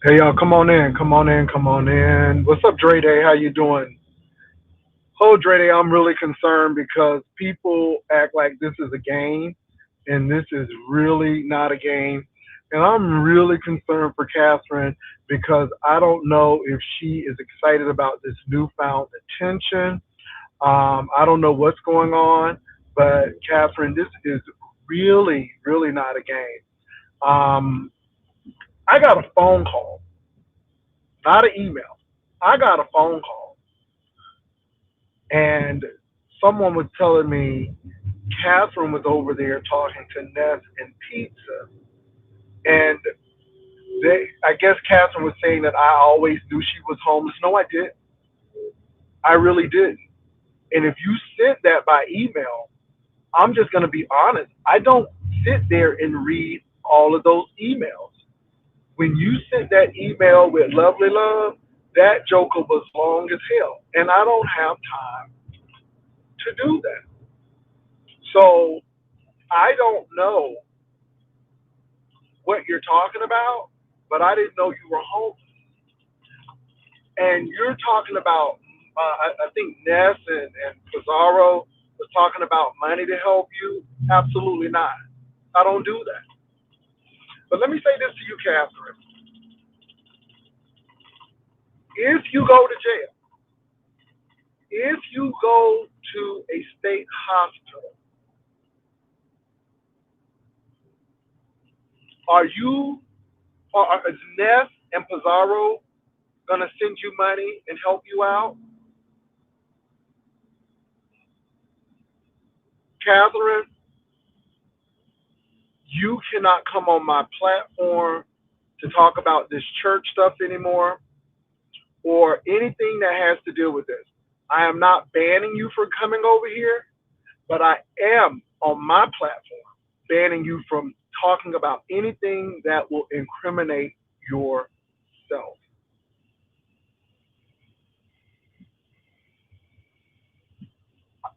Hey y'all, come on in, come on in, come on in. What's up, Dre Day? How you doing? Oh, Dre Day, I'm really concerned because people act like this is a game, and this is really not a game. And I'm really concerned for Catherine because I don't know if she is excited about this newfound attention. I don't know what's going on, but Catherine, this is really, really not a game. Um, I got a phone call, not an email. I got a phone call, and someone was telling me Catherine was over there talking to Ness and Pizza, and I guess Catherine was saying that I always knew she was homeless. No, I didn't. I really didn't. And if you sent that by email, I'm just going to be honest. I don't sit there and read all of those emails. When you sent that email with Lovely Love, that joker was long as hell, and I don't have time to do that. So I don't know what you're talking about, but I didn't know you were home. And you're talking about, I think Ness and Pizarro was talking about money to help you. Absolutely not. I don't do that. But let me say this to you, Catherine. If you go to jail, if you go to a state hospital, are you, or is Ness and Pizarro going to send you money and help you out? Catherine, you cannot come on my platform to talk about this church stuff anymore or anything that has to do with this. I am not banning you from coming over here, but I am on my platform banning you from talking about anything that will incriminate yourself.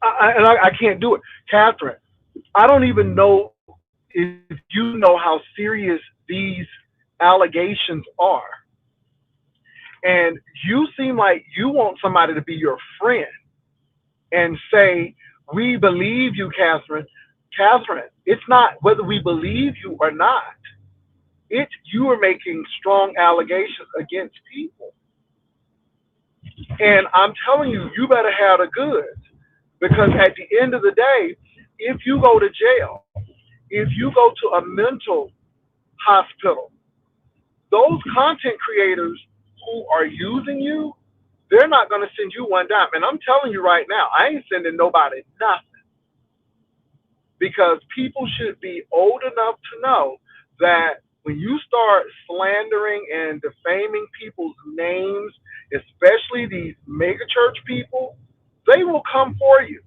I can't do it. Catherine, I don't even know if you know how serious these allegations are. And you seem like you want somebody to be your friend and say, we believe you, Catherine. Catherine, it's not whether we believe you or not. It's you are making strong allegations against people. And I'm telling you, you better have the goods. Because at the end of the day, if you go to jail, if you go to a mental hospital, those content creators who are using you, they're not going to send you one dime. And I'm telling you right now, I ain't sending nobody nothing because people should be old enough to know that when you start slandering and defaming people's names, especially these mega church people, they will come for you.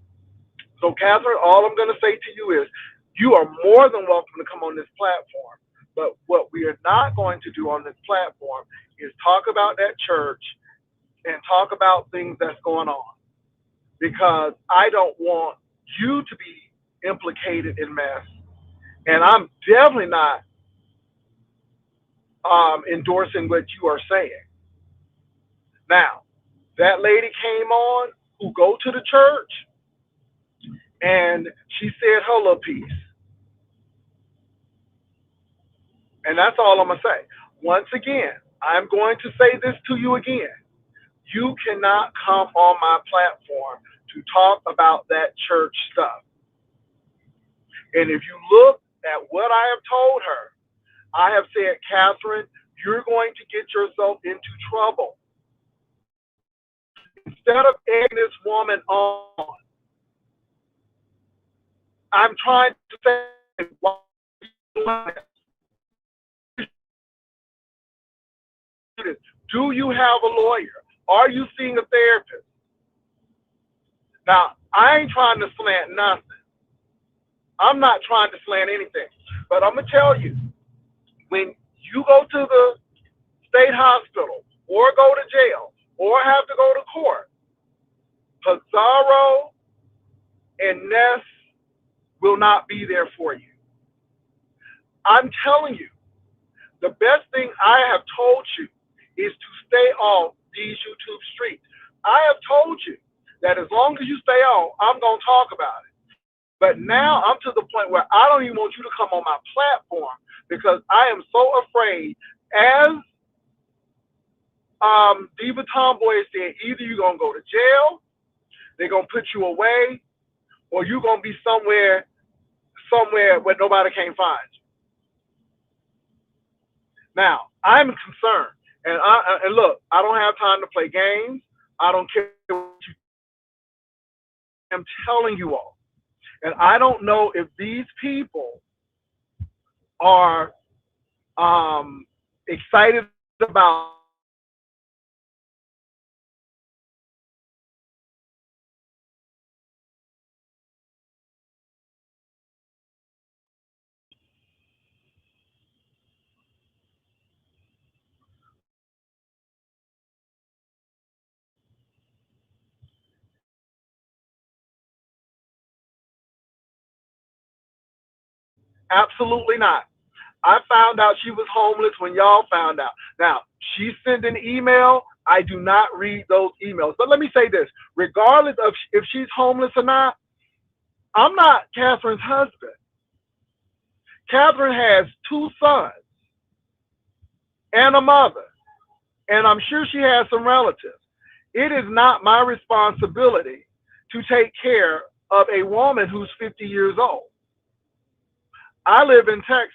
So, Catherine, all I'm going to say to you is you are more than welcome to come on this platform. But what we are not going to do on this platform is talk about that church and talk about things that's going on because I don't want you to be implicated in mess. And I'm definitely not endorsing what you are saying. Now, that lady came on who go to the church and she said her little piece. And that's all I'm going to say. Once again, I'm going to say this to you again. You cannot come on my platform to talk about that church stuff. And if you look at what I have told her, I have said, Catherine, you're going to get yourself into trouble. Instead of egging this woman on, I'm trying to say, why do you have a lawyer? Are you seeing a therapist? Now, I ain't trying to slant nothing. I'm not trying to slant anything. But I'm going to tell you, when you go to the state hospital or go to jail or have to go to court, Pizarro and Ness will not be there for you. I'm telling you, The best thing I have told you is to stay off these YouTube streets. I have told you that as long as you stay on, I'm going to talk about it. But now I'm to the point where I don't even want you to come on my platform because I am so afraid. As Diva Tomboy said, either you're going to go to jail, they're going to put you away, or you're going to be somewhere where nobody can find you. Now, I'm concerned. And look, I don't have time to play games. I don't care what you I'm telling you all. And I don't know if these people are excited about absolutely not. I found out she was homeless when y'all found out. Now, she sent an email. I do not read those emails. But let me say this, regardless of if she's homeless or not, I'm not Catherine's husband. Catherine has two sons and a mother, and I'm sure she has some relatives. It is not my responsibility to take care of a woman who's 50 years old. I live in Texas.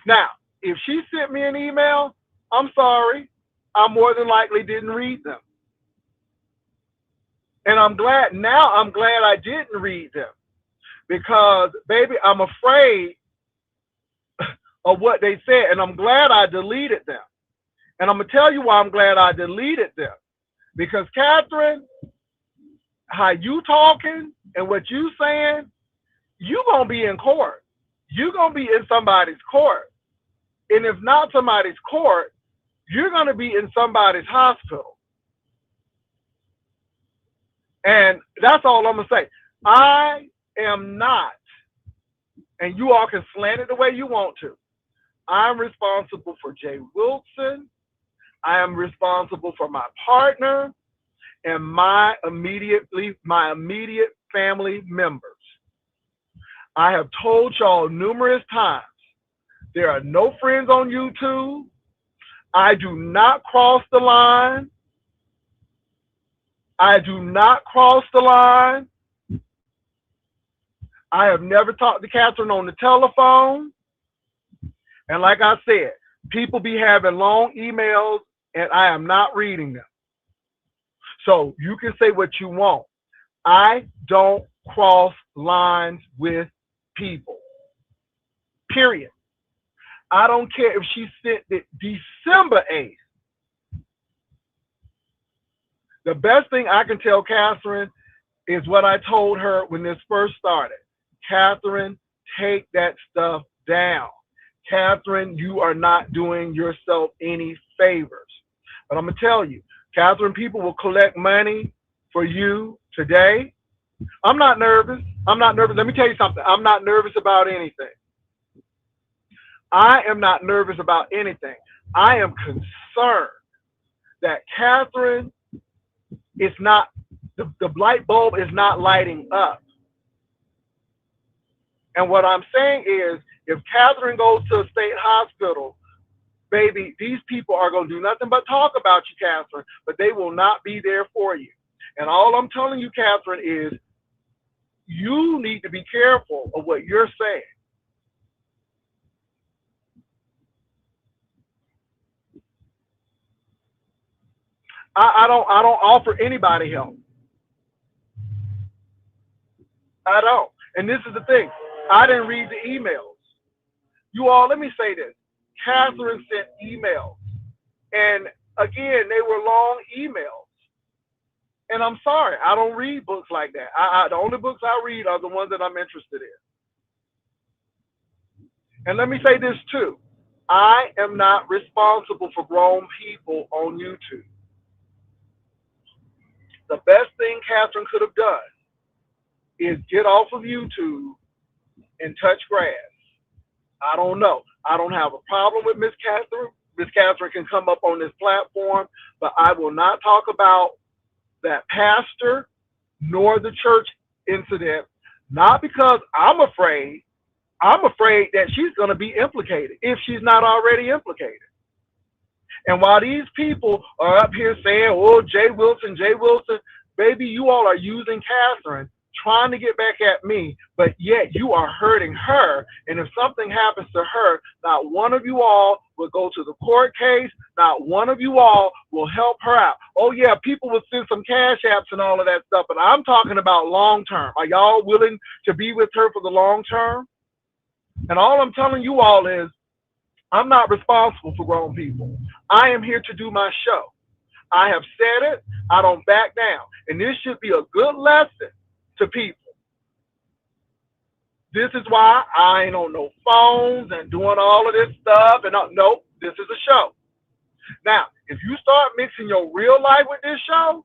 Now, if she sent me an email, I'm sorry. I more than likely didn't read them. And I'm glad I didn't read them because, baby, I'm afraid of what they said. And I'm glad I deleted them. And I'm going to tell you why I'm glad I deleted them. Because, Catherine, how you talking and what you saying, you going to be in court. You're going to be in somebody's court. And if not somebody's court, you're going to be in somebody's hospital. And that's all I'm going to say. I am not, and you all can slant it the way you want to. I'm responsible for Jay Wilson. I am responsible for my partner and my immediate family members. I have told y'all numerous times, there are no friends on YouTube. I do not cross the line. I do not cross the line. I have never talked to Catherine on the telephone. And like I said, people be having long emails and I am not reading them. So you can say what you want. I don't cross lines with people. Period. I don't care if she sent it December 8th. The best thing I can tell Catherine is what I told her when this first started. Catherine, take that stuff down. Catherine, you are not doing yourself any favors. But I'm going to tell you, Catherine, people will collect money for you today. I'm not nervous. I'm not nervous. Let me tell you something. I'm not nervous about anything. I am not nervous about anything. I am concerned that Catherine is not, the light bulb is not lighting up. And what I'm saying is, if Catherine goes to a state hospital, baby, these people are going to do nothing but talk about you, Catherine, but they will not be there for you. And all I'm telling you, Catherine, is you need to be careful of what you're saying. I don't offer anybody help. I don't. And this is the thing. I didn't read the emails. You all, let me say this. Catherine sent emails. And again, they were long emails. And I'm sorry, I don't read books like that. The only books I read are the ones that I'm interested in. And let me say this too. I am not responsible for grown people on YouTube. The best thing Catherine could have done is get off of YouTube and touch grass. I don't know. I don't have a problem with Miss Catherine. Miss Catherine can come up on this platform, but I will not talk about that pastor nor the church incident, not because I'm afraid. I'm afraid that she's going to be implicated if she's not already implicated. And while these people are up here saying, oh, Jay Wilson, baby, you all are using Catherine, trying to get back at me, but yet you are hurting her. And if something happens to her, not one of you all will go to the court case. Not one of you all will help her out. Oh, yeah, people will send some cash apps and all of that stuff, but I'm talking about long term. Are y'all willing to be with her for the long term? And all I'm telling you all is, I'm not responsible for grown people. I am here to do my show. I have said it. I don't back down. And this should be a good lesson to people. This is why I ain't on no phones and doing all of this stuff. And no, this is a show. Now, if you start mixing your real life with this show,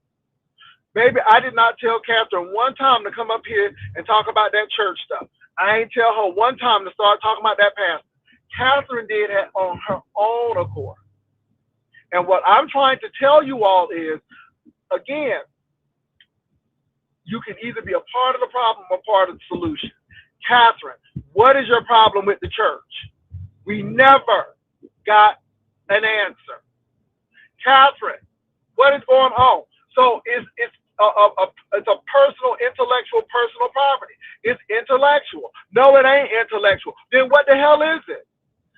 baby, I did not tell Catherine one time to come up here and talk about that church stuff. I ain't tell her one time to start talking about that pastor. Catherine did it on her own accord. And what I'm trying to tell you all is, again, you can either be a part of the problem or part of the solution. Catherine, what is your problem with the church? We never got an answer. Catherine, what is going on? So it's a personal, intellectual, personal property. It's intellectual. No, it ain't intellectual. Then what the hell is it?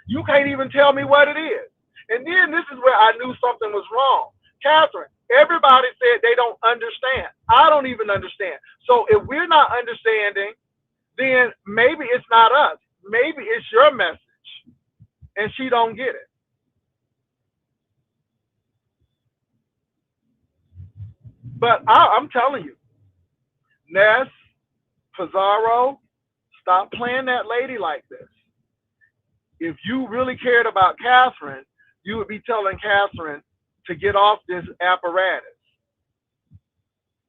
You can't even tell me what it is. And then this is where I knew something was wrong. Catherine, everybody said they don't understand. I don't even understand. So if we're not understanding, then maybe it's not us. Maybe it's your message, and she don't get it. But I'm telling you, Ness, Pizarro, stop playing that lady like this. If you really cared about Catherine, you would be telling Catherine to get off this apparatus.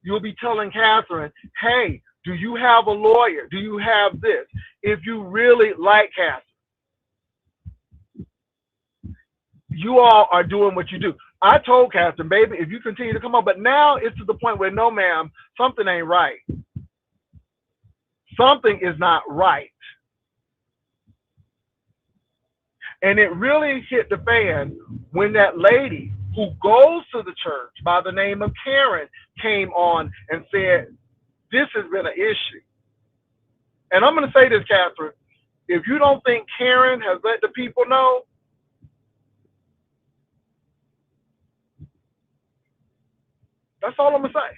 You'll be telling Catherine, hey, do you have a lawyer? Do you have this? If you really like Catherine, you all are doing what you do. I told Catherine, baby, if you continue to come on, but now it's to the point where, no, ma'am, something ain't right. Something is not right. And it really hit the fan when that lady who goes to the church by the name of Karen came on and said, this has been an issue. And I'm going to say this, Catherine, if you don't think Karen has let the people know, that's all I'm going to say.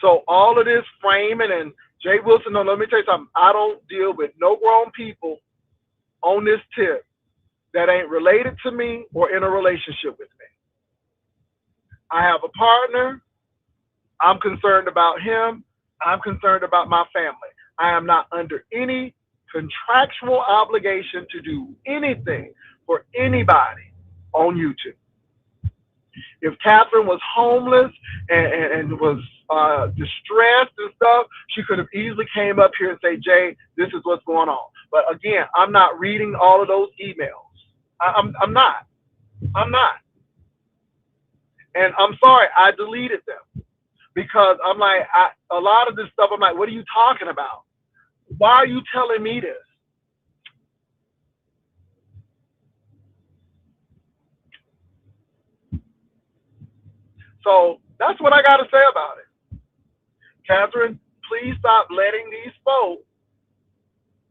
So all of this framing and Jay Wilson, no, let me tell you something. I don't deal with no grown people on this tip that ain't related to me or in a relationship with me. I have a partner. I'm concerned about him. I'm concerned about my family. I am not under any contractual obligation to do anything for anybody on YouTube. If Catherine was homeless and was distressed and stuff, she could have easily came up here and say, Jay, this is what's going on. But again, I'm not reading all of those emails. I'm not. I'm not. And I'm sorry, I deleted them because I'm like, a lot of this stuff, I'm like, what are you talking about? Why are you telling me this? So that's what I got to say about it. Catherine, please stop letting these folks,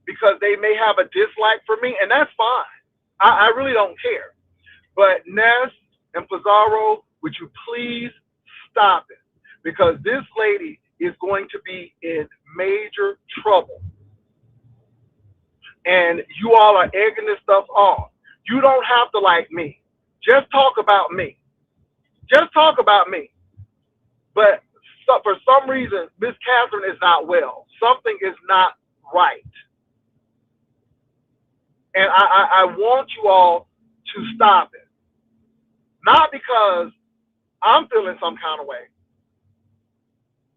because they may have a dislike for me, and that's fine. I really don't care. But Ness and Pizarro, would you please stop it? Because this lady is going to be in major trouble. And you all are egging this stuff on. You don't have to like me. Just talk about me. Just talk about me. But for some reason, Miss Catherine is not well. Something is not right. And I want you all to stop it. Not because I'm feeling some kind of way,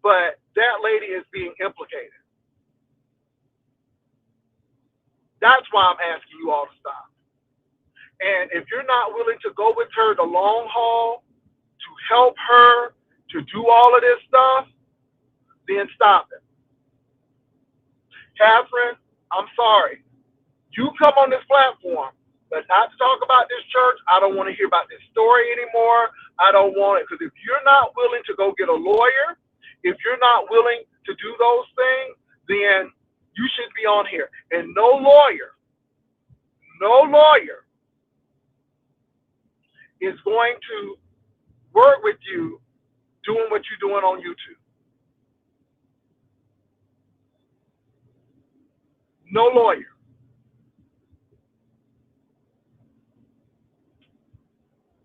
but that lady is being implicated. That's why I'm asking you all to stop. And if you're not willing to go with her the long haul to help her to do all of this stuff, then stop it. Catherine, I'm sorry. You come on this platform, but not to talk about this church. I don't want to hear about this story anymore. I don't want it. Because if you're not willing to go get a lawyer, if you're not willing to do those things, then you should be on here. And no lawyer is going to work with you doing what you're doing on YouTube. No lawyer.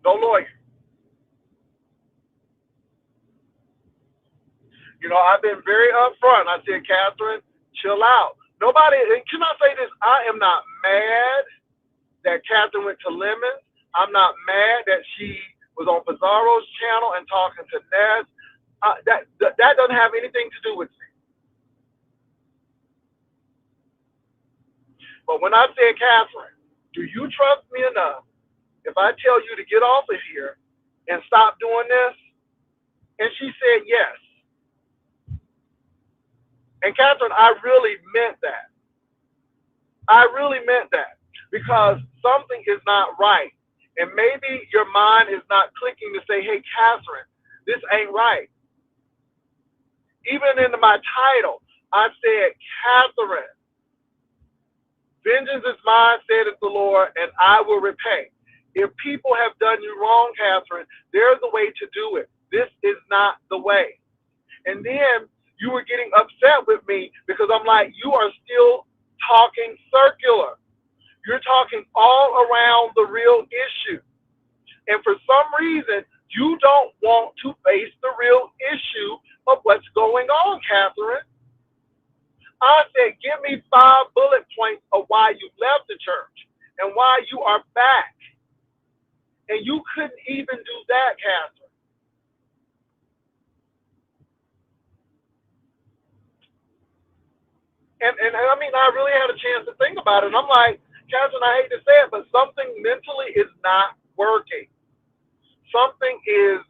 No lawyer. You know, I've been very upfront. I said, Catherine, chill out. Nobody, and can I say this? I am not mad that Catherine went to Lemons. I'm not mad that she was on Pizarro's channel and talking to Ness. That doesn't have anything to do with me. But when I said, Catherine, do you trust me enough if I tell you to get off of here and stop doing this? And she said yes. And Catherine, I really meant that. I really meant that because something is not right. And maybe your mind is not clicking to say, hey, Catherine, this ain't right. Even in my title, I said, Catherine, vengeance is mine, saith the Lord, and I will repay. If people have done you wrong, Catherine, there's a way to do it. This is not the way. And then you were getting upset with me because I'm like, you are still talking circular. You're talking all around the real issue. And for some reason, you don't want to face the real issue of what's going on, Catherine. I said, give me 5 bullet points of why you left the church and why you are back. And you couldn't even do that, Catherine. And I mean, I really had a chance to think about it. And I'm like, Catherine, I hate to say it, but something mentally is not working. Something is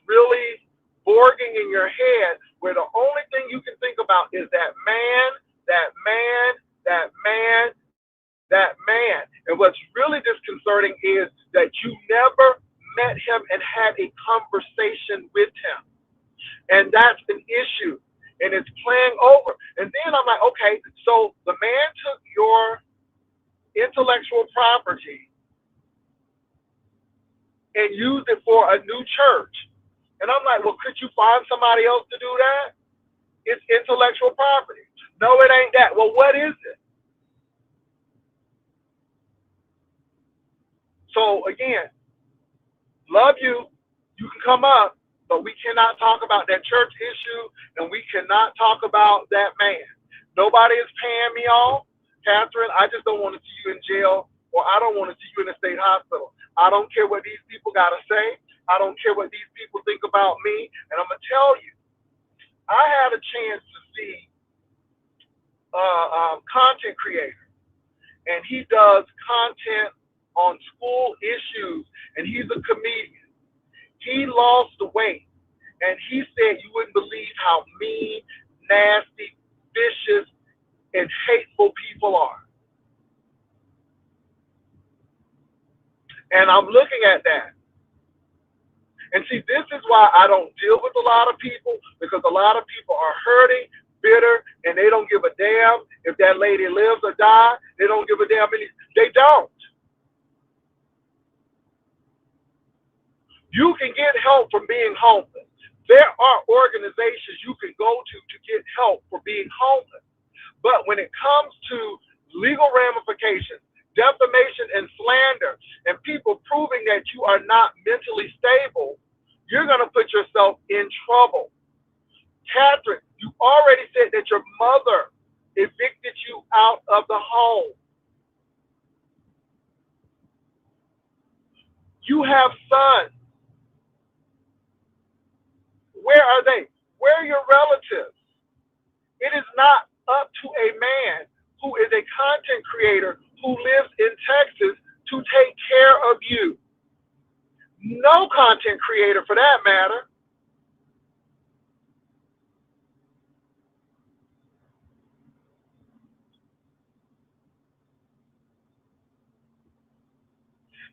really borging in your head where the only thing you can think about is that man, that man, that man, that man. And what's really disconcerting is that you never met him and had a conversation with him. And that's an issue. And it's playing over. And then I'm like, okay, so the man took your intellectual property and used it for a new church. And I'm like, well, could you find somebody else to do that? It's intellectual property. No, it ain't that. Well, what is it? So again, love you. You can come up, but we cannot talk about that church issue, and we cannot talk about that man. Nobody is paying me off. Catherine, I just don't want to see you in jail, or I don't want to see you in a state hospital. I don't care what these people got to say. I don't care what these people think about me. And I'm going to tell you, I had a chance to see a content creator, and he does content on school issues, and he's a comedian. He lost the weight, and he said you wouldn't believe how mean, nasty, vicious, and hateful people are. And I'm looking at that. And see, this is why I don't deal with a lot of people, because a lot of people are hurting, bitter, and they don't give a damn if that lady lives or dies. They don't give a damn. They don't. You can get help from being homeless. There are organizations you can go to get help for being homeless. But when it comes to legal ramifications, defamation and slander, and people proving that you are not mentally stable, you're going to put yourself in trouble. Catherine, you already said that your mother evicted you out of the home. You have sons. Where are they? Where are your relatives? It is not up to a man who is a content creator who lives in Texas to take care of you. No content creator for that matter.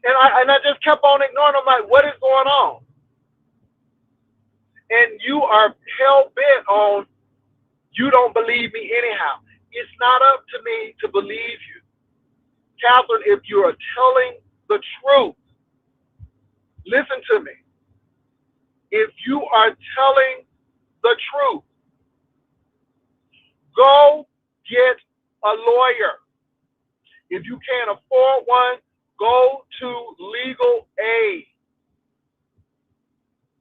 And I just kept on ignoring. I'm like, what is going on? And you are hell bent on you don't believe me anyhow. It's not up to me to believe you. Catherine, if you are telling the truth, listen to me. If you are telling the truth, go get a lawyer. If you can't afford one, go to legal aid.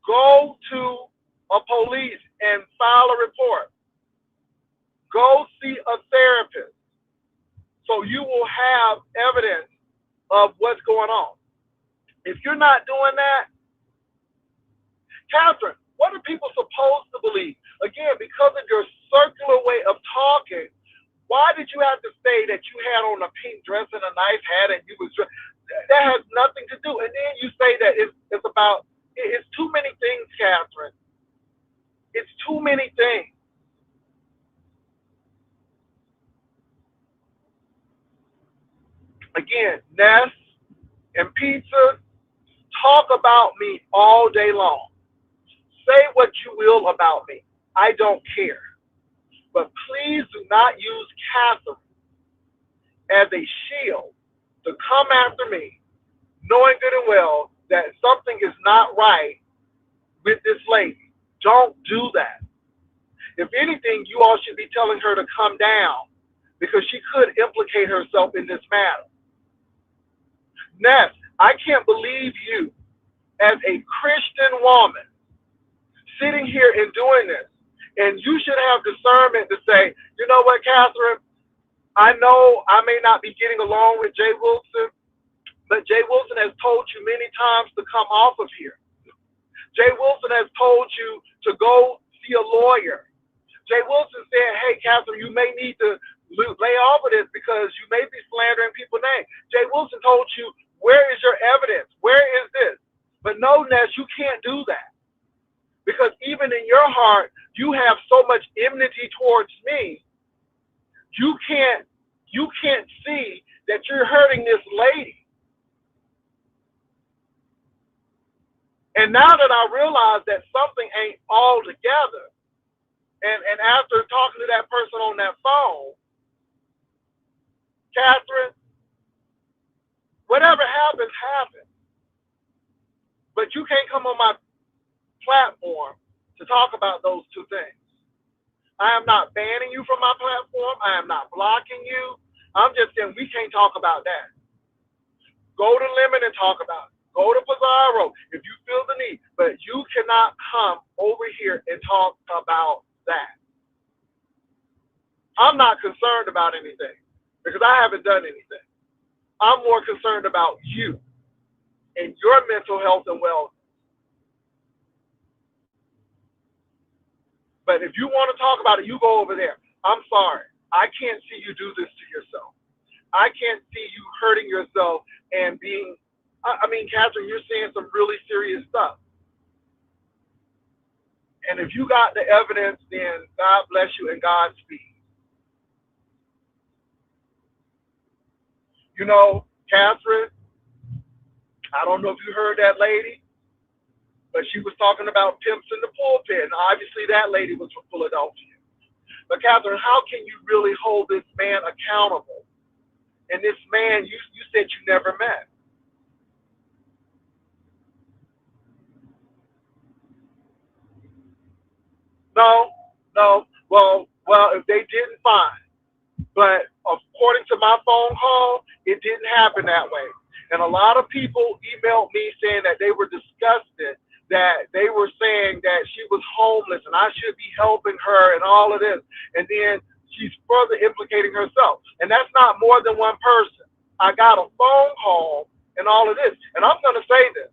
Go to a police and file a report. Go see a therapist so you will have evidence of what's going on. If you're not doing that, Catherine, what are people supposed to believe? Again, because of your circular way of talking, why did you have to say that you had on a pink dress and a nice hat and you was that has nothing to do. And then you say that it's about it's too many things, Catherine. It's too many things. Again, Ness and pizza, talk about me all day long. Say what you will about me. I don't care. But please do not use Catherine as a shield to come after me, knowing good and well that something is not right with this lady. Don't do that. If anything, you all should be telling her to come down because she could implicate herself in this matter. Ness, I can't believe you as a Christian woman sitting here and doing this. And you should have discernment to say, you know what, Catherine, I know I may not be getting along with Jay Wilson, but Jay Wilson has told you many times to come off of here. Jay Wilson has told you to go see a lawyer. Jay Wilson said, hey, Catherine, you may need to lay off of this because you may be slandering people's names. Jay Wilson told you, where is your evidence? Where is this? But no, Ness, you can't do that. Because even in your heart, you have so much enmity towards me. You can't see that you're hurting this lady. And now that I realize that something ain't all together, and after talking to that person on that phone, Catherine, whatever happens, happens. But you can't come on my platform to talk about those two things. I am not banning you from my platform. I am not blocking you. I'm just saying we can't talk about that. Go to Lemon and talk about it. Go to Pizarro if you feel the need. But you cannot come over here and talk about that. I'm not concerned about anything because I haven't done anything. I'm more concerned about you and your mental health and wellness. But if you want to talk about it, you go over there. I'm sorry. I can't see you do this to yourself. I can't see you hurting yourself and being, I mean, Catherine, you're saying some really serious stuff. And if you got the evidence, then God bless you and Godspeed. You know, Catherine, I don't know if you heard that lady, but she was talking about pimps in the pulpit. And obviously that lady was from Philadelphia. But Catherine, how can you really hold this man accountable? And this man, you said you never met. No, no. Well, if they didn't, fine. But according to my phone call, it didn't happen that way. And a lot of people emailed me saying that they were disgusted, that they were saying that she was homeless and I should be helping her and all of this. And then she's further implicating herself. And that's not more than one person. I got a phone call and all of this. And I'm going to say this.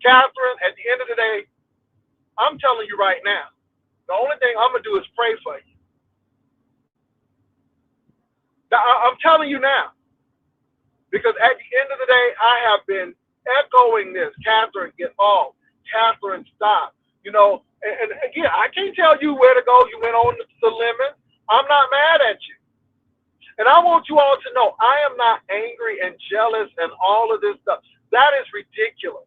Catherine, at the end of the day, I'm telling you right now, the only thing I'm going to do is pray for you. I'm telling you now, because at the end of the day, I have been echoing this. Catherine, get off. Catherine, stop. And again, I can't tell you where to go. You went on the limit. I'm not mad at you. And I want you all to know I am not angry and jealous and all of this stuff. That is ridiculous.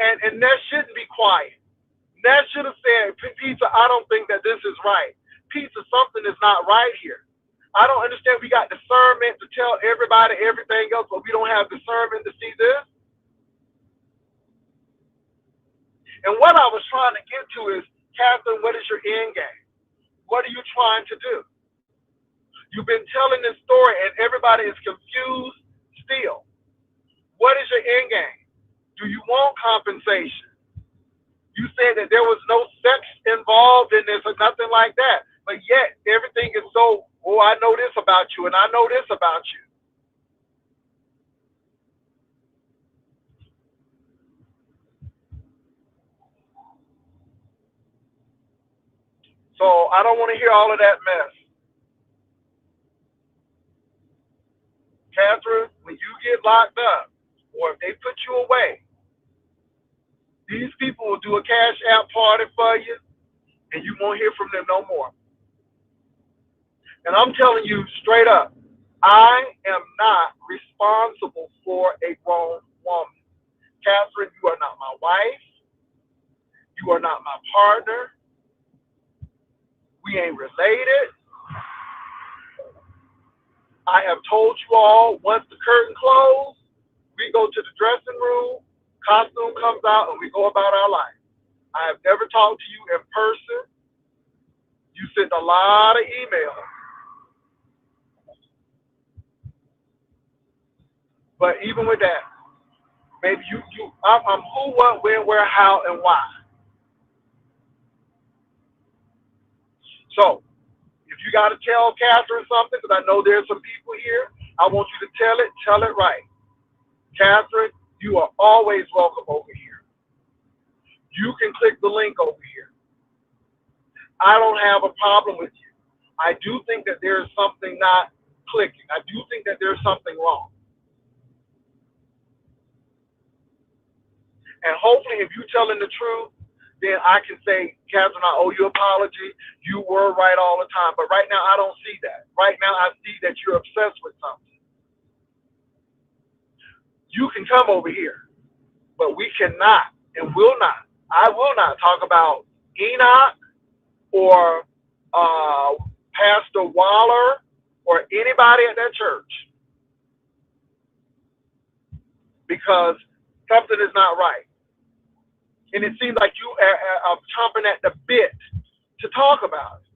And Ness shouldn't be quiet. Ness should have said, Pizza, I don't think that this is right. Pizza, something is not right here. I don't understand. We got discernment to tell everybody everything else, but we don't have discernment to see this. And what I was trying to get to is, Catherine, what is your end game? What are you trying to do? You've been telling this story, and everybody is confused still. What is your end game? Do you want compensation? You said that there was no sex involved in this or nothing like that. But yet, everything is so, I know this about you, and I know this about you. So I don't want to hear all of that mess. Catherine, when you get locked up, or if they put you away, these people will do a cash app party for you, and you won't hear from them no more. And I'm telling you straight up, I am not responsible for a grown woman. Catherine, you are not my wife. You are not my partner. We ain't related. I have told you all, once the curtain closed, we go to the dressing room, costume comes out, and we go about our life. I have never talked to you in person. You sent a lot of emails. But even with that, maybe I'm who, what, when, where, how, and why. So, if you got to tell Catherine something, because I know there's some people here, I want you to tell it right. Catherine, you are always welcome over here. You can click the link over here. I don't have a problem with you. I do think that there's something not clicking. I do think that there's something wrong. And hopefully, if you're telling the truth, then I can say, Catherine, I owe you an apology. You were right all the time. But right now, I don't see that. Right now, I see that you're obsessed with something. You can come over here, but we cannot and will not. I will not talk about Enoch or Pastor Waller or anybody at that church, because something is not right. And it seems like you are chomping at the bit to talk about it.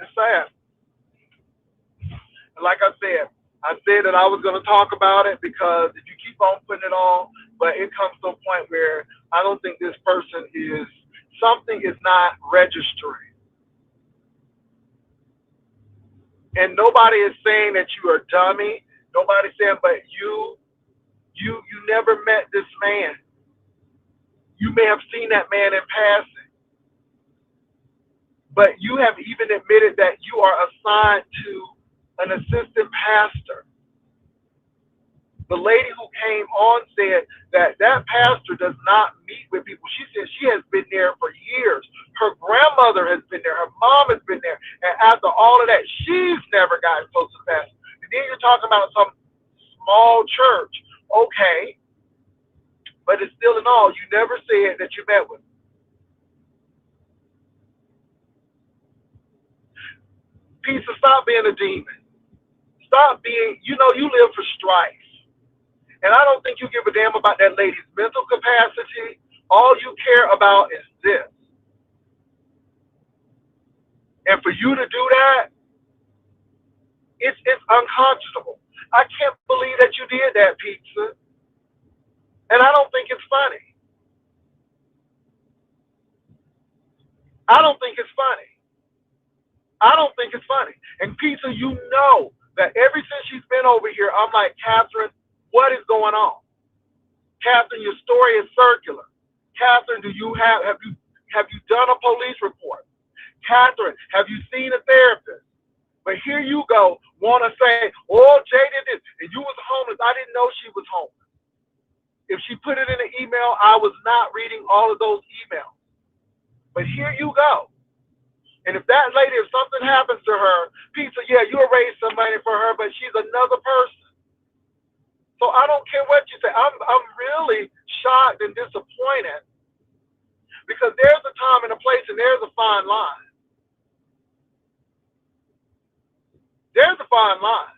It's sad. And like I said that I was going to talk about it because if you keep on putting it on, but it comes to a point where I don't think this person something is not registering. And nobody is saying that you are a dummy. Nobody's saying, but you never met this man. You may have seen that man in passing, but you have even admitted that you are assigned to an assistant pastor. The lady who came on said that pastor does not meet with people. She said she has been there for years. Her grandmother has been there. Her mom has been there. And after all of that, she's never gotten close to the pastor. And then you're talking about some small church. Okay. But it's still in all, you never said that you met with him. Pizza, stop being a demon. Stop being, you live for strife. And I don't think you give a damn about that lady's mental capacity. All you care about is this. And for you to do that, it's unconscionable. I can't believe that you did that, Pizza. And I don't think it's funny. I don't think it's funny. I don't think it's funny. And Pizza, you know that ever since she's been over here, I'm like, Catherine, what is going on? Catherine, your story is circular. Catherine, do you have you done a police report? Catherine, have you seen a therapist? But here you go, want to say, oh, Jay did this, and you was homeless. I didn't know she was homeless. If she put it in an email, I was not reading all of those emails. But here you go. And if that lady, if something happens to her, Pizza, yeah, you'll raise some money for her, but she's another person. So I don't care what you say. I'm really shocked and disappointed because there's a time and a place and there's a fine line. There's a fine line.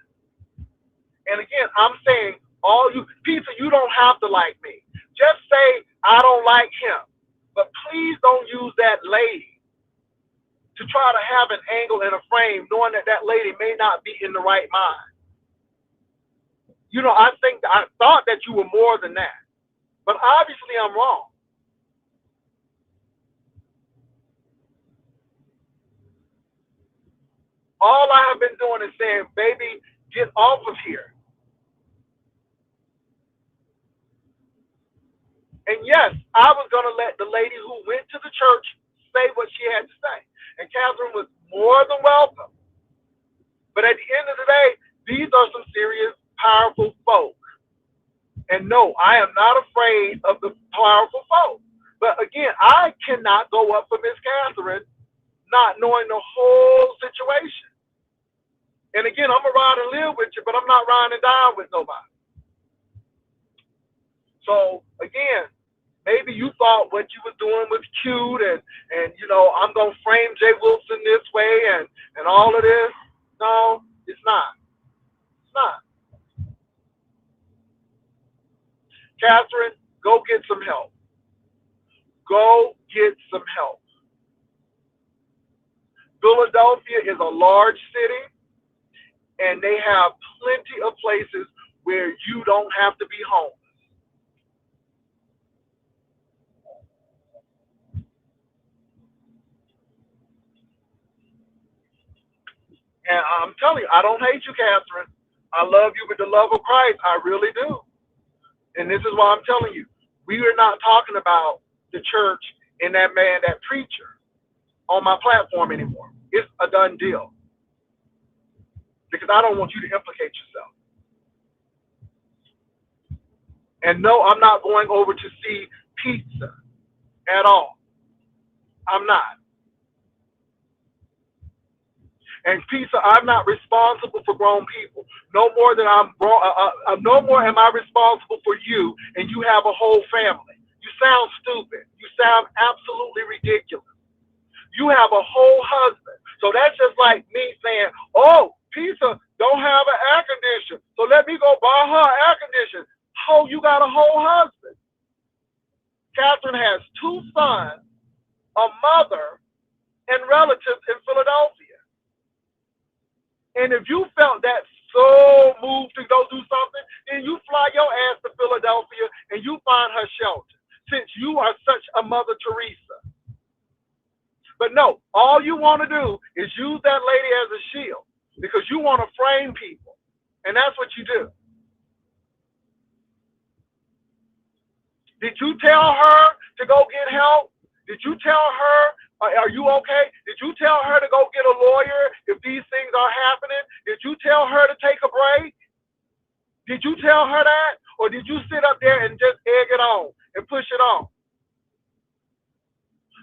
And again, I'm saying, all you, Pizza, you don't have to like me. Just say, I don't like him. But please don't use that lady to try to have an angle and a frame knowing that that lady may not be in the right mind. You know, I thought that you were more than that. But obviously I'm wrong. All I have been doing is saying, baby, get off of here. And yes, I was going to let the lady who went to the church say what she had to say. And Catherine was more than welcome. But at the end of the day, these are some serious, powerful folk. And no, I am not afraid of the powerful folk. But again, I cannot go up for Miss Catherine not knowing the whole situation. And again, I'm going to ride and live with you, but I'm not riding and dying with nobody. So again, maybe you thought what you were doing was cute and you know, I'm going to frame Jay Wilson this way and all of this. No, it's not. It's not. Catherine, go get some help. Go get some help. Philadelphia is a large city, and they have plenty of places where you don't have to be home. And I'm telling you, I don't hate you, Catherine. I love you with the love of Christ. I really do. And this is why I'm telling you, we are not talking about the church and that man, that preacher, on my platform anymore. It's a done deal because I don't want you to implicate yourself. And no, I'm not going over to see Pizza at all. I'm not. And Pizza, I'm not responsible for grown people. No more than no more am I responsible for you, and you have a whole family. You sound stupid. You sound absolutely ridiculous. You have a whole husband. So that's just like me saying, oh, Pizza don't have an air conditioner, so let me go buy her air conditioner. Oh, you got a whole husband. Catherine has two sons, a mother, and relatives in Philadelphia. And if you felt that so moved to go do something, then you fly your ass to Philadelphia and you find her shelter, since you are such a Mother Teresa. But no, all you want to do is use that lady as a shield because you want to frame people. And that's what you do. Did you tell her to go get help? Did you tell her, are you okay? Did you tell her to go get a lawyer if these things are happening? Did you tell her to take a break? Did you tell her that? Or did you sit up there and just egg it on and push it on?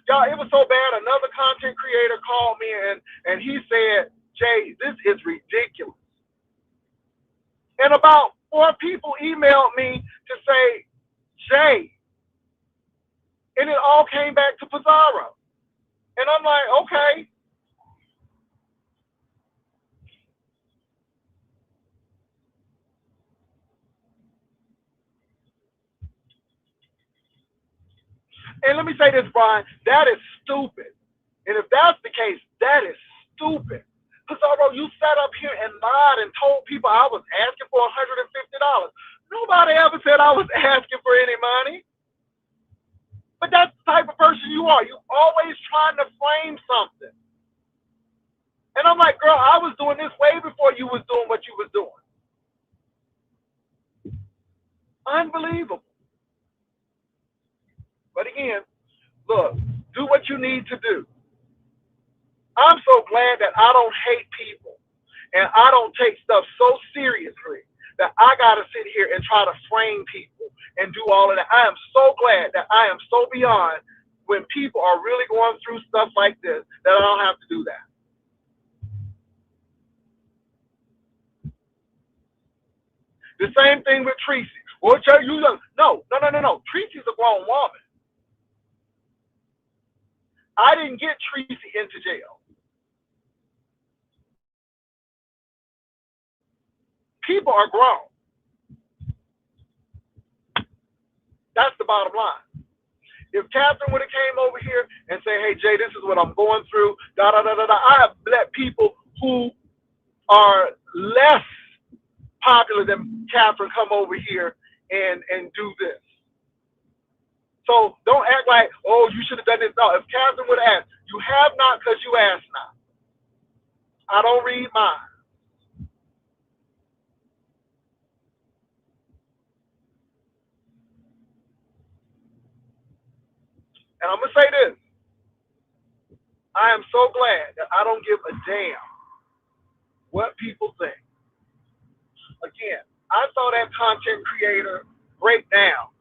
Y'all, it was so bad. Another content creator called me and he said, Jay, this is ridiculous. And about 4 people emailed me to say, Jay, and it all came back to Pizarro. And I'm like, okay. And let me say this, Brian, that is stupid. And if that's the case, that is stupid. Pizarro, you sat up here and lied and told people I was asking for $150. Nobody Nobody ever said I was asking for any money. But that's the type of person you are. You always trying to frame something. And I'm like, girl, I was doing this way before you was doing what you was doing. Unbelievable. But again, look, do what you need to do. I'm so glad that I don't hate people and I don't take stuff so seriously that I got to sit here and try to frame people and do all of that. I am so glad that I am so beyond when people are really going through stuff like this that I don't have to do that. The same thing with Tracy. Well, you no. Tracy's a grown woman. I didn't get Tracy into jail. People are grown. That's the bottom line. If Catherine would have came over here and say, hey, Jay, this is what I'm going through, I have let people who are less popular than Catherine come over here and do this. So don't act like, oh, you should have done this. No, if Catherine would have asked, you have not because you asked not. I don't read mine. And I'm going to say this. I am so glad that I don't give a damn what people think. Again, I saw that content creator break down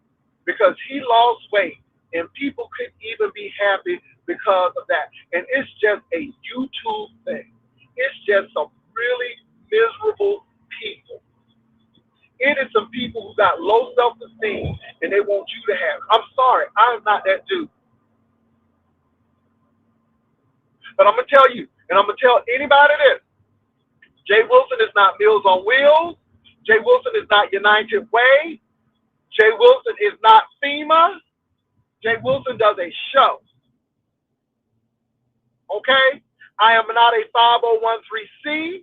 because he lost weight and people couldn't even be happy because of that. And it's just a YouTube thing. It's just some really miserable people. It is some people who got low self-esteem and they want you to have it. I'm sorry, I'm not that dude. But I'm going to tell you, and I'm going to tell anybody this. Jay Wilson is not Meals on Wheels. Jay Wilson is not United Way. Jay Wilson is not FEMA. Jay Wilson does a show. Okay? I am not a 501c.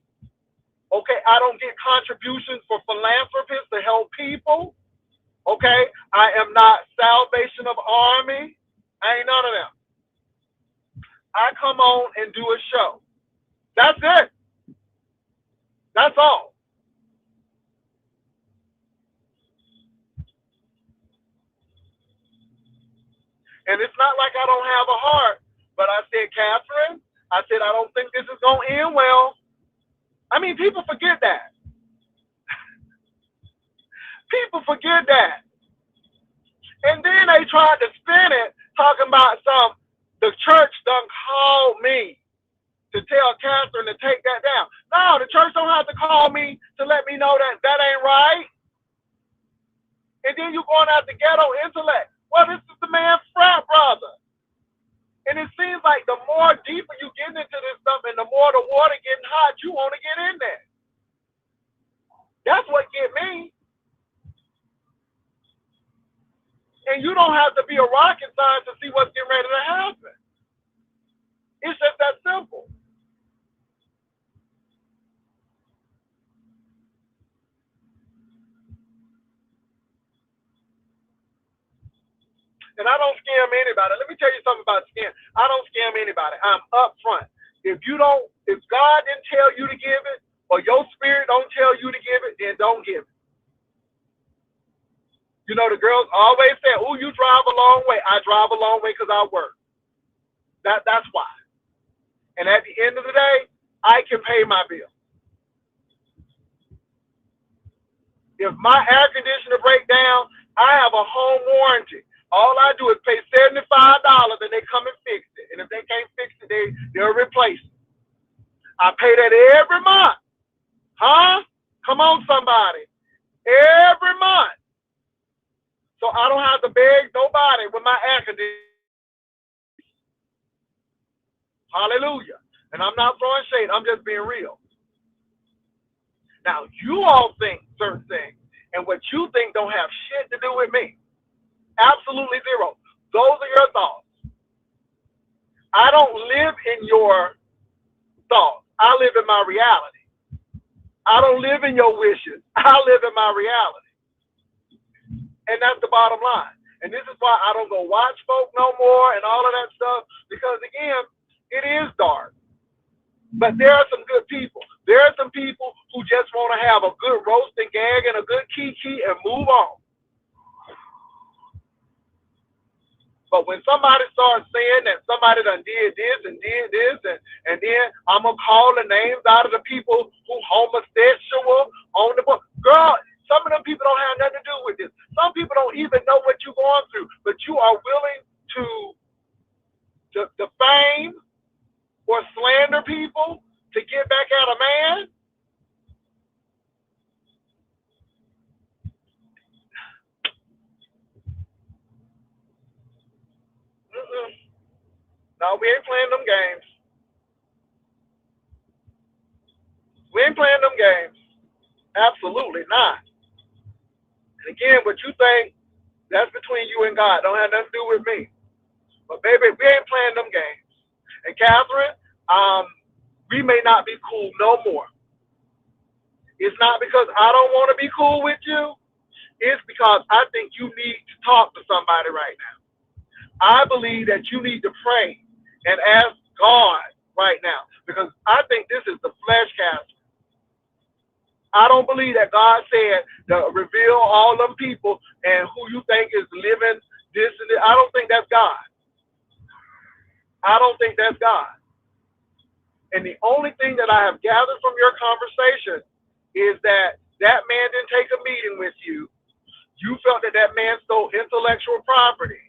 Okay? I don't get contributions for philanthropists to help people. Okay? I am not Salvation of Army. I ain't none of them. I come on and do a show. That's it. That's all. And it's not like I don't have a heart, but I said, Catherine, I said, I don't think this is going to end well. I mean, people forget that. People forget that. And then they tried to spin it, talking about the church done called me to tell Catherine to take that down. No, the church don't have to call me to let me know that that ain't right. And then you're going out the ghetto intellect. Well, this is the man's frat brother. And it seems like the more deeper you get into this stuff and the more the water getting hot, you want to get in there. That's what get me. And you don't have to be a rocket scientist to see what's getting ready to happen. It's just that simple. And I don't scam anybody. Let me tell you something about scam. I don't scam anybody. I'm upfront. If God didn't tell you to give it, or your spirit don't tell you to give it, then don't give it. You know, the girls always say, oh, you drive a long way. I drive a long way because I work. That's why. And at the end of the day, I can pay my bill. If my air conditioner breaks down, I have a home warranty. All I do is pay $75 and they come and fix it. And if they can't fix it, they'll replace it. I pay that every month. Huh? Come on, somebody. Every month. So I don't have to beg nobody with my air conditioner. Hallelujah. And I'm not throwing shade. I'm just being real. Now, you all think certain things, and what you think don't have shit to do with me. Absolutely zero. Those are your thoughts. I don't live in your thoughts. I live in my reality. I don't live in your wishes. I live in my reality. And that's the bottom line. And this is why I don't go watch folk no more and all of that stuff, because again, it is dark. But there are some good people. There are some people who just want to have a good roast and gag and a good kiki and move on. But when somebody starts saying that somebody done did this and then I'm gonna call the names out of the people who homosexual on the book. Girl, some of them people don't have nothing to do with this. Some people don't even know what you're going through, but you are willing to defame or slander people to get back at a man. Mm-mm. No, we ain't playing them games. We ain't playing them games. Absolutely not. And again, what you think, that's between you and God. Don't have nothing to do with me. But baby, we ain't playing them games. And Catherine, we may not be cool no more. It's not because I don't want to be cool with you. It's because I think you need to talk to somebody right now. I believe that you need to pray and ask God right now, because I think this is the flesh cast. I don't believe that God said to reveal all them people and who you think is living this and this. I don't think that's God. I don't think that's God. And the only thing that I have gathered from your conversation is that that man didn't take a meeting with you. You felt that that man stole intellectual property.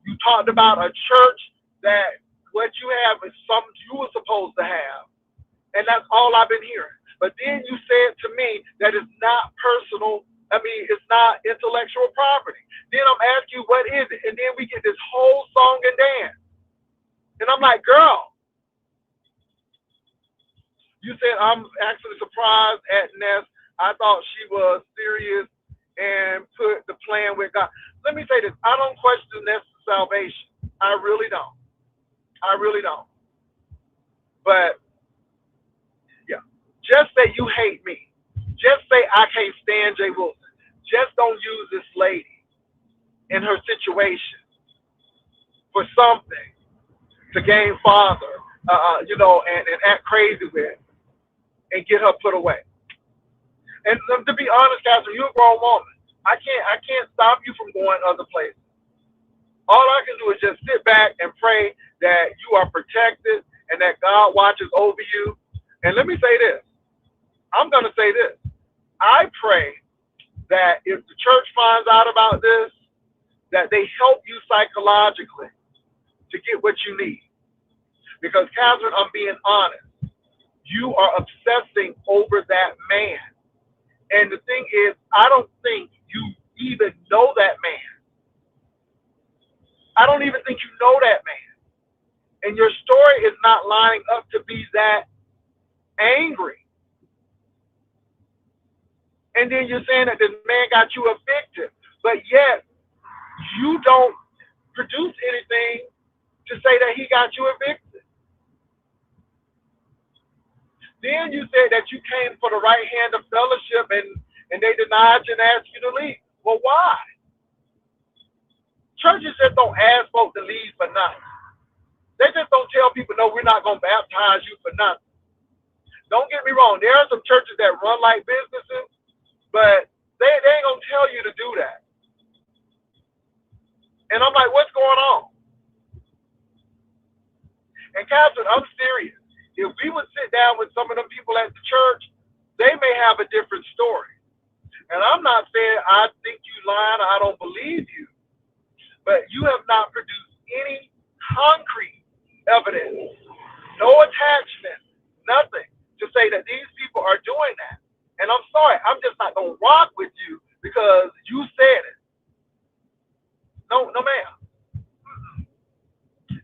You talked about a church that what you have is something you were supposed to have. And that's all I've been hearing. But then you said to me that it's not personal. I mean, it's not intellectual property. Then I'm asking you, what is it? And then we get this whole song and dance. And I'm like, girl, you said I'm actually surprised at Ness. I thought she was serious and put the plan with God. Let me say this. I don't question Ness' salvation. I really don't. I really don't. But, yeah. Just say you hate me. Just say I can't stand Jay Wilson. Just don't use this lady in her situation for something to gain father, and act crazy with and get her put away. And to be honest, Catherine, you're a grown woman. I can't stop you from going other places. All I can do is just sit back and pray that you are protected and that God watches over you. And let me say this. I'm going to say this. I pray that if the church finds out about this, that they help you psychologically to get what you need. Because, Catherine, I'm being honest. You are obsessing over that man. And the thing is, I don't think you even know that man. I don't even think you know that man. And your story is not lining up to be that angry. And then you're saying that this man got you evicted, but yet you don't produce anything to say that he got you evicted. Then you said that you came for the right hand of fellowship and they denied you and asked you to leave. Well, why? Churches just don't ask folks to leave for nothing. They just don't tell people, no, we're not going to baptize you for nothing. Don't get me wrong. There are some churches that run like businesses, but they ain't going to tell you to do that. And I'm like, what's going on? And Catherine, I'm serious. If we would sit down with some of them people at the church, they may have a different story. And I'm not saying I think you lying or I don't believe you, but you have not produced any concrete evidence, no attachment, nothing to say that these people are doing that. And I'm sorry, I'm just not going to rock with you because you said it. No, ma'am.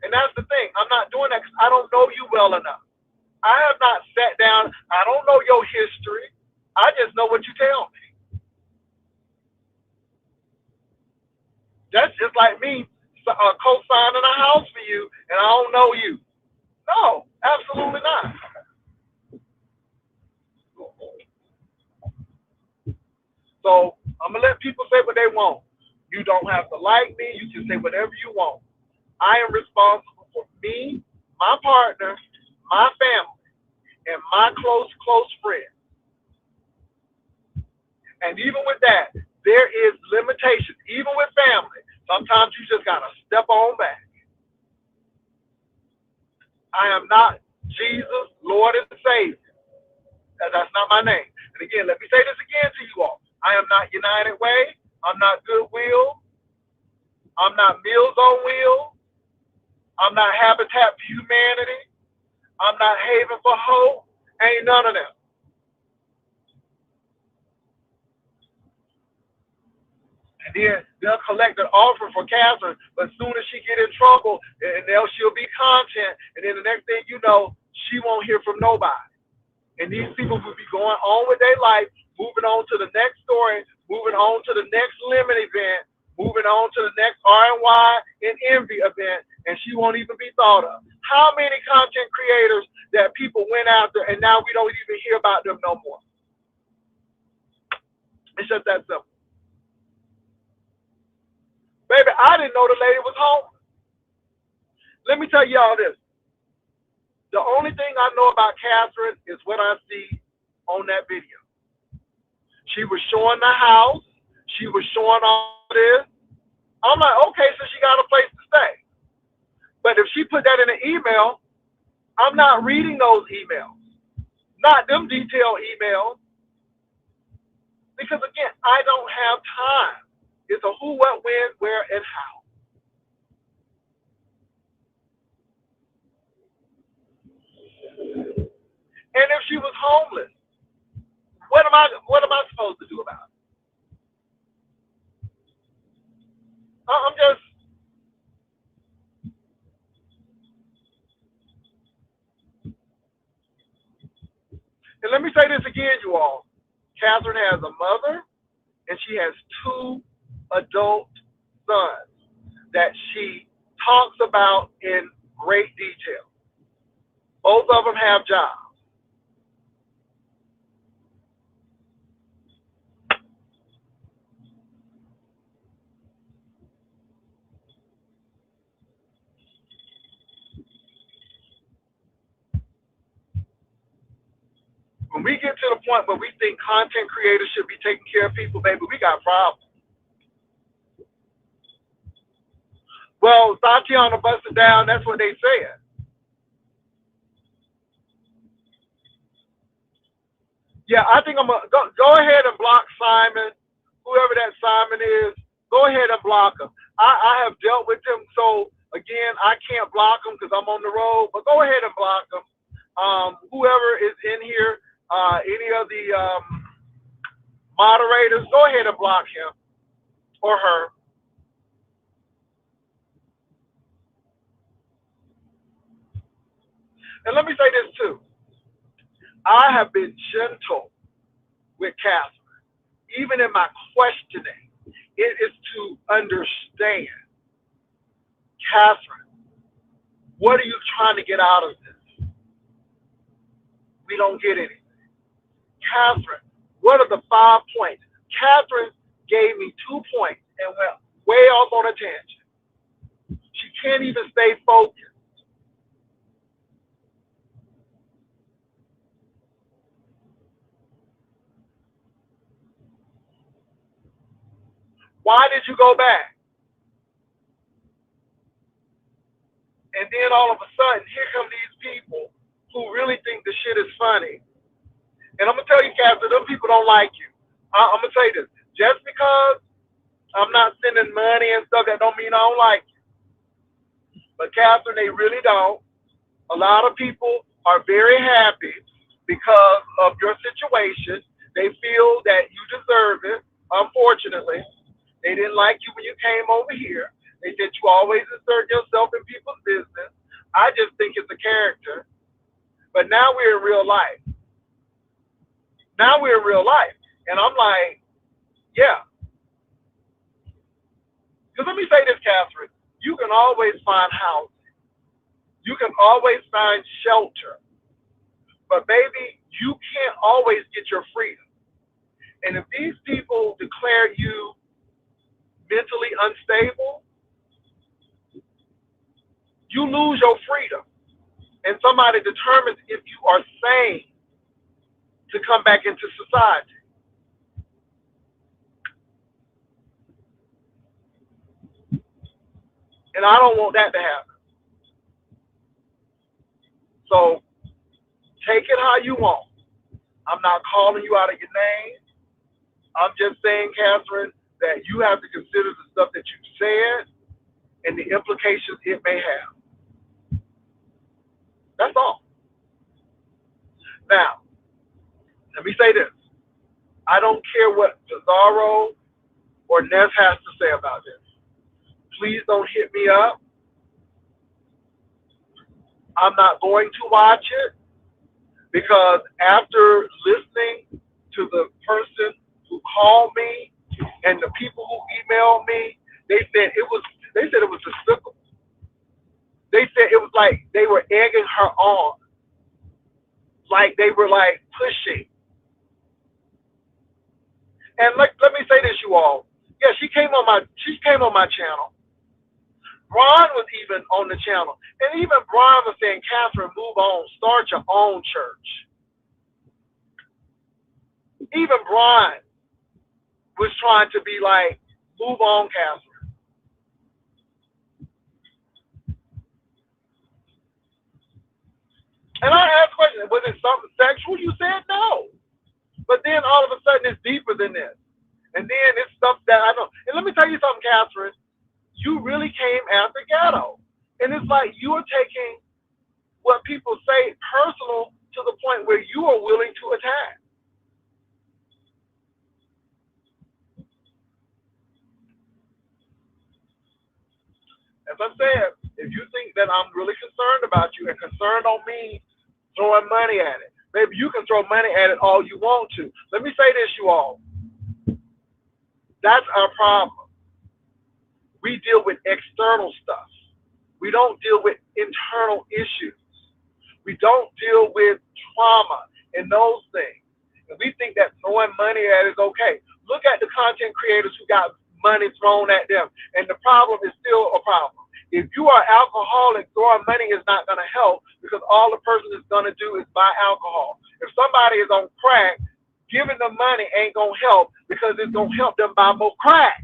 And that's the thing. I'm not doing that because I don't know you well enough. I have not sat down. I don't know your history. I just know what you tell me. That's just like me co-signing a house for you and I don't know you. No, absolutely not. So I'm going to let people say what they want. You don't have to like me. You can say whatever you want. I am responsible for me, my partner, my family, and my close friends. And even with that, there is limitations. Even with family, sometimes you just gotta step on back. I am not Jesus, Lord and Savior. That's not my name. And again, let me say this again to you all. I am not United Way. I'm not Goodwill. I'm not Meals on Wheels. I'm not Habitat for Humanity. I'm not Haven for Hope. Ain't none of them. And then they'll collect an offer for Catherine, but as soon as she get in trouble, and she'll be content, and then the next thing you know, she won't hear from nobody. And these people will be going on with their life, moving on to the next story, moving on to the next limit event, moving on to the next RNY and Envy event, and she won't even be thought of. How many content creators that people went after, and now we don't even hear about them no more? It's just that simple. Baby, I didn't know the lady was home. Let me tell y'all this. The only thing I know about Catherine is what I see on that video. She was showing the house. She was showing all this. I'm like, okay, so she got a place to stay. But if she put that in an email, I'm not reading those emails. Not them detailed emails. Because again, I don't have time. It's a who, what, when, where, and how. And if she was homeless, what am I supposed to do about it? I'm just, and let me say this again, you all. Catherine has a mother, and she has two adult sons that she talks about in great detail. Both of them have jobs. When we get to the point where we think content creators should be taking care of people, baby, we got problems. Well, Tatiana busted down, that's what they said. Yeah, I think I'm going to go ahead and block Simon, whoever that Simon is. Go ahead and block him. I have dealt with him, so again, I can't block him because I'm on the road, but go ahead and block him. Whoever is in here, any of the moderators, go ahead and block him or her. And let me say this too. I have been gentle with Catherine, even in my questioning. It is to understand, Catherine, what are you trying to get out of this? We don't get anything. Catherine, what are the 5 points? Catherine gave me 2 points and went way off on a tangent. She can't even stay focused. Why did you go back? And then all of a sudden, here come these people who really think the shit is funny. And I'm going to tell you, Catherine, them people don't like you. I'm going to say this. Just because I'm not sending money and stuff, that don't mean I don't like you. But Catherine, they really don't. A lot of people are very happy because of your situation. They feel that you deserve it, unfortunately. They didn't like you when you came over here. They said you always insert yourself in people's business. I just think it's a character. But now we're in real life. Now we're in real life. And I'm like, yeah. Because let me say this, Catherine. You can always find housing. You can always find shelter. But baby, you can't always get your freedom. And if these people declare you mentally unstable, you lose your freedom. And somebody determines if you are sane to come back into society. And I don't want that to happen. So take it how you want. I'm not calling you out of your name. I'm just saying, Catherine, that you have to consider the stuff that you said and the implications it may have. That's all. Now, let me say this. I don't care what Pizarro or Ness has to say about this. Please don't hit me up. I'm not going to watch it because after listening to the person who called me and the people who emailed me, they said it was despicable. They said it was like they were egging her on, like they were like pushing. And let me say this, you all. Yeah, she came on my channel. Brian was even on the channel. And even Brian was saying, Catherine, move on. Start your own church. Even Brian was trying to be like, move on, Catherine. And I asked the question, was it something sexual? You said no. But then all of a sudden it's deeper than this. And then it's stuff that I don't. And let me tell you something, Catherine. You really came after Ghetto. And it's like you are taking what people say personal to the point where you are willing to attack. As I said, if you think that I'm really concerned about you and concerned on me throwing money at it, maybe you can throw money at it all you want to. Let me say this, you all. That's our problem. We deal with external stuff. We don't deal with internal issues. We don't deal with trauma and those things. And we think that throwing money at it is okay. Look at the content creators who got money thrown at them. And the problem is still a problem. If you are alcoholic, throwing money is not going to help because all the person is going to do is buy alcohol. If somebody is on crack, giving them money ain't going to help because it's going to help them buy more crack.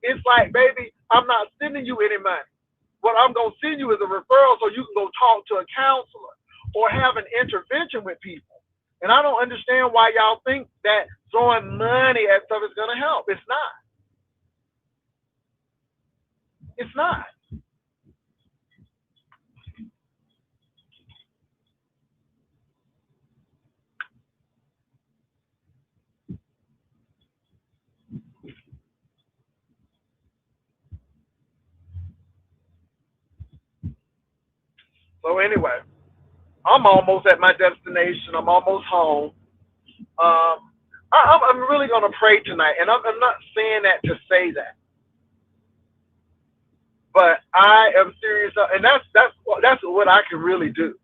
It's like, baby, I'm not sending you any money. What I'm going to send you is a referral so you can go talk to a counselor or have an intervention with people. And I don't understand why y'all think that throwing money at stuff is going to help. It's not. It's not. So anyway, I'm almost at my destination. I'm almost home. I'm really going to pray tonight, and I'm not saying that to say that, but I am serious, and that's what I can really do.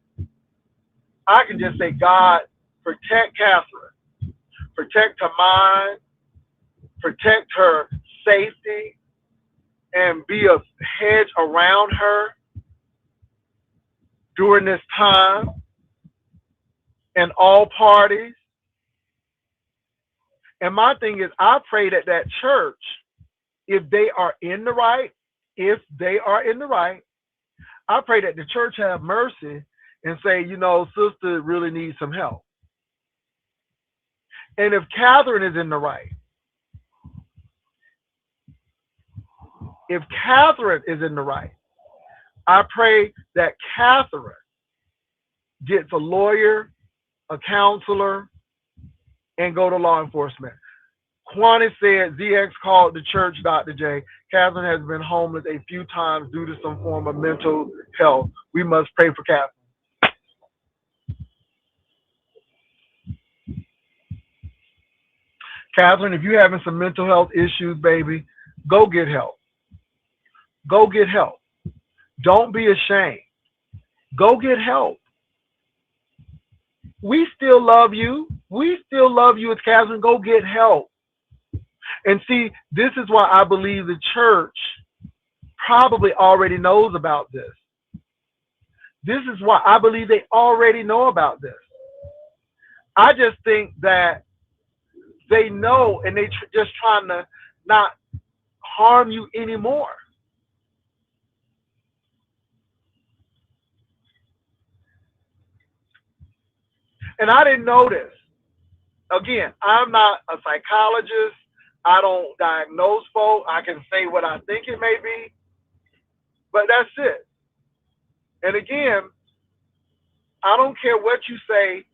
I can just say, God, protect Catherine, protect her mind, protect her safety, and be a hedge around her during this time, and all parties. And my thing is, I pray that that church, if they are in the right, I pray that the church have mercy and say, sister really needs some help. And if Catherine is in the right, I pray that Catherine gets a lawyer, a counselor, and go to law enforcement. Kwani said ZX called the church, Dr. J. Catherine has been homeless a few times due to some form of mental health. We must pray for Catherine. Catherine, if you're having some mental health issues, baby, go get help. Go get help. Don't be ashamed. Go get help. We still love you. We still love you as Catherine. Go get help. And see, this is why I believe the church probably already knows about this. This is why I believe they already know about this. I just think that they know and they just trying to not harm you anymore. And I didn't know this. Again, I'm not a psychologist. I don't diagnose folk. I can say what I think it may be, but that's it. And again, I don't care what you say,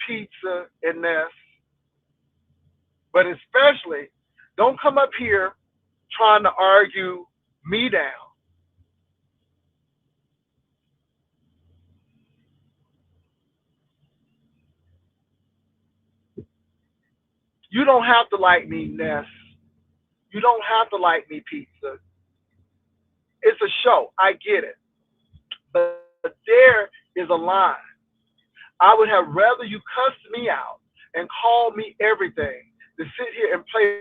pizza and Ness, but especially don't come up here trying to argue me down. You don't have to like me, Ness. You don't have to like me, pizza. It's a show. I get it. But there is a line. I would have rather you cuss me out and call me everything than sit here and play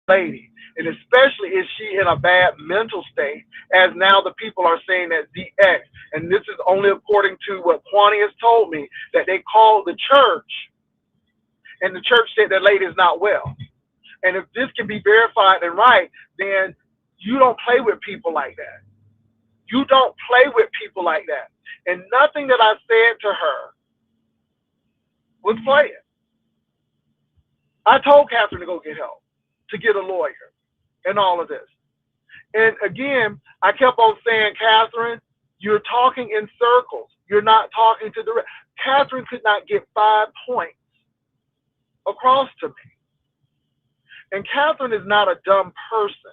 lady. And especially if she in a bad mental state, as now the people are saying that DX, and this is only according to what Kwani has told me, that they called the church, and the church said that lady is not well. And if this can be verified and right, then you don't play with people like that. You don't play with people like that. And nothing that I said to her was playing. I told Catherine to go get help, to get a lawyer, and all of this. And again, I kept on saying, Catherine, you're talking in circles. You're not talking to the. Catherine could not get 5 points across to me. And Catherine is not a dumb person.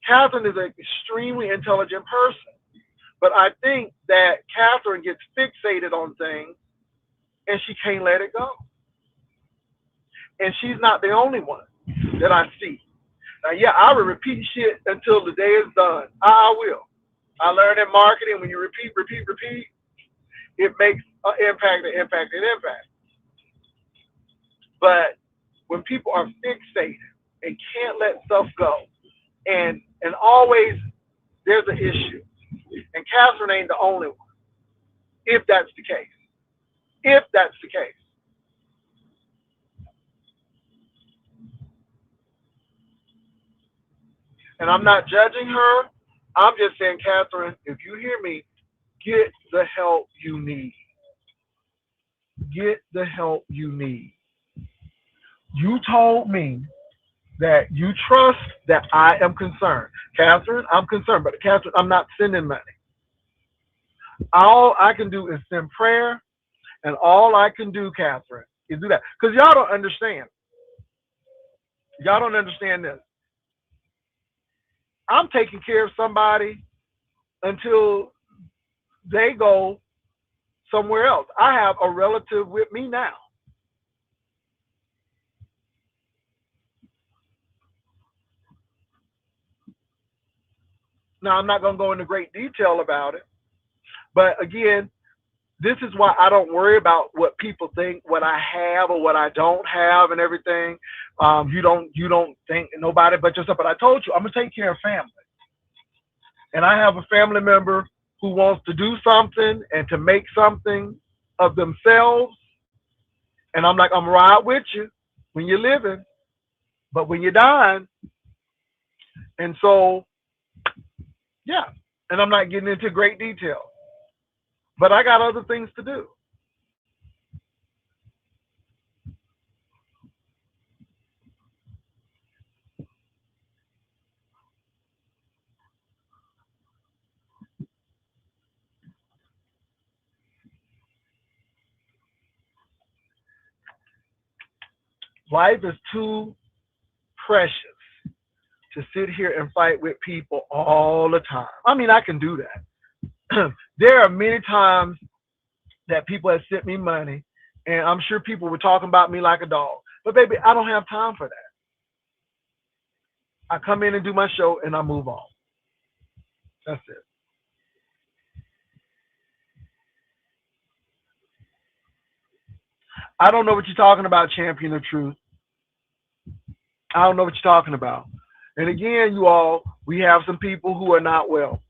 Catherine is an extremely intelligent person. But I think that Catherine gets fixated on things and she can't let it go. And she's not the only one that I see. Now, yeah, I will repeat shit until the day is done. I will. I learned in marketing, when you repeat, it makes an impact, an impact. But when people are fixated and can't let stuff go, and always there's an issue. And Catherine ain't the only one, if that's the case. If that's the case. And I'm not judging her. I'm just saying, Catherine, if you hear me, get the help you need. Get the help you need. You told me that you trust that I am concerned. Catherine, I'm concerned, but Catherine, I'm not sending money. All I can do is send prayer, and all I can do, Catherine, is do that. Because y'all don't understand. Y'all don't understand this. I'm taking care of somebody until they go somewhere else. I have a relative with me now. Now, I'm not going to go into great detail about it. But again, this is why I don't worry about what people think, what I have or what I don't have and everything. You don't think nobody but yourself. But I told you, I'm going to take care of family. And I have a family member who wants to do something and to make something of themselves. And I'm like, I'm right with you when you're living, but when you're dying. And so, yeah. And I'm not getting into great detail, but I got other things to do. Life is too precious to sit here and fight with people all the time. I mean, I can do that. There are many times that people have sent me money, and I'm sure people were talking about me like a dog. But baby, I don't have time for that. I come in and do my show, and I move on. That's it. I don't know what you're talking about, champion of truth. I don't know what you're talking about. And again, you all, we have some people who are not well,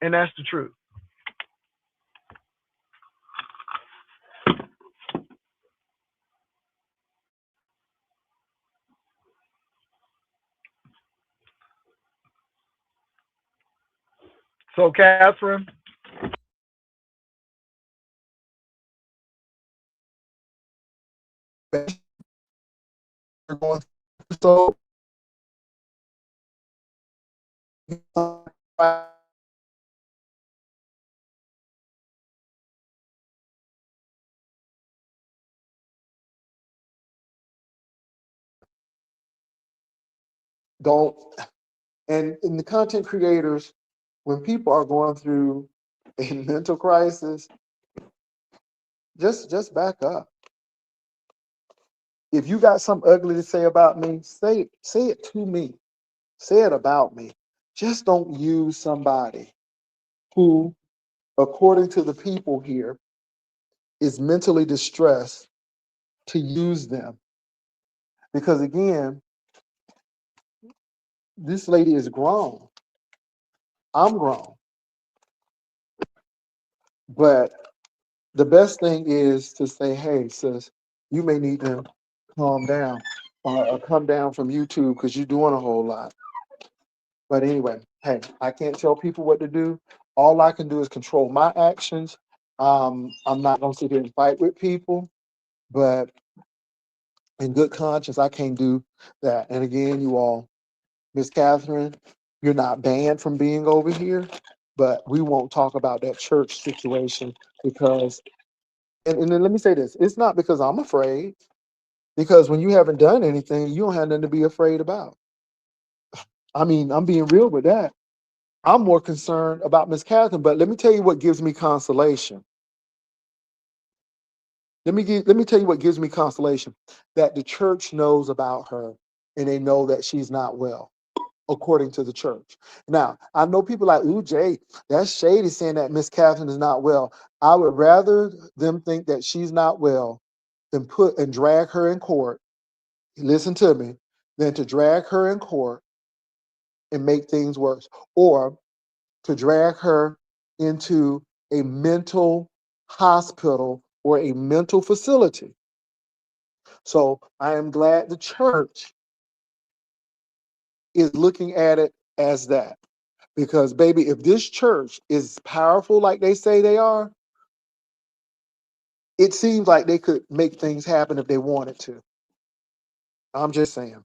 and that's the truth. So, Catherine, going so don't and the content creators, when people are going through a mental crisis, just back up. If you got something ugly to say about me, say it to me. Say it about me. Just don't use somebody who, according to the people here, is mentally distressed to use them. Because again, this lady is grown. I'm grown. But the best thing is to say, hey, sis, you may need to calm down or come down from YouTube because you're doing a whole lot. But anyway, hey, I can't tell people what to do. All I can do is control my actions. I'm not going to sit here and fight with people, but in good conscience, I can't do that. And again, you all, Miss Catherine, you're not banned from being over here, but we won't talk about that church situation because, and then let me say this, it's not because I'm afraid, because when you haven't done anything, you don't have nothing to be afraid about. I mean, I'm being real with that. I'm more concerned about Miss Catherine, but let me tell you what gives me consolation. Let me tell you what gives me consolation, that the church knows about her and they know that she's not well, according to the church. Now, I know people like, ooh, Jay, that's shady saying that Miss Catherine is not well. I would rather them think that she's not well than put and drag her in court, listen to me, than to drag her in court and make things worse, or to drag her into a mental hospital or a mental facility. So I am glad the church is looking at it as that. Because, baby, if this church is powerful like they say they are, it seems like they could make things happen if they wanted to. I'm just saying.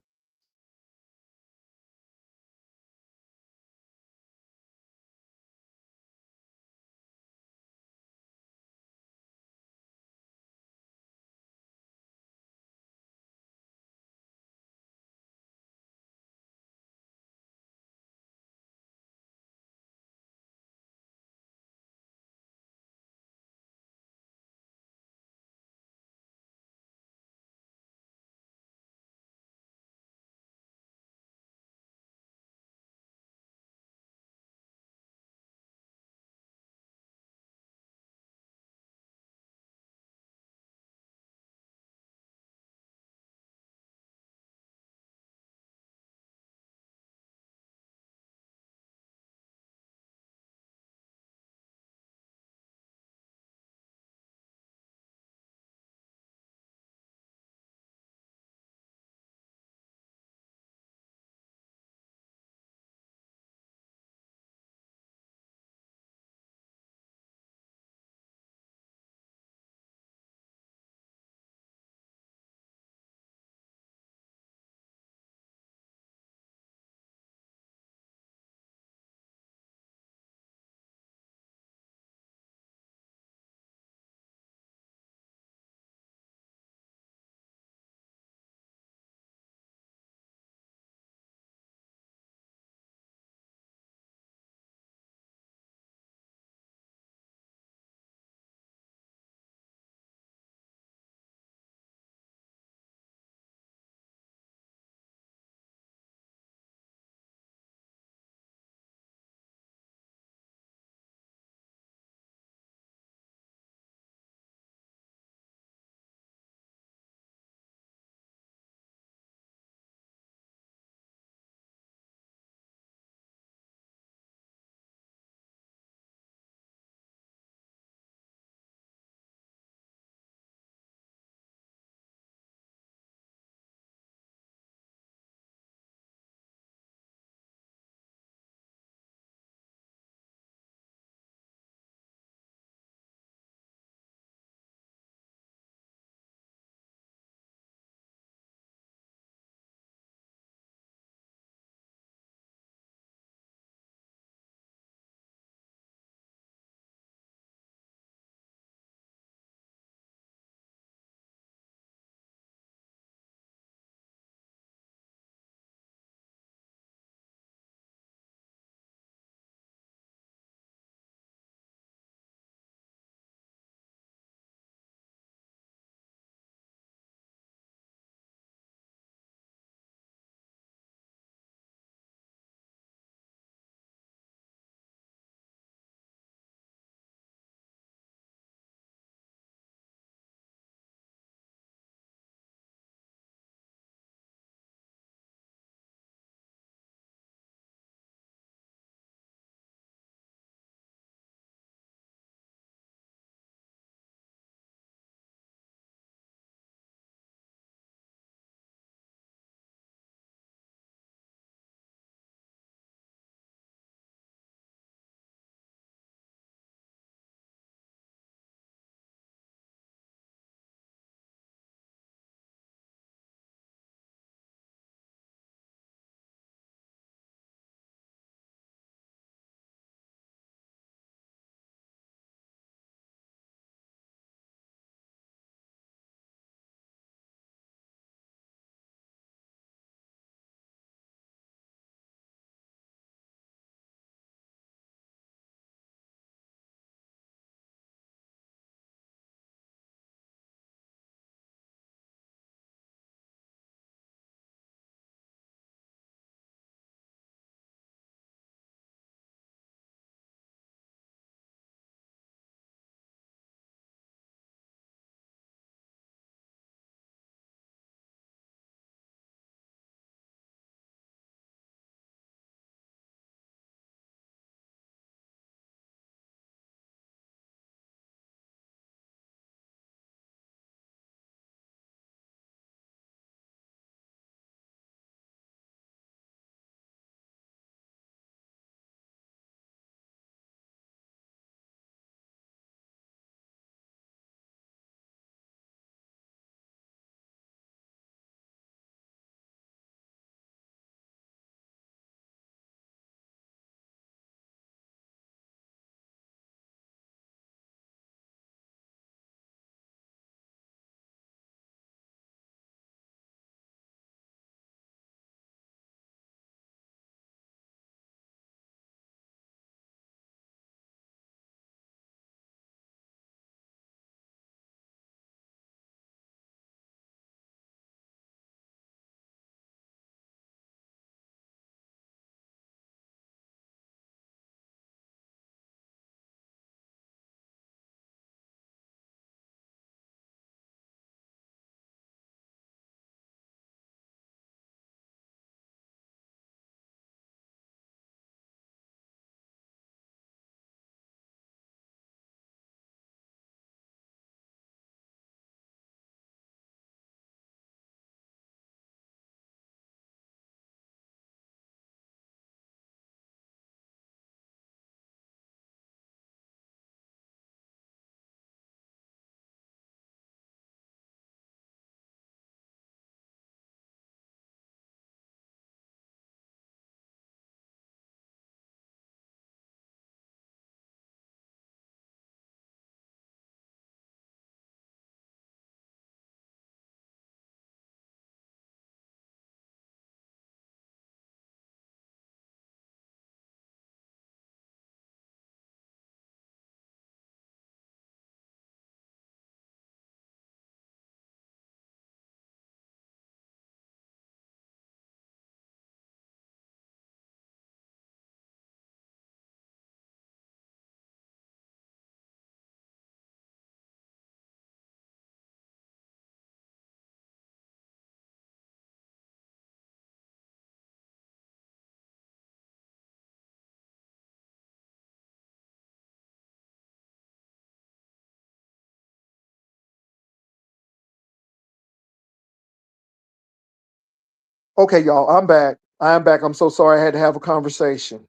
Okay, y'all, I'm back. I'm back. I'm so sorry I had to have a conversation.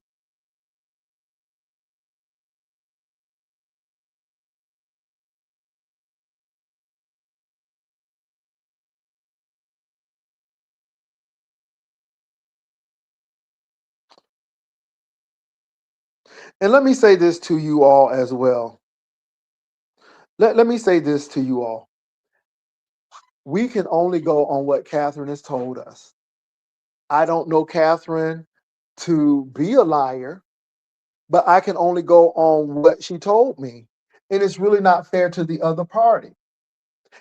And let me say this to you all as well. Let me say this to you all. We can only go on what Catherine has told us. I don't know Catherine to be a liar, but I can only go on what she told me. And it's really not fair to the other party.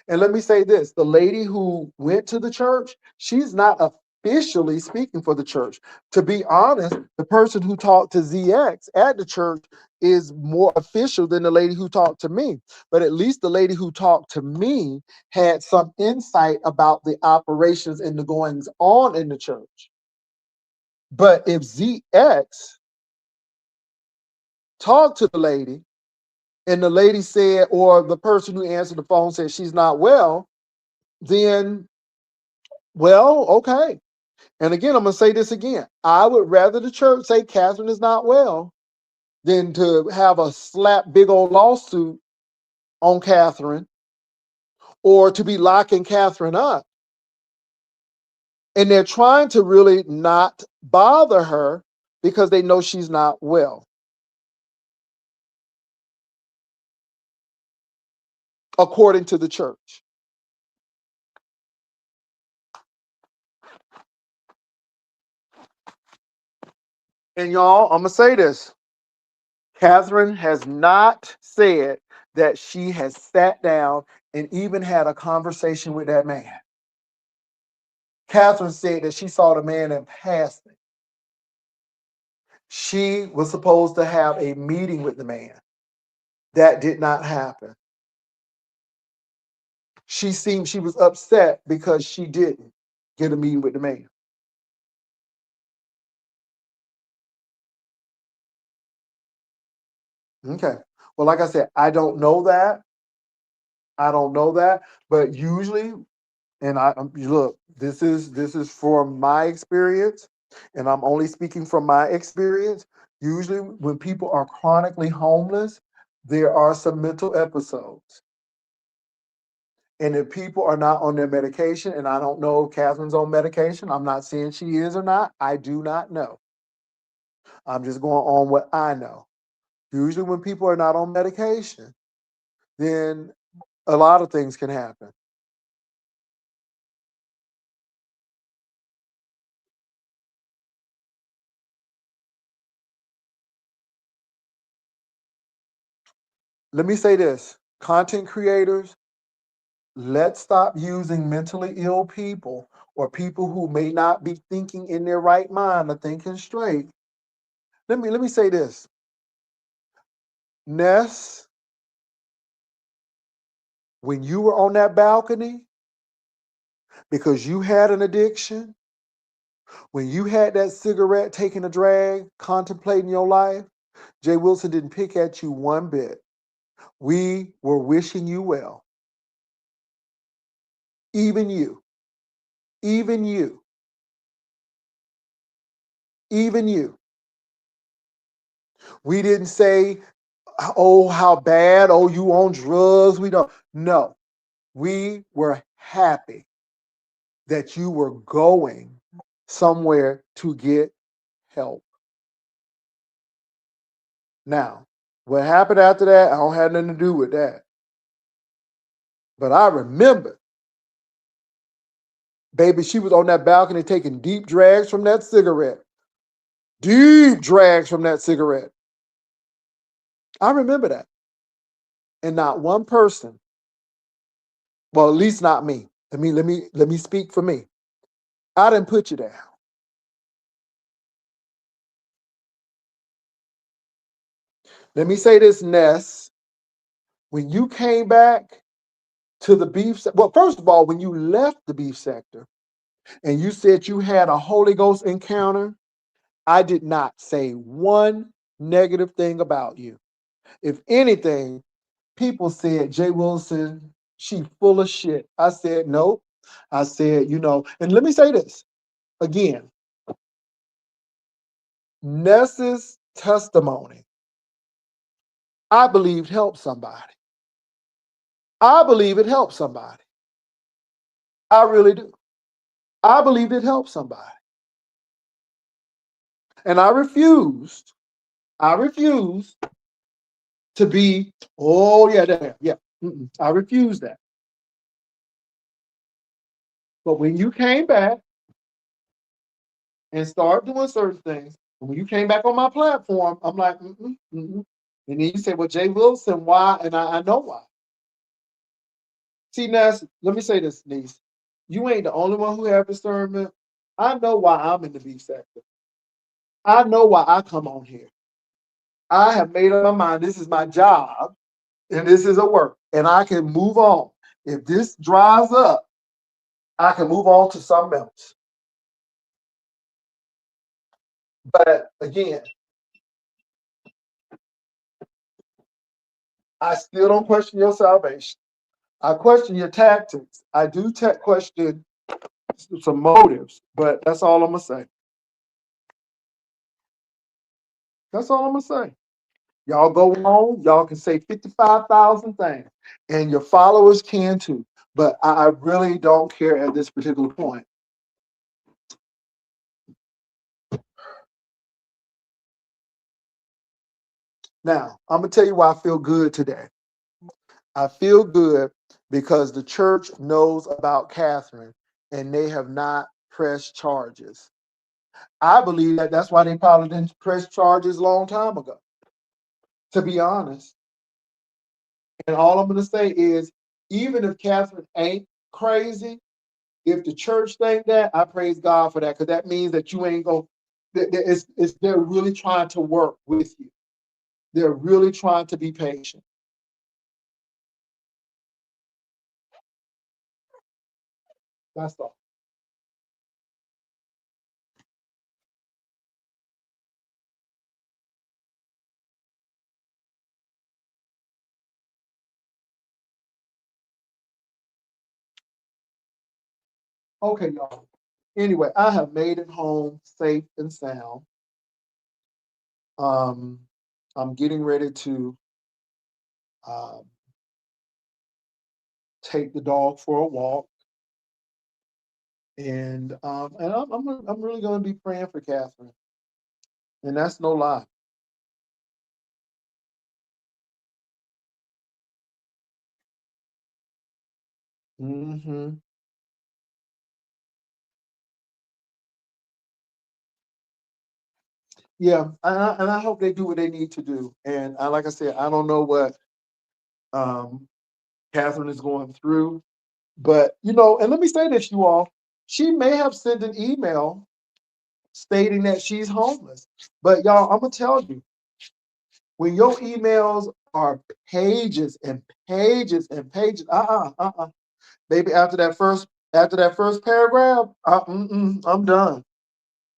And let me say this, the lady who went to the church, she's not officially speaking for the church. To be honest, the person who talked to ZX at the church is more official than the lady who talked to me. But at least the lady who talked to me had some insight about the operations and the goings on in the church. But if ZX talked to the lady and the lady said, or the person who answered the phone said she's not well, then, well, okay. And again, I'm going to say this again. I would rather the church say Catherine is not well than to have a slap big old lawsuit on Catherine or to be locking Catherine up. And they're trying to really not bother her because they know she's not well, according to the church. And y'all, I'm going to say this. Catherine has not said that she has sat down and even had a conversation with that man. Catherine said that she saw the man in passing. She was supposed to have a meeting with the man. That did not happen. She seemed she was upset because she didn't get a meeting with the man. Okay. Well, like I said, I don't know that. I don't know that, but usually, and look, this is from my experience, and I'm only speaking from my experience. Usually, when people are chronically homeless, there are some mental episodes. And if people are not on their medication, and I don't know if Catherine's on medication, I'm not saying she is or not. I do not know. I'm just going on what I know. Usually, when people are not on medication, then a lot of things can happen. Let me say this, content creators, let's stop using mentally ill people or people who may not be thinking in their right mind or thinking straight. Let me say this. Ness, when you were on that balcony, because you had an addiction, when you had that cigarette taking a drag, contemplating your life, Jay Wilson didn't pick at you one bit. We were wishing you well. Even you, even you, even you. We didn't say, oh, how bad, oh, you on drugs. We don't. No, we were happy that you were going somewhere to get help. Now, what happened after that, I don't have nothing to do with that. But I remember, baby, she was on that balcony taking deep drags from that cigarette. Deep drags from that cigarette. I remember that. And not one person, well, at least not me. Let me speak for me. I didn't put you down. Let me say this, Ness. When you came back to the well, first of all, when you left the beef sector and you said you had a Holy Ghost encounter, I did not say one negative thing about you. If anything, people said, Jay Wilson, she full of shit. I said, nope. I said, and let me say this. Again, Ness's testimony, I believe, helped somebody. I believe it helped somebody. I really do. I believe it helped somebody. And I refused to be, oh yeah, yeah. I refuse that. But when you came back and started doing certain things, when you came back on my platform, I'm like, And then you say, well, Jay Wilson, why? And I know why. See, Ness, let me say this, niece. You ain't the only one who have discernment. I know why I'm in the beef sector. I know why I come on here. I have made up my mind. This is my job, and this is a work, and I can move on. If this dries up, I can move on to something else. But again, I still don't question your salvation. I question your tactics. I do question some motives, but that's all I'm gonna say. That's all I'm gonna say. Y'all go on, y'all can say 55,000 things, and your followers can too. But I really don't care at this particular point. Now, I'm gonna tell you why I feel good today. I feel good because the church knows about Catherine and they have not pressed charges. I believe that that's why they probably didn't press charges a long time ago, to be honest. And all I'm going to say is, even if Catherine ain't crazy, if the church think that, I praise God for that, because that means that you ain't going. They're really trying to work with you. They're really trying to be patient. That's all. Okay, y'all. Anyway, I have made it home safe and sound. Um, I'm getting ready to um, take the dog for a walk, and I'm really going to be praying for Catherine, and that's no lie. Hmm. Yeah, and I hope they do what they need to do. And like I said, I don't know what um, Catherine is going through, but and let me say this, you all, she may have sent an email stating that she's homeless. But y'all, I'm gonna tell you, when your emails are pages and pages and pages, baby, after that first paragraph, I'm done.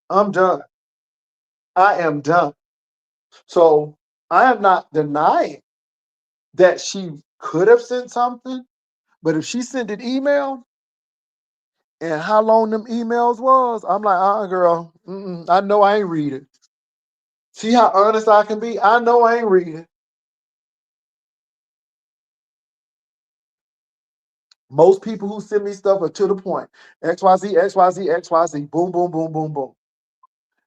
I'm done. I am done. So I am not denying that she could have sent something, but if she sent an email and how long them emails was, I'm like, girl, I know I ain't read it. See how honest I can be? I know I ain't read it. Most people who send me stuff are to the point. XYZ, XYZ, XYZ, boom, boom, boom, boom, boom.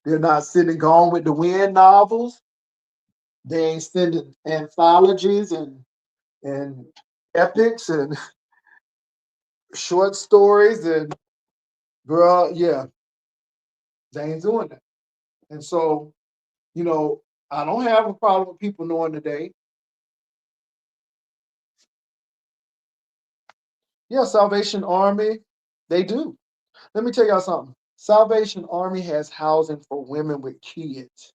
They're not sending Gone with the Wind novels. They ain't sending anthologies and epics and short stories and girl, yeah, they ain't doing that. And so, I don't have a problem with people knowing the date. Yeah, Salvation Army, they do. Let me tell y'all something. Salvation Army has housing for women with kids.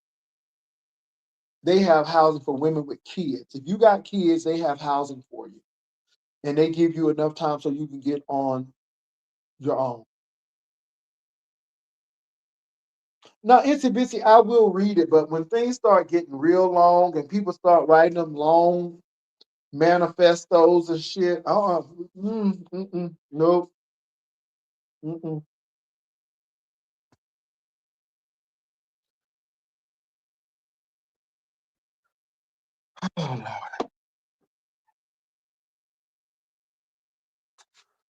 They have housing for women with kids. If you got kids, they have housing for you. And they give you enough time so you can get on your own. Now, Itsy Bitsy, I will read it, but when things start getting real long and people start writing them long manifestos and shit, nope. Mm-mm. Oh, Lord.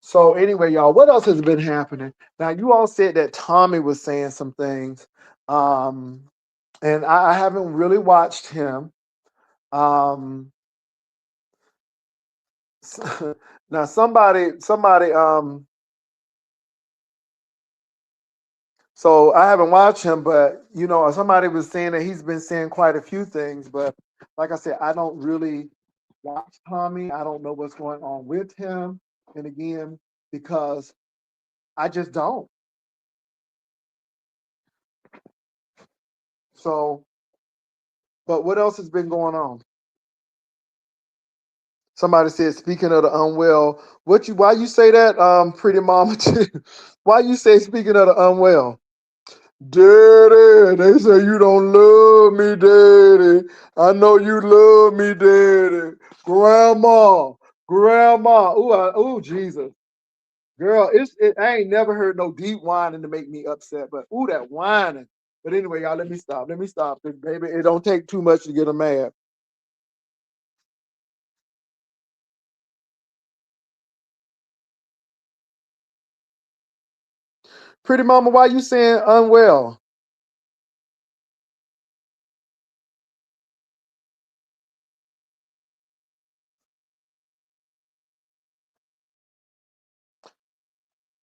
So anyway, y'all, what else has been happening? Now, you all said that Tommy was saying some things, um, and I haven't really watched him. Um, now, somebody, so I haven't watched him, but somebody was saying that he's been saying quite a few things. But like I said, I don't really watch Tommy. I don't know what's going on with him, and again, because I just don't. So, but what else has been going on? Somebody said, speaking of the unwell, why you say that, pretty mama? Why you say speaking of the unwell? Daddy, they say you don't love me, daddy. I know you love me, daddy. Grandma, grandma. Ooh, Jesus. Girl, I ain't never heard no deep whining to make me upset, but ooh, that whining. But anyway, y'all, let me stop. Let me stop. 'Cause, baby, it don't take too much to get them mad. Pretty mama, why you saying unwell?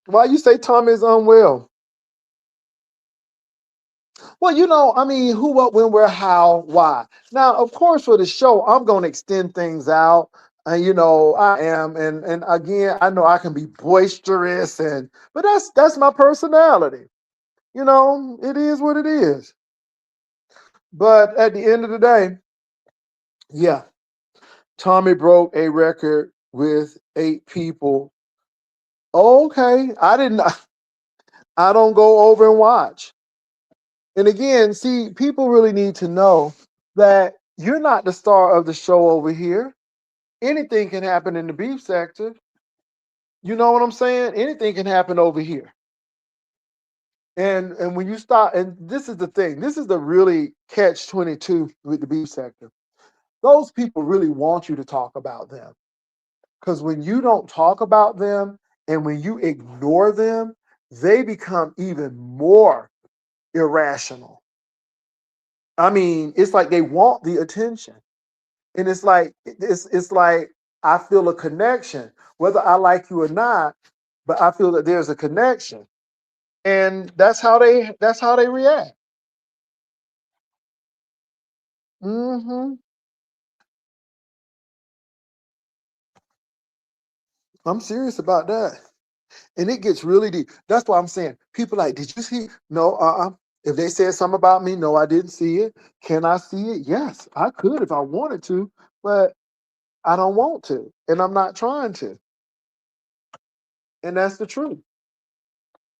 Why you say Tom is unwell? Well, I mean, who, what, when, where, how, why. Now, of course, for the show, I'm going to extend things out. And I am, and again, I know I can be boisterous, but that's my personality. It is what it is. But at the end of the day, yeah, Tommy broke a record with 8 people. Okay, I didn't. I don't go over and watch. And again, see, people really need to know that you're not the star of the show over here. Anything can happen in the beef sector. You know what I'm saying? Anything can happen over here. And when you start, and this is the thing, this is the really catch 22 with the beef sector. Those people really want you to talk about them. Because when you don't talk about them and when you ignore them, they become even more irrational. I mean, it's like they want the attention. And it's like I feel a connection, whether I like you or not, but I feel that there's a connection. And that's how they react. Hmm. I'm serious about that. And it gets really deep. That's why I'm saying people like, did you see? No, if they said something about me, no, I didn't see it. Can I see it? Yes, I could if I wanted to, but I don't want to, and I'm not trying to. And that's the truth.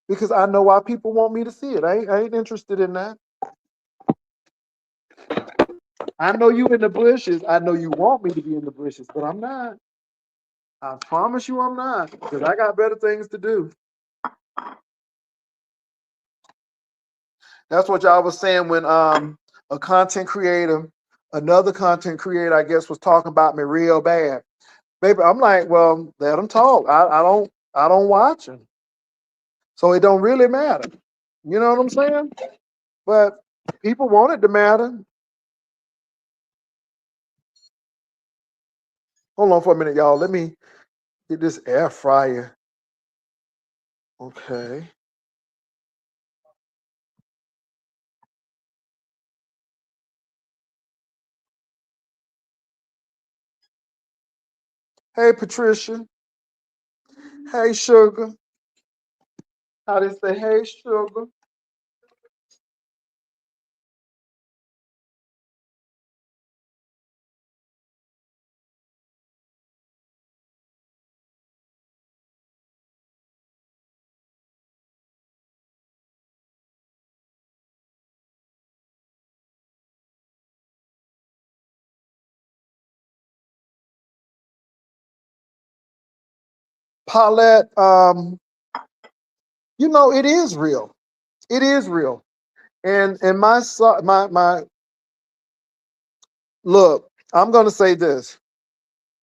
Because I know why people want me to see it. I ain't interested in that. I know you in the bushes. I know you want me to be in the bushes, but I'm not. I promise you I'm not, because I got better things to do. That's what y'all was saying when a content creator, another content creator, I guess, was talking about me real bad. Baby, I'm like, well, let them talk. I don't watch them. So it don't really matter. You know what I'm saying? But people want it to matter. Hold on for a minute, y'all. Let me get this air fryer. Okay. Hey, Patricia. Hey, Sugar. How they say, hey, Sugar. Paulette, it is real. It is real. And my look, I'm going to say this.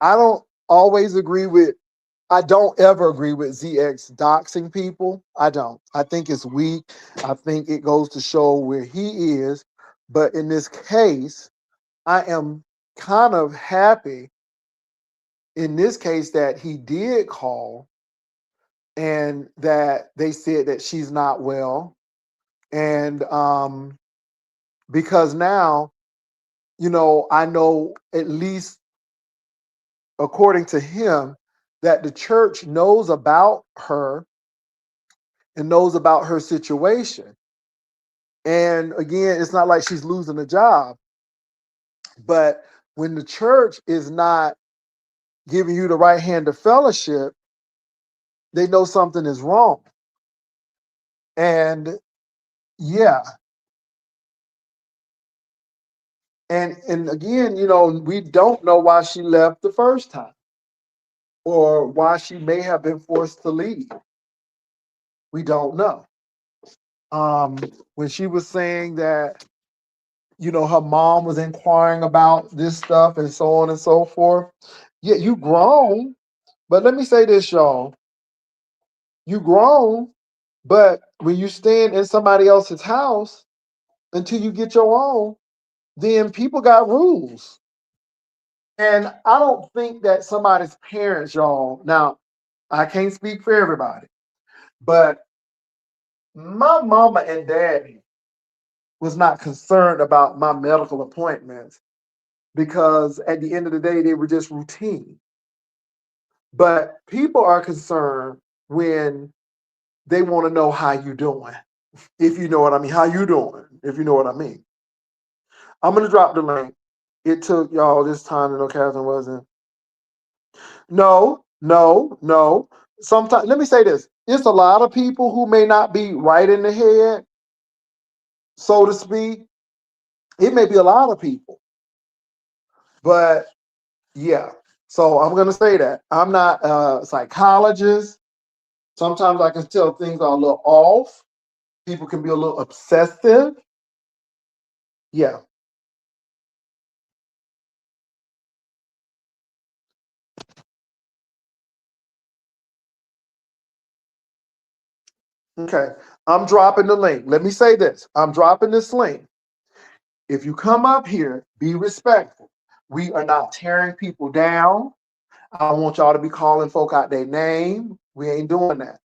I don't always agree with, I don't ever agree with ZX doxing people. I don't. I think it's weak. I think it goes to show where he is. But in this case, I am kind of happy in this case that he did call and that they said that she's not well. And because now, I know at least according to him that the church knows about her and knows about her situation. And again, it's not like she's losing a job, but when the church is not giving you the right hand of fellowship, they know something is wrong. And yeah, and again, we don't know why she left the first time or why she may have been forced to leave. We don't know. When she was saying that, her mom was inquiring about this stuff and so on and so forth. Yeah, you grown, but let me say this, y'all. You grown, but when you stand in somebody else's house until you get your own, then people got rules. And I don't think that somebody's parents, y'all. Now, I can't speak for everybody, but my mama and daddy was not concerned about my medical appointments because at the end of the day, they were just routine. But people are concerned when they want to know how you doing, if you know what I mean. How you doing, if you know what I mean. I'm gonna drop the link. It took y'all this time to know Catherine wasn't. No, no, no. Sometimes, let me say this. It's a lot of people who may not be right in the head, so to speak. It may be a lot of people, but yeah. So I'm gonna say that I'm not a psychologist. Sometimes I can tell things are a little off. People can be a little obsessive. Yeah. Okay. I'm dropping the link. Let me say this. I'm dropping this link. If you come up here, be respectful. We are not tearing people down. I don't want y'all to be calling folk out their name. We ain't doing that.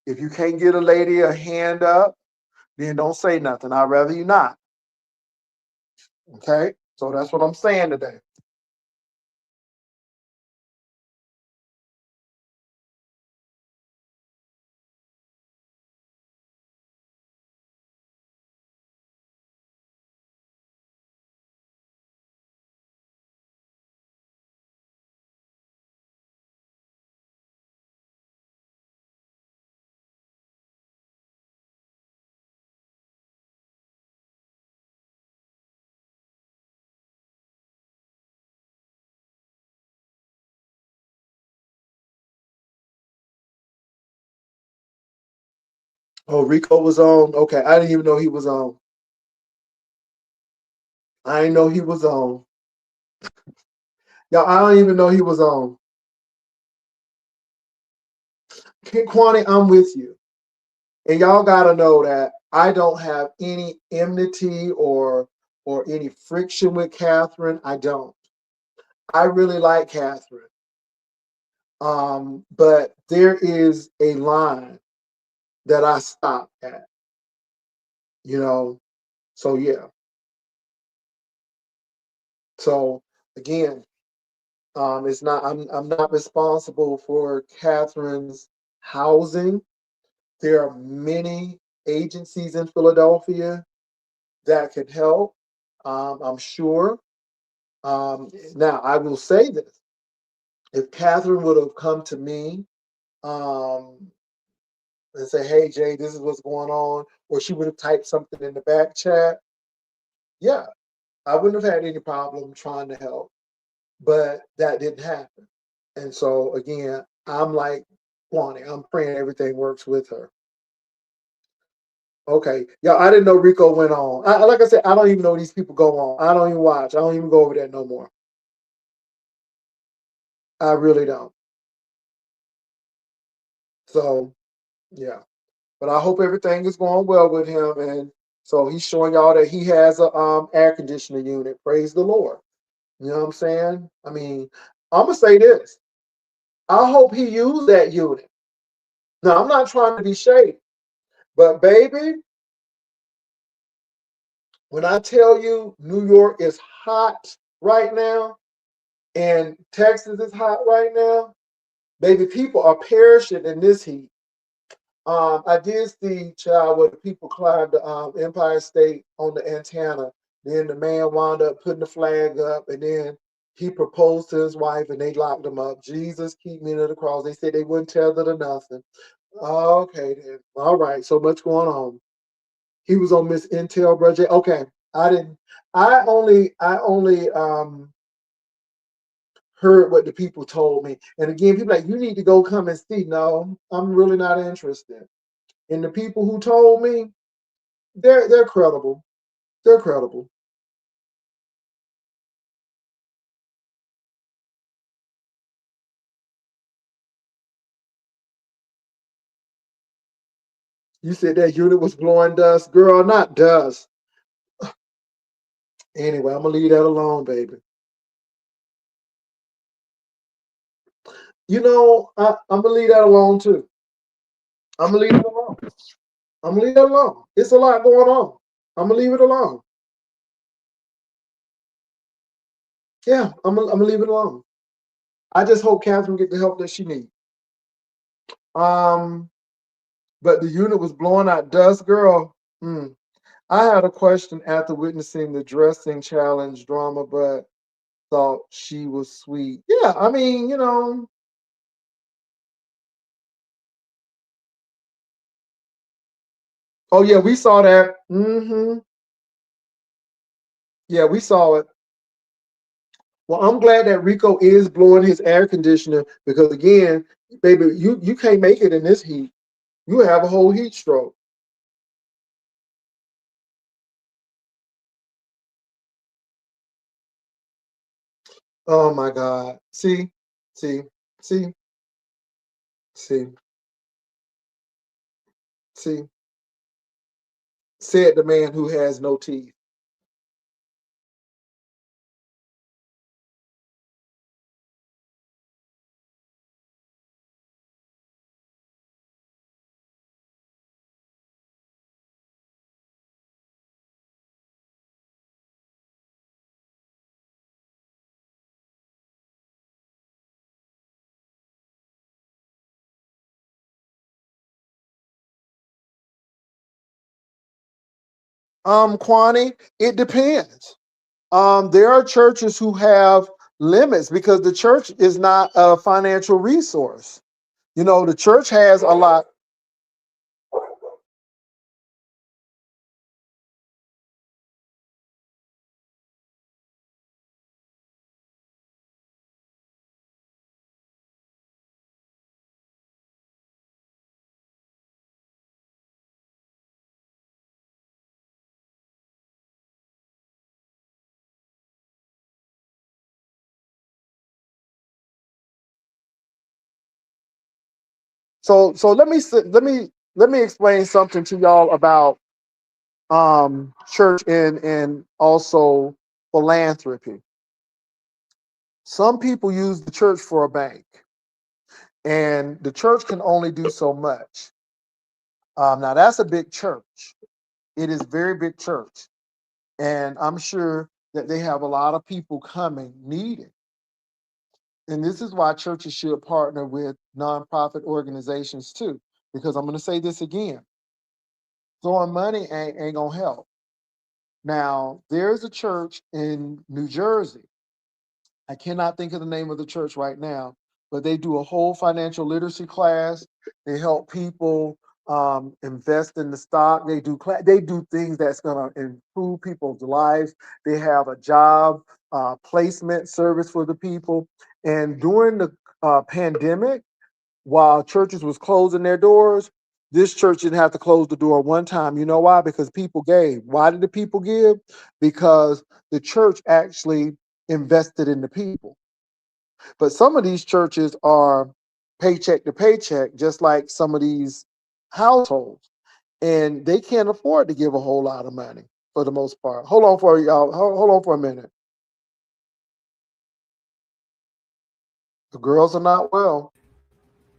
If you can't get a lady a hand up, then don't say nothing. I'd rather you not. Okay? So that's what I'm saying today. Oh, Rico was on. Okay, I didn't even know he was on. I didn't know he was on. Y'all, I don't even know he was on. Kwani, I'm with you. And y'all gotta know that I don't have any enmity or any friction with Catherine. I don't. I really like Catherine. But there is a line that I stop at, you know. So yeah. So again, it's not I'm not responsible for Catherine's housing. There are many agencies in Philadelphia that can help. I'm sure. Now I will say this: if Catherine would have come to me um, and say, "Hey Jay, this is what's going on," or she would have typed something in the back chat, yeah, I wouldn't have had any problem trying to help. But that didn't happen, and so again, I'm like Kwani. I'm praying everything works with her. Okay. Yeah, I didn't know Rico went on. Like I said, I don't even know these people go on. I don't even watch. I don't even go over there no more. I really don't. So yeah. But I hope everything is going well with him. And so he's showing y'all that he has a air conditioner unit. Praise the Lord. You know what I'm saying? I mean, I'm gonna say this. I hope he used that unit. Now I'm not trying to be shady, but baby, when I tell you New York is hot right now and Texas is hot right now, baby, people are perishing in this heat. I did see, child, where the people climbed the Empire State on the antenna. Then the man wound up putting the flag up, and then he proposed to his wife, and they locked him up. Jesus, keep me to the cross. They said they wouldn't tell her nothing. Okay, then. All right, so much going on. He was on Miss Intel, brother. Okay, I didn't. I only heard what the people told me. And again, people like, you need to go come and see. No, I'm really not interested. And the people who told me, they're credible. They're credible. You said that unit was blowing dust, girl, not dust. Anyway, I'm gonna leave that alone, baby. I'm gonna leave that alone too. I'm gonna leave it alone. I'm gonna leave it alone. It's a lot going on. I'm gonna leave it alone. Yeah, I'm gonna leave it alone. I just hope Catherine get the help that she needs. Um, but the unit was blowing out dust, girl. I had a question after witnessing the dressing challenge drama, but thought she was sweet. Yeah, I mean, oh yeah, we saw that. Yeah, we saw it. Well, I'm glad that Rico is blowing his air conditioner because again, baby, you can't make it in this heat. You have a whole heat stroke. Oh my God. See, see, see, see. Said the man who has no teeth. Kwani, it depends. There are churches who have limits because the church is not a financial resource. The church has a lot. So let me explain something to y'all about church and also philanthropy. Some people use the church for a bank, and the church can only do so much. Now that's a big church. It is very big church, and I'm sure that they have a lot of people coming needing. And this is why churches should partner with nonprofit organizations too. Because I'm going to say this again: throwing money ain't gonna help. Now, there's a church in New Jersey. I cannot think of the name of the church right now, but they do a whole financial literacy class. They help people invest in the stock. They do things that's going to improve people's lives. They have a job placement service for the people. And during the pandemic, while churches was closing their doors, This church didn't have to close the door one time. You know why? Because people gave. Why did the people give? Because the church actually invested in the people. But some of these churches are paycheck to paycheck, just like some of these households, and they can't afford to give a whole lot of money for the most part. Hold on for y'all. Hold on for a minute. The girls are not well.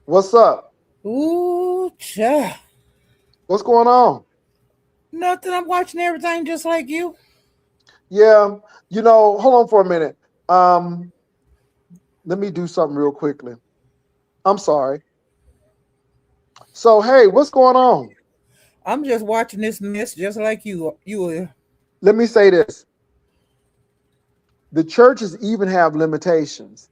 What's up? Ooh, cha. What's going on? Nothing. I'm watching everything just like you. Yeah, hold on for a minute. Um, Let me do something real quickly. I'm sorry. So, hey, what's going on? I'm just watching this mess just like you. You will. Let me say this. The churches even have limitations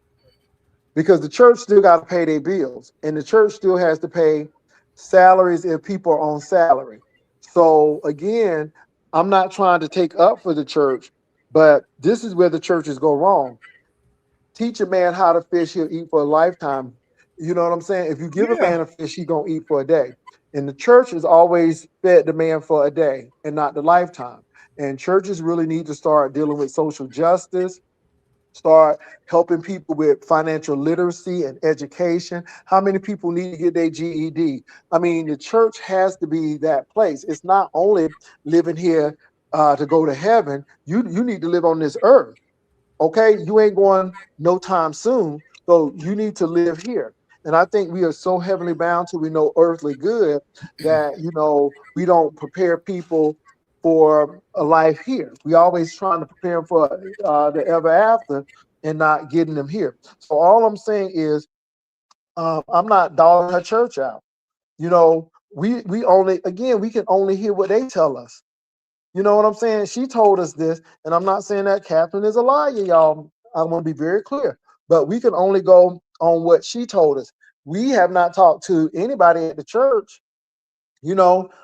because the church still got to pay their bills and the church still has to pay salaries if people are on salary. So, again, I'm not trying to take up for the church, but this is where the churches go wrong. Teach a man how to fish, he'll eat for a lifetime. You know what I'm saying? If you give a Yeah. man a fish, he gonna eat for a day. And the church has always fed the man for a day and not the lifetime. And churches really need to start dealing with social justice, start helping people with financial literacy and education. How many people need to get their GED? I mean, the church has to be that place. It's not only living here to go to heaven. You need to live on this earth. Okay, you ain't going no time soon, so you need to live here. And I think we are so heavenly bound to we know earthly good that we don't prepare people for a life here. We always trying to prepare them for the ever after and not getting them here. So all I'm saying is I'm not dogging her church out. We only, again, we can only hear what they tell us. You know what I'm saying? She told us this, and I'm not saying that Catherine is a liar, y'all. I want to be very clear, but we can only go on what she told us. We have not talked to anybody at the church.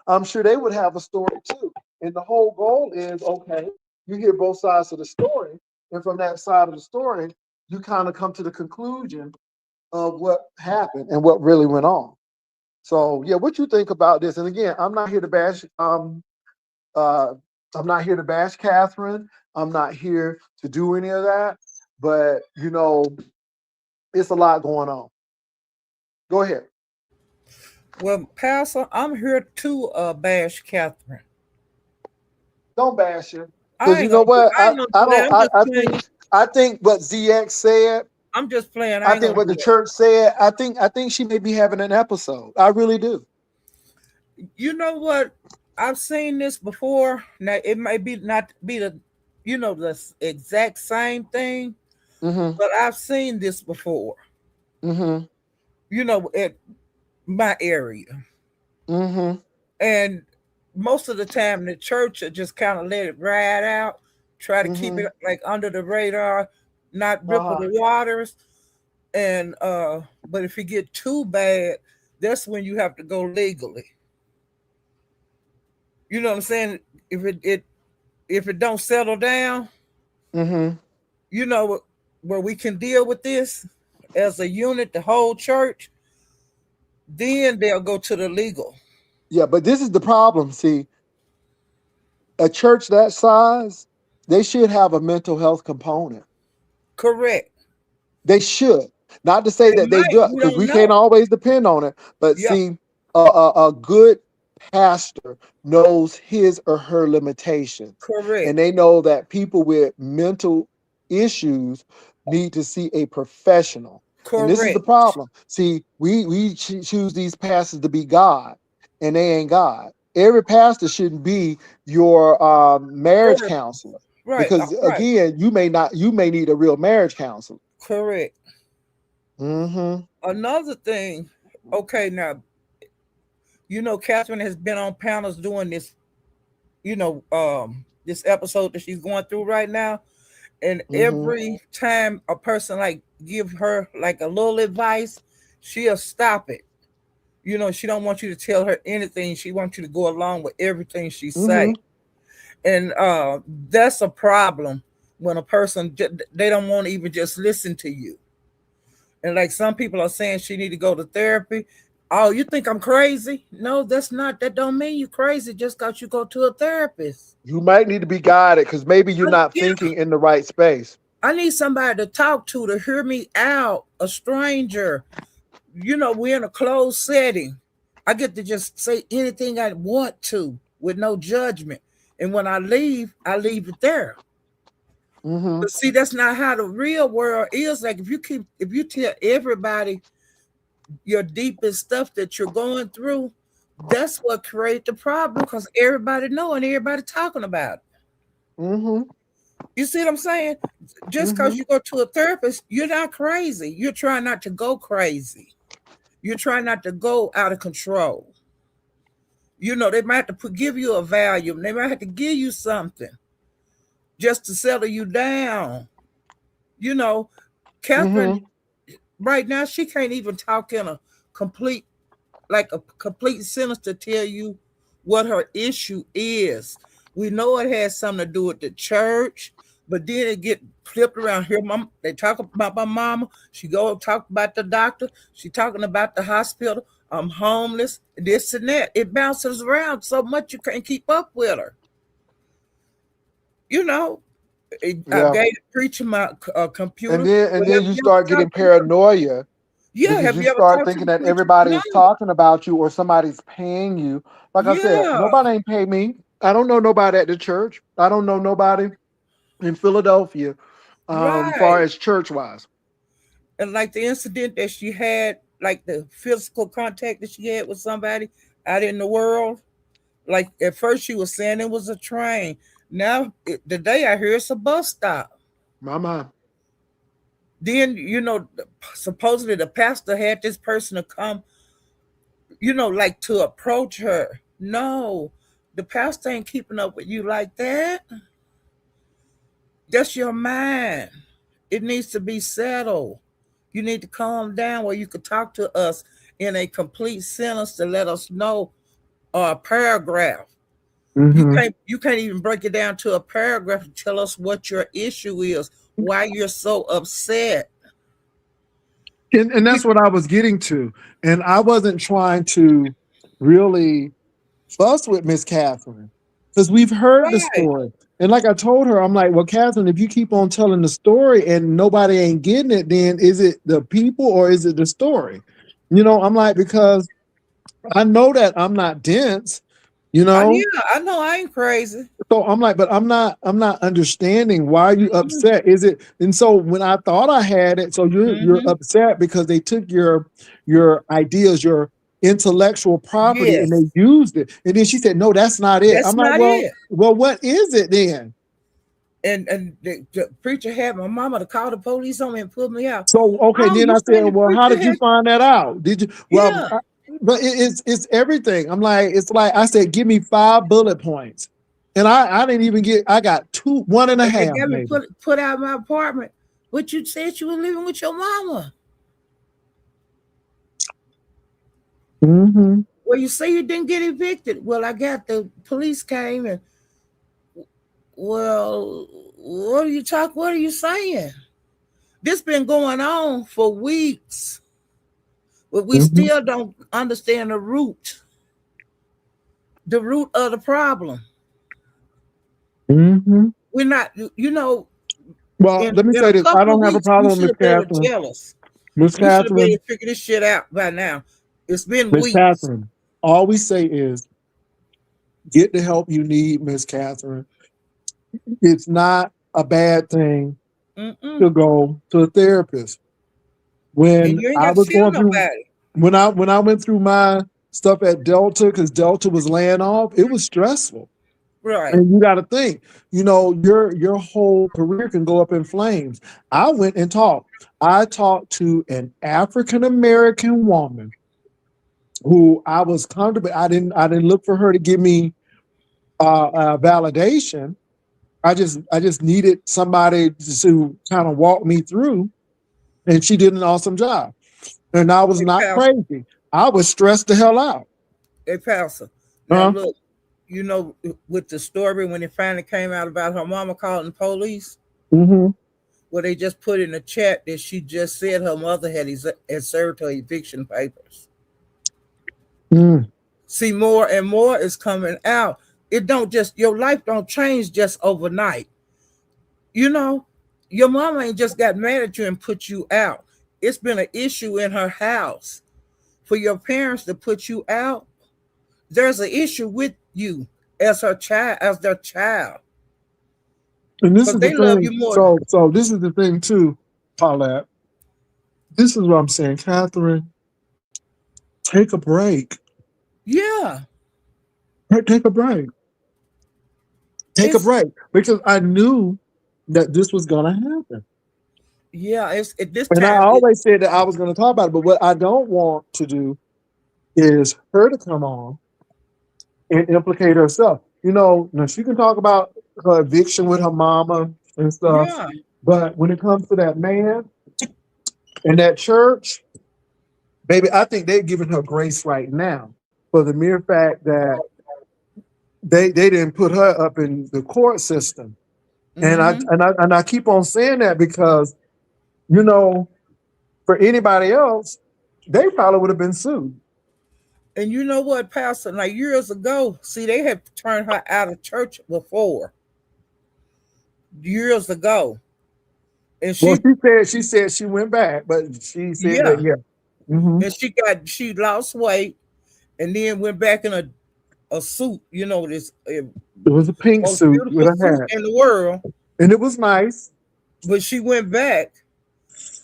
I'm sure they would have a story too. And the whole goal is, okay, you hear both sides of the story, and from that side of the story, you kind of come to the conclusion of what happened and what really went on. So, yeah, what you think about this? And again, I'm not here to bash uh, I'm not here to bash Catherine. I'm not here to do any of that. But it's a lot going on. Go ahead. Well, Pastor, I'm here to bash Catherine. Don't bash her. Because I you ain't know gonna. what? I I, ain't gonna I do that. don't I think what ZX said, I'm just playing. I I ain't think gonna what do the that. church said, I think she may be having an episode. I really do. You know what? I've seen this before. Now it may be not be the exact same thing, Mm-hmm. but I've seen this before. Mm-hmm. At my area, Mm-hmm. and most of the time the church will just kind of let it ride out, try to keep Mm-hmm. it like under the radar, not ripple Uh-huh. the waters. And but if it get too bad, that's when you have to go legally. You know what I'm saying? If it don't settle down, Mm-hmm. you know where we can deal with this as a unit, the whole church, then they'll go to the legal. Yeah, but this is the problem. See, a church that size, they should have a mental health component. Correct. They should. Not to say They that they might. do, We because don't we can't know. always depend on it. But Yeah. see, a good pastor knows his or her limitations, Correct. and they know that people with mental issues need to see a professional. And this is the Correct. problem. See, we choose these pastors to be God, and they ain't God. Every pastor shouldn't be your marriage Therapy. counselor, Right. because Right. again, you may need a real marriage counselor. Correct. Mm-hmm. Another thing. Okay, now Catherine has been on panels doing this. This episode that she's going through right now, and Mm-hmm. every time a person like give her like a little advice, she'll stop it. She don't want you to tell her anything. She wants you to go along with everything she say. Mm-hmm. And that's a problem when a person they don't want to even just listen to you. And like some people are saying she need to go to therapy. Oh, you think I'm crazy? No, that don't mean you crazy just because you go to a therapist. You might need to be guided because maybe you're not Yeah, thinking in the right space. I need somebody to talk to hear me out, a stranger. We're in a closed setting. I get to just say anything I want to with no judgment. And when I leave it there. Mm-hmm. But see, that's not how the real world is. Like if you tell everybody your deepest stuff that you're going through, that's what creates the problem because everybody know and everybody talking about it. Mm-hmm. You see what I'm saying? Just because Mm-hmm. you go to a therapist, you're not crazy. You're trying not to go crazy. You're trying not to go out of control. They might have to give you a Valium. They might have to give you something just to settle you down. You know, Catherine, Mm-hmm. right now, she can't even talk in complete, a complete sentence to tell you what her issue is. We know it has something to do with the church, but then it get flipped around here. Mom, they talk about my mama. She go talk about the doctor. She talking about the hospital. I'm homeless. This and that. It bounces around so much you can't keep up with her. You know, I Yeah. gave the preacher my And computer. then and Well, then have you you ever start getting talked to her? paranoia Yeah, because have you you ever start talked to thinking the that preacher? everybody No. is talking about you or somebody's paying you. Like I said, Yeah, nobody ain't paid me. I don't know nobody at the church. I don't know nobody in Philadelphia, far right. as church wise. And like the incident that she had, like the physical contact that she had with somebody out in the world, like at first she was saying it was a train. Now, today I hear it's a bus stop. My mind. Then, supposedly the pastor had this person to come, like to approach her. No, the pastor ain't keeping up with you like that. That's your mind. It needs to be settled. You need to calm down where you could talk to us in a complete sentence to let us know, or a paragraph. Hmm. You can't even break it down to a paragraph to tell us what your issue is, why you're so upset. And You, that's what I was getting to. And I wasn't trying to really fuss with Miss Catherine because we've heard the right. story. And like I told her, I'm like, well, Catherine, if you keep on telling the story and nobody ain't getting it, then is it the people or is it the story? I'm like, because I know that I'm not dense, you know? Yeah, I know I ain't crazy. So I'm like, but I'm not understanding why are you Mm-hmm. upset? Is it and so when I thought I had it, so you're Mm-hmm. upset because they took your ideas, your intellectual property and Yes, they used it. And then she said, no, that's not it. that's I'm like, not well, it. what is it then? And the preacher had my mama to call the police on me and put me out. So okay, Oh, then you I said, saying the well, how preacher did you had? find that out? Did you Yeah. but it's everything. I'm like, it's like I said, give me 5 bullet points. And I didn't even get I got two, one and a And they half, got me maybe. put out of my apartment. But you said you were living with your mama. Hmm. Well, you say you didn't get evicted. Well, I got the police came and well, what are you saying? This been going on for weeks, but we Hmm. still don't understand the root of the problem. Hmm. We're not, Well, let me in say a this. I couple of don't have a weeks, you problem should with have been able to Catherine. tell us. Miss You should have been able Catherine, to figure this shit out by now. It's been Miss weeks. Catherine. All we say is get the help you need, Miss Catherine. It's not a bad thing Mm-mm. to go to a therapist. And When you ain't I got to was tell going through nobody. when I went through my stuff at Delta, because Delta was laying off, it was stressful. Right. And you got to think, your whole career can go up in flames. I went and talked. I talked to an African American woman who I was comfortable. I didn't look for her to give me validation. I just needed somebody to kind of walk me through, and she did an awesome job. And I was Hey, not Pastor. crazy. I was stressed the hell out. Hey, Pastor. Now, Huh? look, with the story when it finally came out about her mama calling the police, Hmm. well, they just put in the chat that she just said her mother had served her eviction papers. Mm. See, more and more is coming out. It don't just your life don't change just overnight. You know, your mama ain't just got mad at you and put you out. It's been an issue in her house. For your parents to put you out, there's an issue with you as her child, as their child. And this Because is the they love thing. you more. So this is the thing too, Paulette. This is what I'm saying, Catherine. Take a break. Yeah. Take a break. Take a It's break because I knew that this was gonna happen. yeah, it's at this And I time it always said that I was going to talk about it, but what I don't want to do is her to come on and implicate herself. You know, now she can talk about her eviction with her mama and stuff, yeah. but when it comes to that man and that church, baby, I think they're giving her grace right now for the mere fact that they didn't put her up in the court system. And I Hmm. and I and I keep on saying that because you know, for anybody else, they probably would have been sued. And you know what, Pastor? Like years ago, see, they had turned her out of church before, years ago. And Well, she, she said she went back, but she said that yeah, yeah. Hmm. and she lost weight and then went back in a suit, this It was a pink most suit with beautiful a suit hat, in the world. and it was nice. But she went back,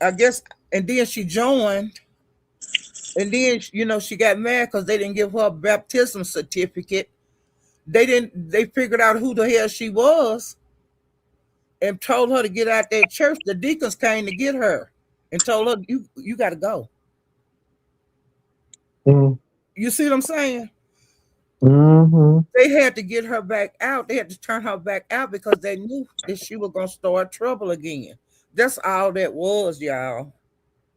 I guess, and then she joined. And then, she got mad because they didn't give her a baptism certificate. They figured out who the hell she was and told her to get out that church. The deacons came to get her and told her, you got to go. You see what I'm saying? Mm-hmm. They had to get her back out. They had to turn her back out because they knew that she was going to start trouble again. That's all that was, y'all.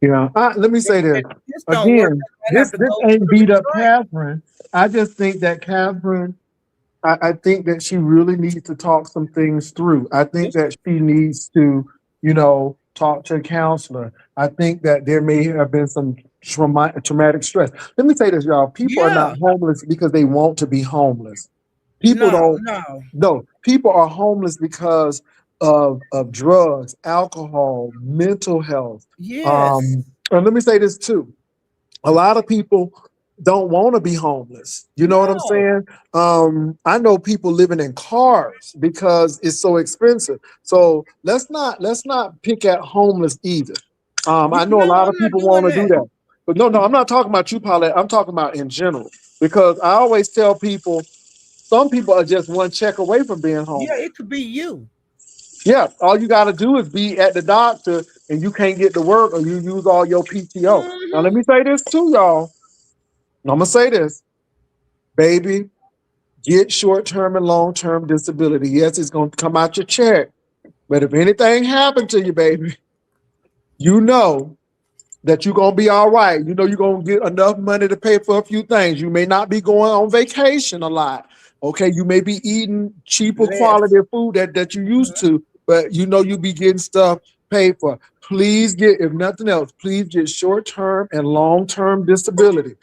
Yeah. Let me say this This don't work. again. I have to This go to ain't the beat up retreat. Catherine. I just think that Catherine. I think that she really needs to talk some things through. I think This, that she needs to, talk to a counselor. I think that there may have been some traumatic stress. Let me say this, y'all. People are not yeah. homeless because they want to be homeless. People No, don't. no. No, people are homeless because of drugs, alcohol, mental health. Yes. And let me say this too. A lot of people don't want to be homeless. You know what I'm No. saying? I know people living in cars because it's so expensive. So let's not pick at homeless either. You I know a know, lot I'm of not people want doing to do that. that. But no, I'm not talking about you, Paulette. I'm talking about in general. Because I always tell people some people are just one check away from being Yeah, homeless. it could be you. Yeah, all you got to do is be at the doctor and you can't get to work or you use all your PTO. Now, let Hmm. me say this too, y'all. I'm going to say this, baby, get short term and long term disability. Yes, it's going to come out your check. But if anything happened to you, baby, you know that you're going to be all right. You know you're going to get enough money to pay for a few things. You may not be going on vacation a lot. Okay, you may be eating cheaper Less. quality of food that you used Mhm. to, but you know you be getting stuff paid for. Please get, if nothing else, please get short-term and long-term disability.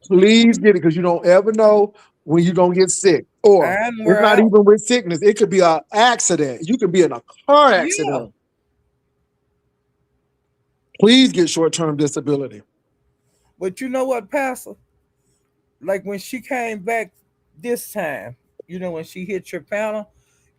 Please get it because you don't ever know when you're gonna get sick. Or And it's we're not out. even with sickness, it could be an accident. You could be in a car Yeah. accident. Please get short-term disability. But you know what, Pastor? Like when she came back this time, when she hit your panel,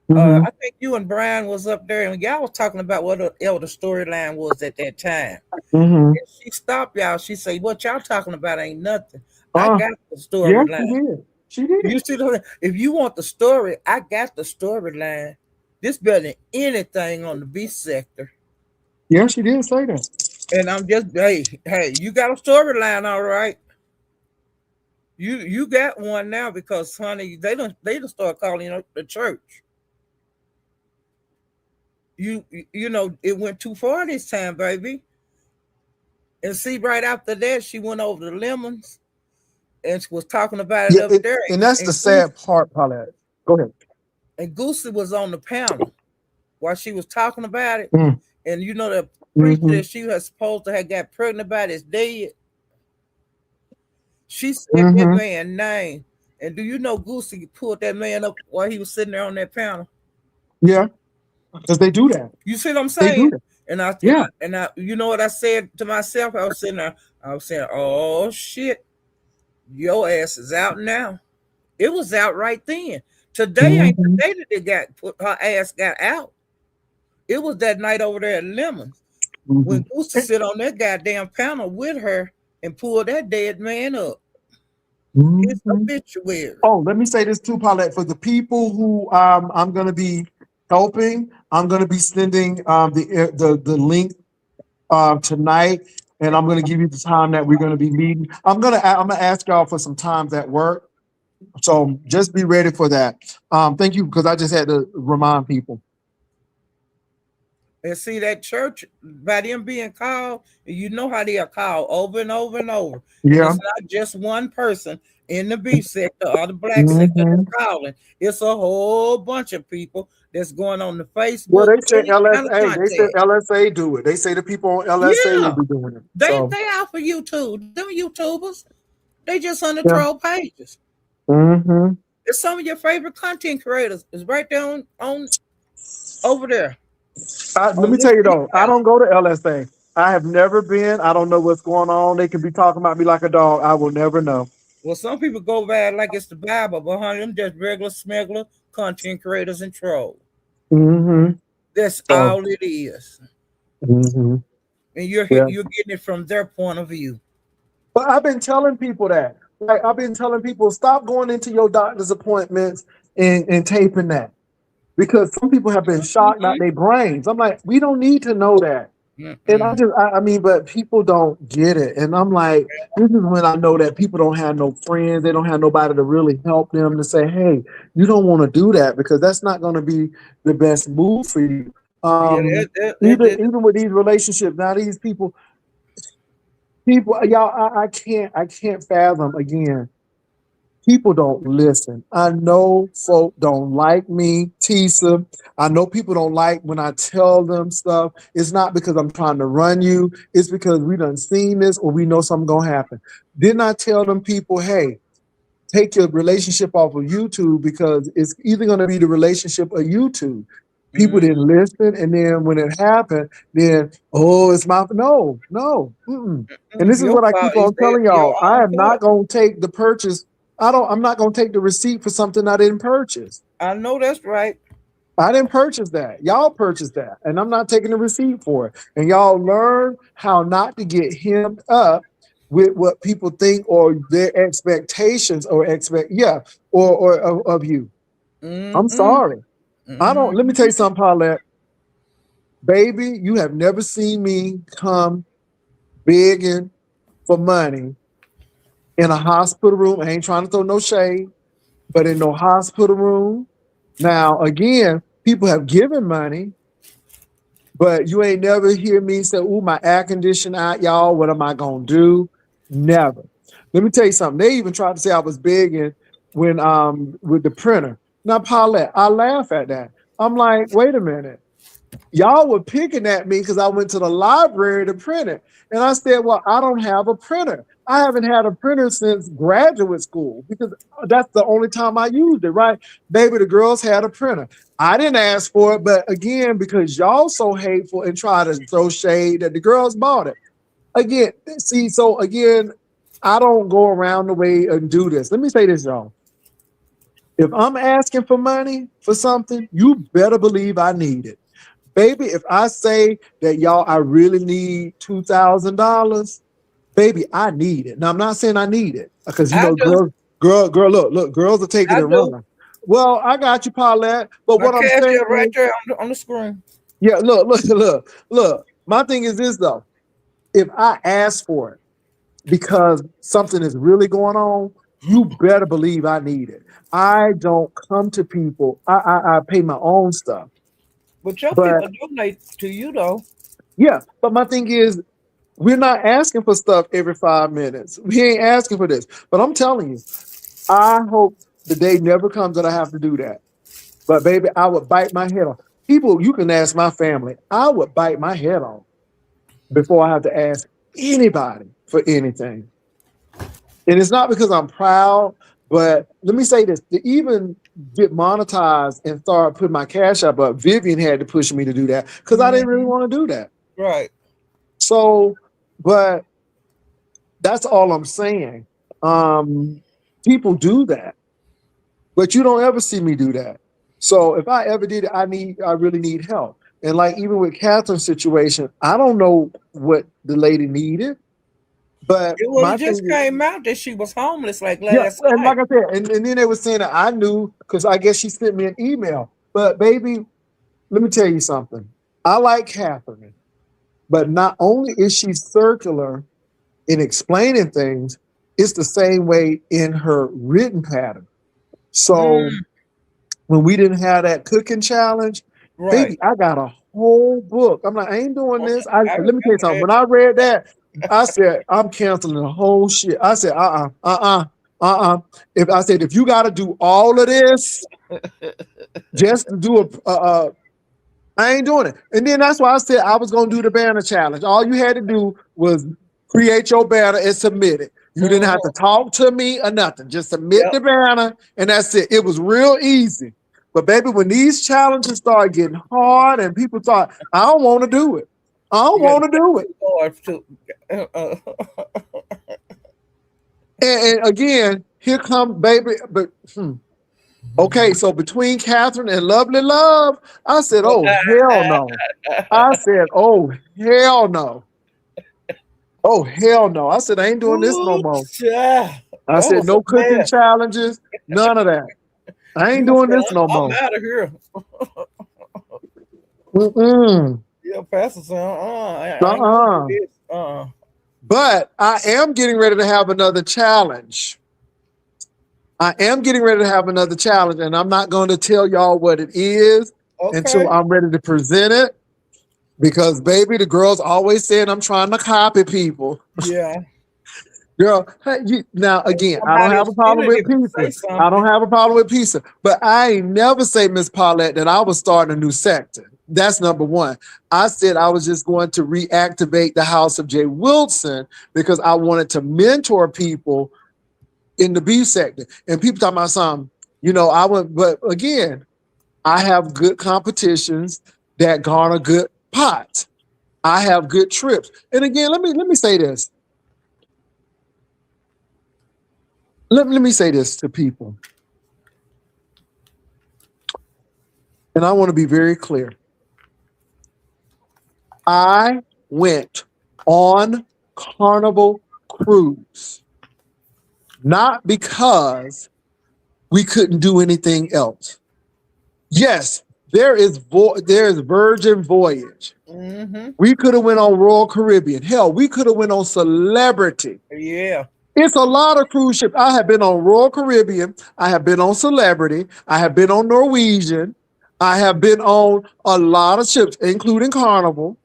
Hmm. I think you and Brian was up there and y'all was talking about what the elder storyline was at that time. Hmm. And she stopped y'all. She said, "What y'all talking about ain't nothing. I Uh, got the yeah, she storyline. did. She did. You see, if you want the story, I got the storyline. This better than anything on the beast sector." Yeah, she did say that. And I'm just, hey, you got a storyline, all right. You got one now because honey, they don't start calling the church. It went too far this time, baby. And see, right after that, she went over to Lemons and she was talking about it Yeah, up there. and that's the And Goose sad part, Paulette. Go ahead. and Goosey was on the panel while she was talking about it. Mm, And the preacher hmm. that she was supposed to have got pregnant by is dead. She said that Mm-hmm. man name. And do you know Goosey pulled that man up while he was sitting there on that panel? Yeah, because they do that. You see what I'm They do saying? that. And I and Yeah. I, and I you know what I said to myself? I was sitting there, I was saying, oh shit, your ass is out now. It was out right then. Today ain't the Mm-hmm. day that they got put her ass got out. It was that night over there at Lemons Mm-hmm. when Goosey sit on that goddamn panel with her and pull that dead man up. His Mm-hmm. obituary. Oh, let me say this too, Paulette. For the people who I'm going to be helping, I'm going to be sending the link tonight, and I'm going to give you the time that we're going to be meeting. I'm gonna ask y'all for some times at work, so just be ready for that. Thank you, because I just had to remind people. And see that church by them being called, you know how they are called over and over and over. And Yeah. it's not just one person in the B sector or the black sector Mm-hmm. that's calling. It's a whole bunch of people that's going on the Well, Facebook, they said any kind of LSA. They said contact. LSA do it. They say the people on LSA will Yeah, be doing it. they So they out for YouTube. Them YouTubers, they just on the yeah. troll pages. Mm-hmm. It's some of your favorite content creators is right there on over there Let on me this tell you though, I channel. don't go to LSA. I have never been. I don't know what's going on. They can be talking about me like a dog. I will never know. Well, some people go bad like it's the Bible, but honey, them just regular smuggler, content creators, and trolls. Mm-hmm. That's So, all it is, mm-hmm. and Yeah. you're getting it from their point of view. But I've been telling people that. Like I've been telling people, stop going into your doctor's appointments and taping that. Because some people have been shocked out Mhm, their brains. I'm like, we don't need to know that. And mhm. I mean, but people don't get it. And I'm like, this is when I know that people don't have no friends. They don't have nobody to really help them to say, hey, you don't want to do that because that's not going to be the best move for you. Yeah, Even with these relationships, now these people, y'all, I can't fathom again. People don't listen. I know folk don't like me, Tisa. I know people don't like when I tell them stuff. It's not because I'm trying to run you. It's because we done seen this or we know something gonna happen. Didn't I tell them people, hey, take your relationship off of YouTube because it's either gonna be the relationship or YouTube. People mm, didn't listen, and then when it happened, then it's my no. Mm-mm. And this is your what I fault keep is on that telling your y'all. I own am not fault. gonna take the purchase. I'm not gonna take the receipt for something I didn't purchase. I know that's right. I didn't purchase that. Y'all purchased that, and I'm not taking the receipt for it. And y'all learn how not to get hemmed up with what people think or their expectations or of you. I'm Mm-mm, sorry. I don't. Let me tell you mm-hmm. something, Paulette. Baby, you have never seen me come begging for money in a hospital room. I ain't trying to throw no shade, but in no hospital room. Now, again, people have given money, but you ain't never hear me say, "Ooh, my air conditioner out, y'all. What am I gonna do?" Never. Let me tell you something. They even tried to say I was begging when with the printer. Now, Paulette, I laugh at that. I'm like, wait a minute. Y'all were picking at me because I went to the library to print it. And I said, well, I don't have a printer. I haven't had a printer since graduate school because that's the only time I used it, right? Baby, the girls had a printer. I didn't ask for it, but again, because y'all so hateful and try to throw shade that the girls bought it. Again, see, so again, I don't go around the way and do this. Let me say this, y'all. If I'm asking for money for something, you better believe I need it. Baby, if I say that y'all, I really need $2,000, baby, I need it. Now I'm not saying I need it because I do. look, girls will take it I and do. run. Well, I got you, Paulette. But My what I'm cash saying is right is, there on the screen. yeah, look. My thing is this though: if I ask for it because something is really going on, you better believe I need it. I don't come to people. I pay my own stuff, But your but people donate to you though. yeah. But my thing is, we're not asking for stuff every 5 minutes. We ain't asking for this. But I'm telling you, I hope the day never comes that I have to do that. But baby, I would bite my head off. People, you can ask my family. I would bite my head off before I have to ask anybody for anything. And it's not because I'm proud, but let me say this: to even get monetized and start putting my cash up, Vivian had to push me to do that because I didn't really Mhm. want to do that. Right. So, but that's all I'm saying. People do that, but you don't ever see me do that. So if I ever did it, I really need help. And like even with Catherine's situation, I don't know what the lady needed, but It my just thing is, came out that she was homeless like yeah, last and night. like I said, and then they were saying that I knew because I guess she sent me an email. But baby, let me tell you something. I like Catherine, but not only is she circular in explaining things, it's the same way in her written pattern. So Mm, when we didn't have that cooking challenge, right. baby, I got a whole book. I'm like, I ain't doing this. I Let me tell you remember something. that. When I read that, I said, I'm canceling the whole shit. I said, If I said, if you got to do all of this just to do I ain't doing it. And then that's why I said I was going to do the banner challenge. All you had to do was create your banner and submit it. You didn't have to Mhm. talk to me or nothing. Just submit Yep. the banner and that's it. It was real easy. But baby, when these challenges start getting hard and people start, I don't want to do it. I don't You got to want to make do it it. too hard to. And again, here come baby. But okay, so between Catherine and Lovely Love, I said, oh hell no. I said, oh hell no. Oh hell no. I said, I ain't doing this no Ooh, more. child. I That said, was a no cooking mess. challenges, none of that. I You ain't gonna doing say this no more. I'm out of here? Mm-mm. Yeah, Pastor said, I ain't gonna do Uh-uh. this. But I am getting ready to have another challenge. I am getting ready to have another challenge, and I'm not going to tell y'all what it is until Okay. I'm ready to present it. Because baby, the girls always saying I'm trying to copy people. Yeah. Girl, hey, now And again, I don't somebody have a problem offended with if you say pizza. I don't something. have a problem with pizza. But I ain't never say, Miss Paulette, that I was starting a new sector. That's number one. I said I was just going to reactivate the House of Jay Wilson because I wanted to mentor people in the beef sector. And people talking about something, I went, but again, I have good competitions that garner good pots. I have good trips. And again, let me say this. Let me say this to people. And I want to be very clear. I went on Carnival Cruise, not because we couldn't do anything else. Yes, there is Virgin Voyage. Mm-hmm. We could have went on Royal Caribbean. Hell, we could have went on Celebrity. Yeah. It's a lot of cruise ships. I have been on Royal Caribbean. I have been on Celebrity. I have been on Norwegian. I have been on a lot of ships, including Carnival.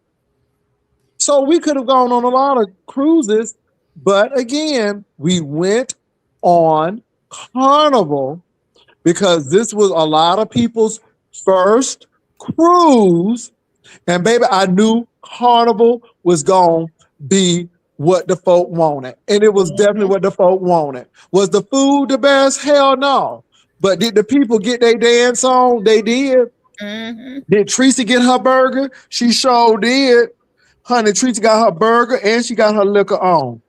So we could have gone on a lot of cruises, but again, we went on Carnival because this was a lot of people's first cruise. And baby, I knew Carnival was going to be what the folk wanted. And it was definitely Mm-hmm. what the folk wanted. Was the food the best? Hell no. But did the people get their dance on? They did. Mm-hmm. Did Tracy get her burger? She sure did. Honey, Tracy got her burger and she got her liquor on.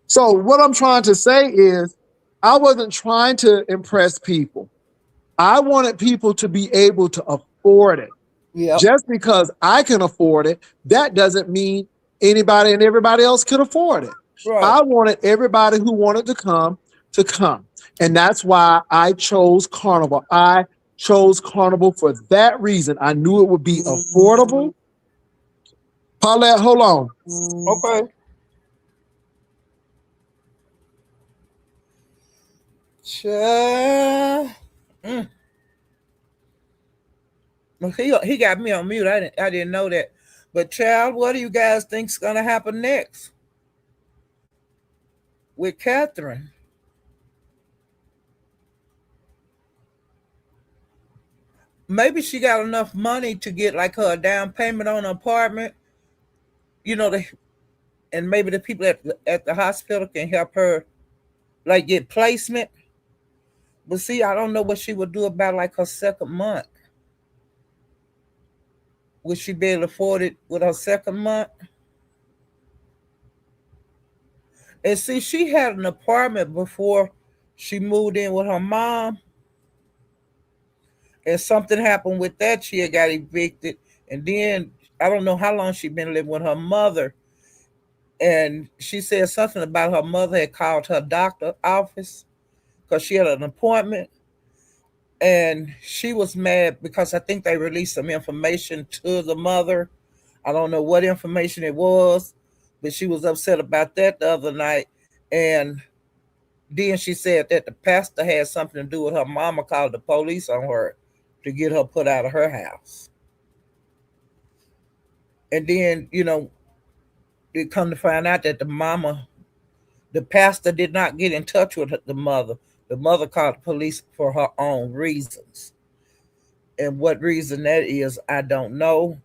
So what I'm trying to say is I wasn't trying to impress people. I wanted people to be able to afford it. Yep. Just because I can afford it, that doesn't mean anybody and everybody else can afford it. Right. I wanted everybody who wanted to come to come. And that's why I chose Carnival. I chose Carnival for that reason. I knew it would be affordable. Paulette, hold on. Okay. Child. Mm. Well, he got me on mute. I didn't know that. But child, what do you guys think's gonna happen next with Catherine? Maybe she got enough money to get like her down payment on an apartment, you know, to and maybe the people at the hospital can help her like get placement. But see, I don't know what she would do about like her second month. Would she be able to afford it with her second month? And see, she had an apartment before she moved in with her mom, and something happened with that. She had got evicted, and then I don't know how long she been living with her mother. And she said something about her mother had called her doctor office because she had an appointment, and she was mad because I think they released some information to the mother. I don't know what information it was, but she was upset about that the other night. And then she said that the pastor had something to do with her mama called the police on her to get her put out of her house. And then, it come to find out that the pastor did not get in touch with the mother. The mother called the police for her own reasons. And what reason that is, I don't know.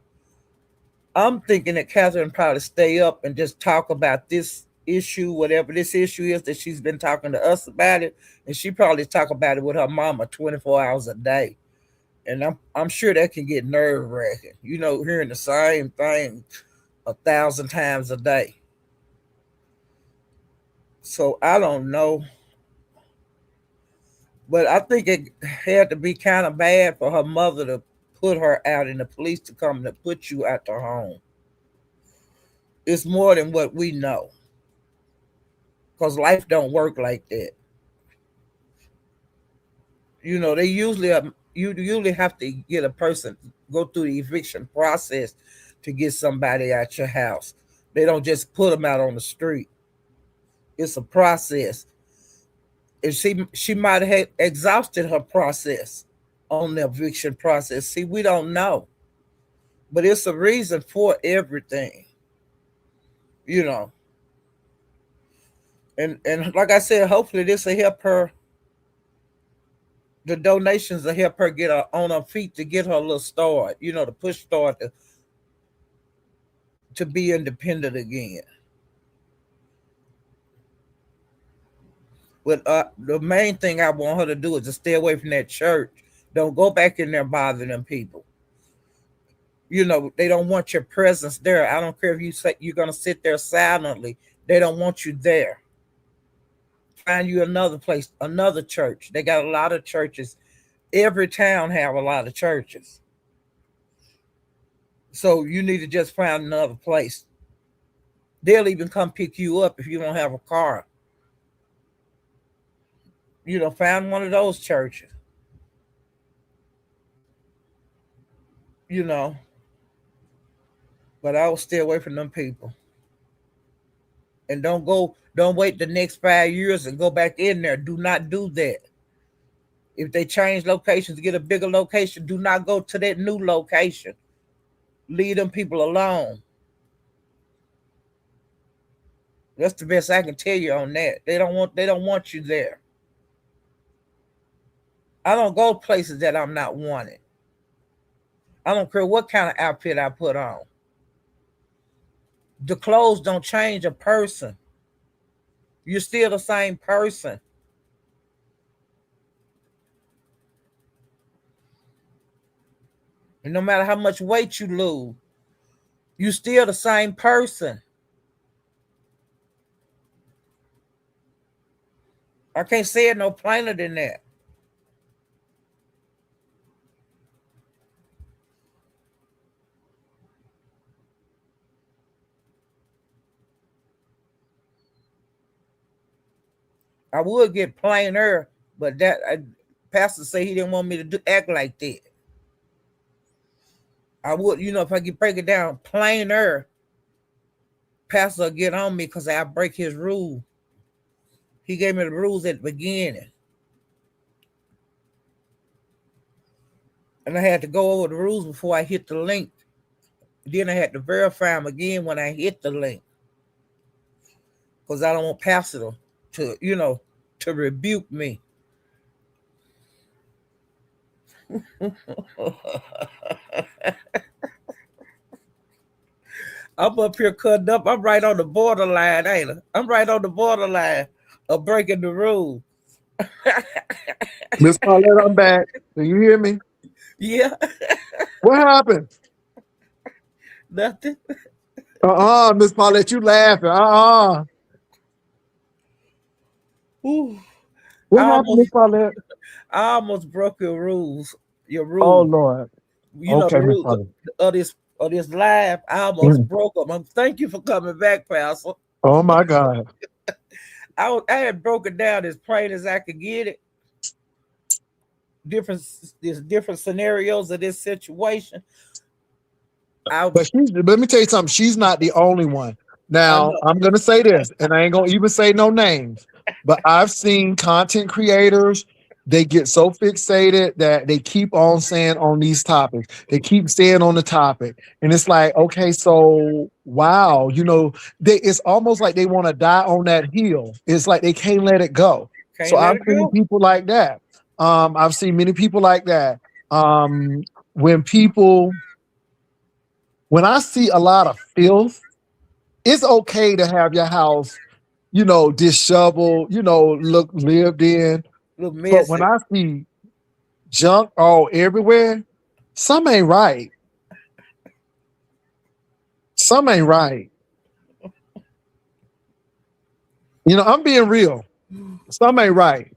I'm thinking that Catherine probably stay up and just talk about this issue, whatever this issue is that she's been talking to us about it, and she probably talk about it with her mama 24 hours a day. And I'm sure that can get nerve wracking, hearing the same thing 1,000 times a day. So I don't know, but I think it had to be kind of bad for her mother to put her out and the police to come to put you out the home. It's more than what we know, because life don't work like that. They usually you usually have to get a person go through the eviction process to get somebody out your house. They don't just put them out on the street. It's a process. And she might have exhausted her process on the eviction process. See, we don't know, but it's a reason for everything, you know. And like I said, hopefully this will help her. The donations will help her get her on her feet to get her a little start, to push start to be independent again. But the main thing I want her to do is to stay away from that church. Don't go back in there bothering them people. They don't want your presence there. I don't care if you say you're gonna sit there silently. They don't want you there. Find you another place, another church. They got a lot of churches. Every town have a lot of churches. So you need to just find another place. They'll even come pick you up if you don't have a car. Find one of those churches. You know, but I will stay away from them people. And don't wait the next 5 years and go back in there. Do not do that. If they change locations to get a bigger location, do not go to that new location. Leave them people alone. That's the best I can tell you on that. They don't want you there. I don't go places that I'm not wanted. I don't care what kind of outfit I put on. The clothes don't change a person. You're still the same person. And no matter how much weight you lose, you're still the same person. I can't say it no plainer than that. I would get plainer, but pastor say he didn't want me to act like that. I would, if I could break it down plainer, pastor will get on me because I break his rule. He gave me the rules at the beginning. And I had to go over the rules before I hit the link. Then I had to verify them again when I hit the link. Because I don't want pastor to rebuke me. I'm up here cutting up. I'm right on the borderline, ain't I? I'm right on the borderline of breaking the rule. Miss Paulette, I'm back. Do you hear me? Yeah, What happened? nothing. Miss Paulette, you laughing. Ooh, What I happened, Miss almost, Paulette? I almost broke your rules. Your Oh rule. Lord. You know Okay, the Miss rules Paulette. of this live. I almost Mm. broke them. Thank you for coming back, Pastor. Oh my God. I had broken down as plain as I could get it. There's different scenarios of this situation. I But let me tell you something. She's not the only one. I Now, know. I'm gonna say this, and I ain't gonna even say no names, but I've seen content creators, they get so fixated that they keep on saying on these topics. They keep staying on the topic. And it's like, okay, so wow, it's almost like they want to die on that hill. It's like they can't let it go. So Can't let I've it seen go. people like that. I've seen many people like that. When people when I see a lot of filth, it's okay to have your house, disheveled, look lived in. Look But when messy. I see junk all everywhere, some ain't right. Some ain't right. I'm being real. Some ain't right.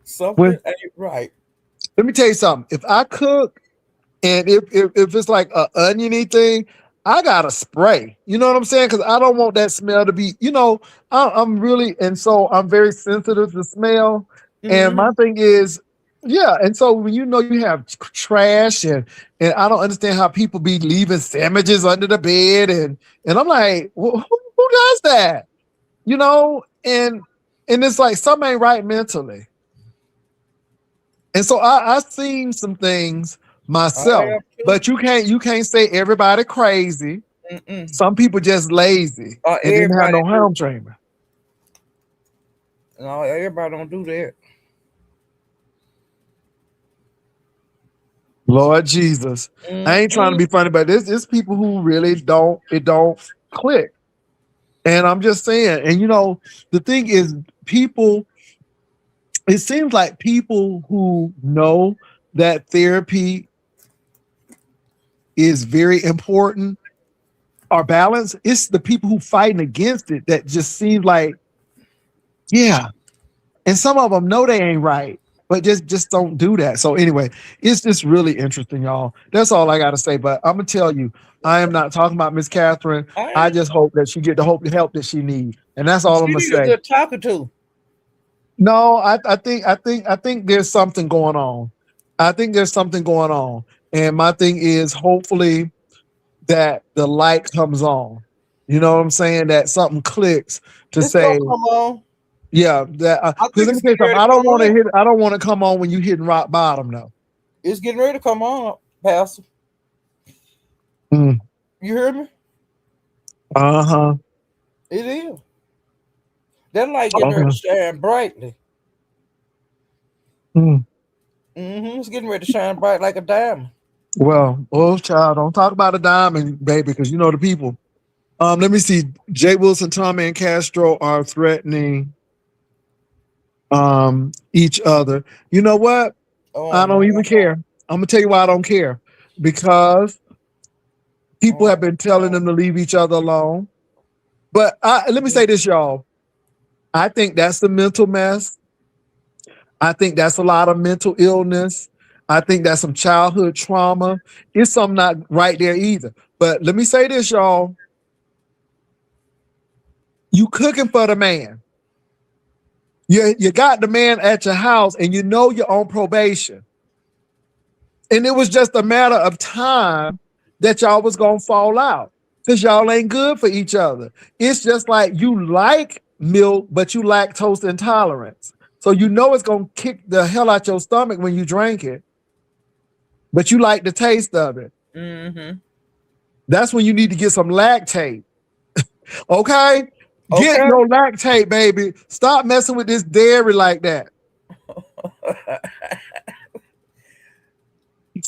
Something When ain't right. Let me tell you something. If I cook and if it's like a oniony thing, I gotta spray. You know what I'm saying? Because I don't want that smell to be. I'm really, and so I'm very sensitive to smell. And my Hmm. thing is, yeah. And so when you have trash and I don't understand how people be leaving sandwiches under the bed and I'm like, well, who does that? And it's like something ain't right mentally. And so I've seen some things I myself, have too. but you can't say everybody crazy. Mm-mm. Some people just lazy and didn't have Everybody no do. home training. No, everybody don't do that. Lord Jesus. I ain't trying to Mm-mm. be funny, but there's people who really don't click. And I'm just saying, and the thing is, people, it seems like people who know that therapy is very important are balanced. It's the people who fighting against it that just seems like, yeah. And some of them know they ain't right, but just don't do that. So anyway, it's just really interesting, y'all. That's all I got to say. But I'm gonna tell you, I am not talking about Miss Catherine. I I ain't. just hope that she get the help that she needs, and that's all I'm She gonna need a say. good talking to. No, I think there's something going on. I think there's something going on, and my thing is hopefully that the light comes on. You know what I'm saying? That something clicks to It's gonna say, come on. yeah, that I because think let me it's tell you getting something. ready to come on. I don't want to come on when you hitting rock bottom though. It's getting ready to come on, Pastor. Mm. You hear me? Uh-huh. It is. That light getting ready to Okay. shine brightly. Mm. It's getting ready to shine bright like a diamond. Well, oh child, don't talk about a diamond, baby, because you know the people. Let me see. Jay Wilson, Tommy, and Castro are threatening each other. You know what? Oh I don't no. even care. I'm gonna tell you why I don't care. Because people have Oh been telling no. them to leave each other alone. But let me say this, y'all. I think that's the mental mess. I think that's a lot of mental illness. I think that's some childhood trauma. It's something not right there either. But let me say this, y'all. You cooking for the man. You got the man at your house and you know you're on probation. And it was just a matter of time that y'all was gonna fall out. Because y'all ain't good for each other. It's just like you like milk, but you lactose intolerance. So you know it's gonna kick the hell out your stomach when you drink it, but you like the taste of it. Mm-hmm. That's when you need to get some lactate. Okay? Get Okay. your lactate, baby. Stop messing with this dairy like that. I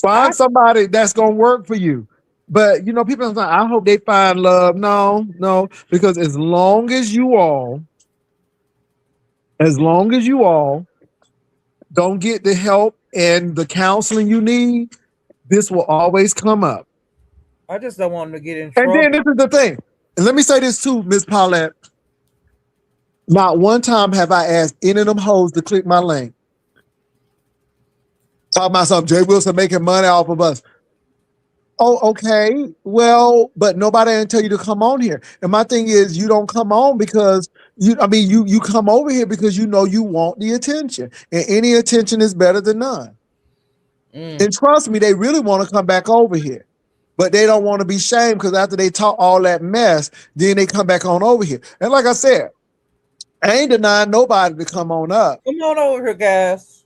Find somebody that's gonna work for you. But people are saying, I hope they find love. No, no, because as long as you all don't get the help and the counseling you need, this will always come up. I just don't want them to get in And trouble. then this is the thing. And let me say this too, Miss Paulette. Not one time have I asked any of them hoes to click my link. Talking about something, Jay Wilson making money off of us. Oh, okay. Well, but nobody didn't tell you to come on here. And my thing is, you don't come on because you come over here because you know you want the attention. And any attention is better than none. And trust me, they really want to come back over here. But they don't want to be shamed because after they talk all that mess, then they come back on over here. And like I said, I ain't denying nobody to come on up. Come on over here, guys.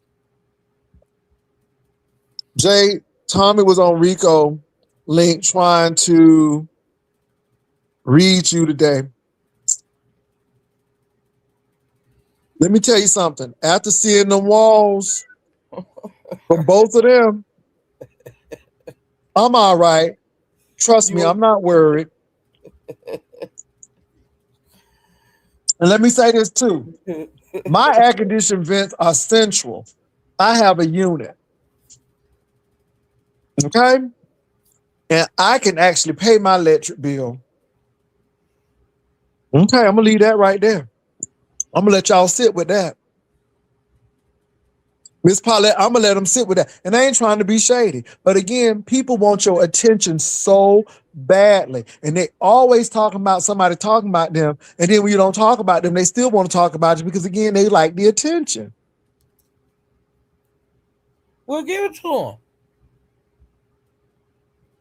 Jay, Tommy was on Rico link trying to read you today. Let me tell you something. After seeing the walls from both of them, I'm all right. Trust me, I'm not worried. And let me say this too. My air conditioned vents are central. I have a unit. Okay? And I can actually pay my electric bill. Okay, I'm gonna leave that right there. I'm gonna let y'all sit with that. Miss Paulette, I'm gonna let them sit with that. And I ain't trying to be shady. But again, people want your attention so badly. And they always talking about somebody talking about them. And then when you don't talk about them, they still want to talk about you because again, they like the attention. We'll give it to them.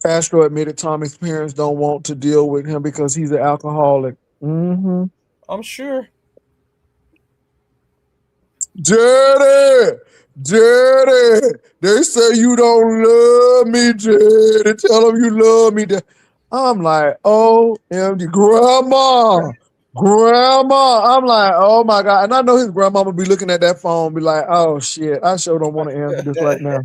Castro admitted Tommy's parents don't want to deal with him because he's an alcoholic. Mm-hmm. I'm sure. Jerry, they say you don't love me, Jerry. Tell them you love me. I'm like, OMG, grandma. I'm like, oh my God. And I know his grandma would be looking at that phone and be like, oh shit, I sure don't want to answer this right now.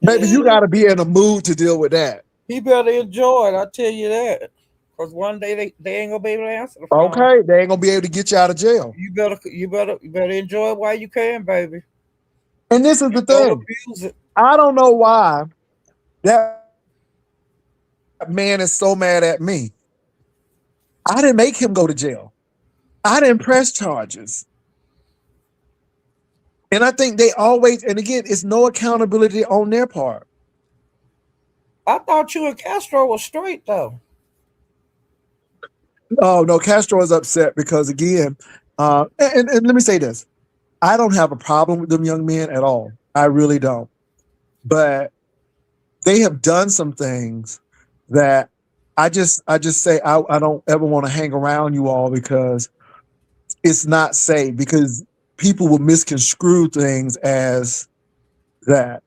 Baby, you got to be in a mood to deal with that. He better enjoy it, I tell you that. Because one day they ain't gonna be able to answer the phone. Okay, they ain't gonna be able to get you out of jail. You better enjoy it while you can, baby. And this is the thing. Abuse it. I don't know why that man is so mad at me. I didn't make him go to jail. I didn't press charges. And I think they always, and again, it's no accountability on their part. I thought you and Castro were straight though. Oh no, Castro is upset because again, and let me say this. I don't have a problem with them young men at all. I really don't. But they have done some things that I just say I don't ever want to hang around you all because it's not safe, because people will misconstrue things as that.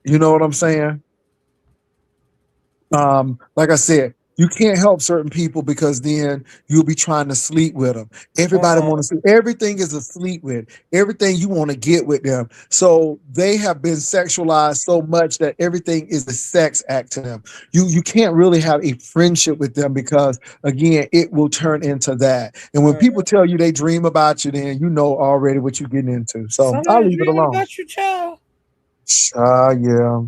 You know what I'm saying? Like I said, you can't help certain people because then you'll be trying to sleep with them. Everybody wants to see, everything is a sleep with, everything you want to get with them. So they have been sexualized so much that everything is a sex act to them. You can't really have a friendship with them because again, it will turn into that. And when people tell you they dream about you, then you know already what you're getting into. So Somebody I'll leave it dreaming alone. about you, child. Yeah.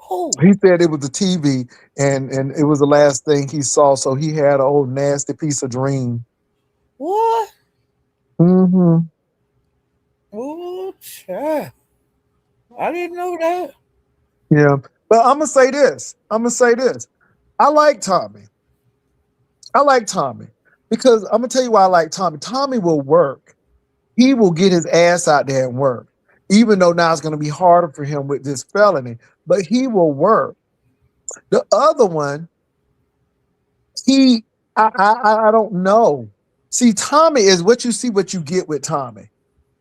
Who? He said it was the TV and it was the last thing he saw. So he had an old nasty piece of dream. What? Mm-hmm. Oh, child. I didn't know that. Yeah. But I'm going to say this. I like Tommy. Because I'm going to tell you why I like Tommy. Tommy will work. He will get his ass out there and work. Even though now it's going to be harder for him with this felony, but he will work. The other one, I don't know. See, Tommy is what you see, what you get with Tommy.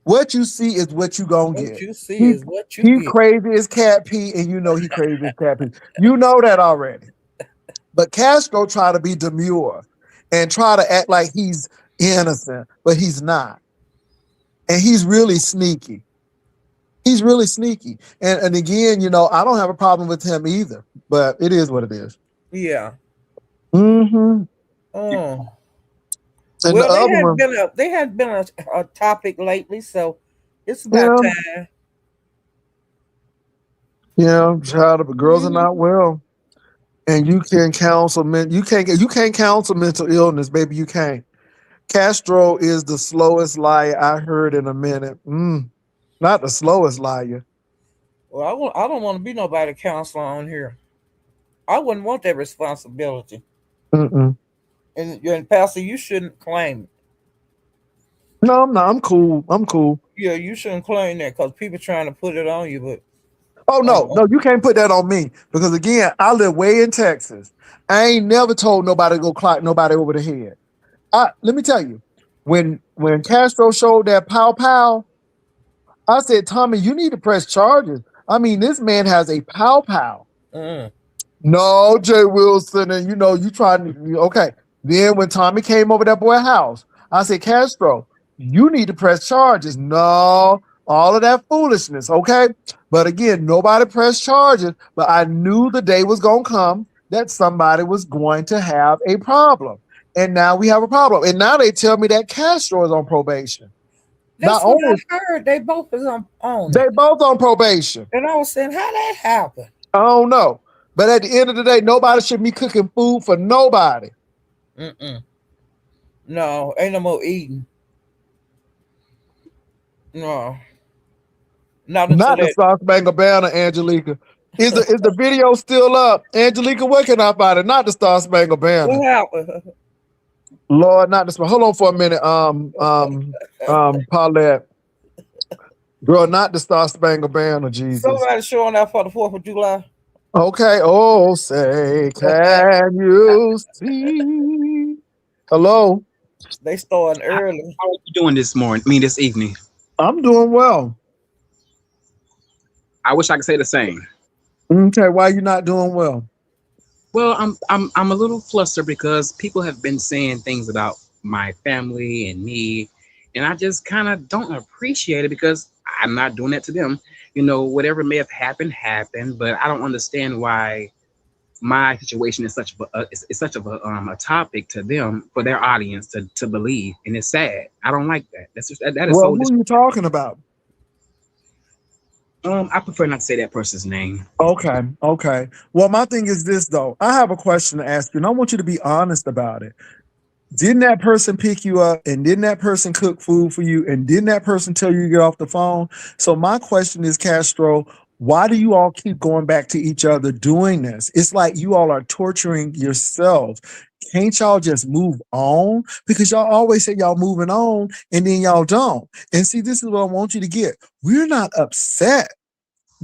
What you see is what you gonna get. What you see is what you He get. crazy as Cat P, and you know he crazy as Cat P. You know that already. But Castro try to be demure and try to act like he's innocent, but he's not. And he's really sneaky. He's really sneaky. And again, you know, I don't have a problem with him either, but it is what it is. Yeah. Mm-hmm. Oh. And the Well, other one, they had been a topic lately, so it's about yeah, time. yeah, child, the girls are Mhm. not well. And you can counsel you can't counsel mental illness, baby. You can't. Castro is the slowest liar I heard in a minute. Not the slowest liar. Well, I don't want to be nobody counselor on here. I wouldn't want that responsibility. Mm-mm. And Pastor, you shouldn't claim it. No, I'm not. I'm cool. I'm cool. Yeah, you shouldn't claim that because people trying to put it on you. But Oh no, uh, no, you can't put that on me because again, I live way in Texas. I ain't never told nobody to go clock nobody over the head. Let me tell you, when Castro showed that pow pow, I said, Tommy, you need to press charges. I mean, this man has a pow pow. mm, No, Jay Wilson, and you know, you trying to okay. Then when Tommy came over that boy house, I said, Castro, you need to press charges. No, all of that foolishness, okay? But again, nobody pressed charges, but I knew the day was gonna come that somebody was going to have a problem. And now we have a problem. And now they tell me that Castro is on probation. Not that's what only I heard. They both is on it, they both on probation. and I was saying, how that happened? I don't know. But at the end of the day, nobody should be cooking food for nobody. Mm-mm. No, ain't no more eating. No, not until Not the that. Star Spangled Banner, Angelica. Is the video still up? Angelica, where can I find it? Not the Star Spangled Banner. What happened? Lord, not the hold on for a minute. Paulette. Girl, not the Star Spangled Banner, Jesus. Somebody showing out for the 4th of July. Okay. Oh, say, can you see? Hello. They starting How, early. how are you doing this morning? I mean, this evening. I'm doing well. I wish I could say the same. Okay, why you not doing well? Well, I'm a little flustered because people have been saying things about my family and me, and I just kind of don't appreciate it because I'm not doing that to them. You know, whatever may have happened, but I don't understand why my situation is such of a topic to them for their audience to believe, and it's sad. I don't like that. That is Well, so. who are you talking about? I prefer not to say that person's name. Okay, okay. Well, my thing is this though. I have a question to ask you, and I want you to be honest about it. Didn't that person pick you up, and didn't that person cook food for you, and didn't that person tell you to get off the phone? So my question is, Castro, why do you all keep going back to each other doing this? It's like you all are torturing yourselves. Can't y'all just move on? Because y'all always say y'all moving on, and then y'all don't. And see, this is what I want you to get. We're not upset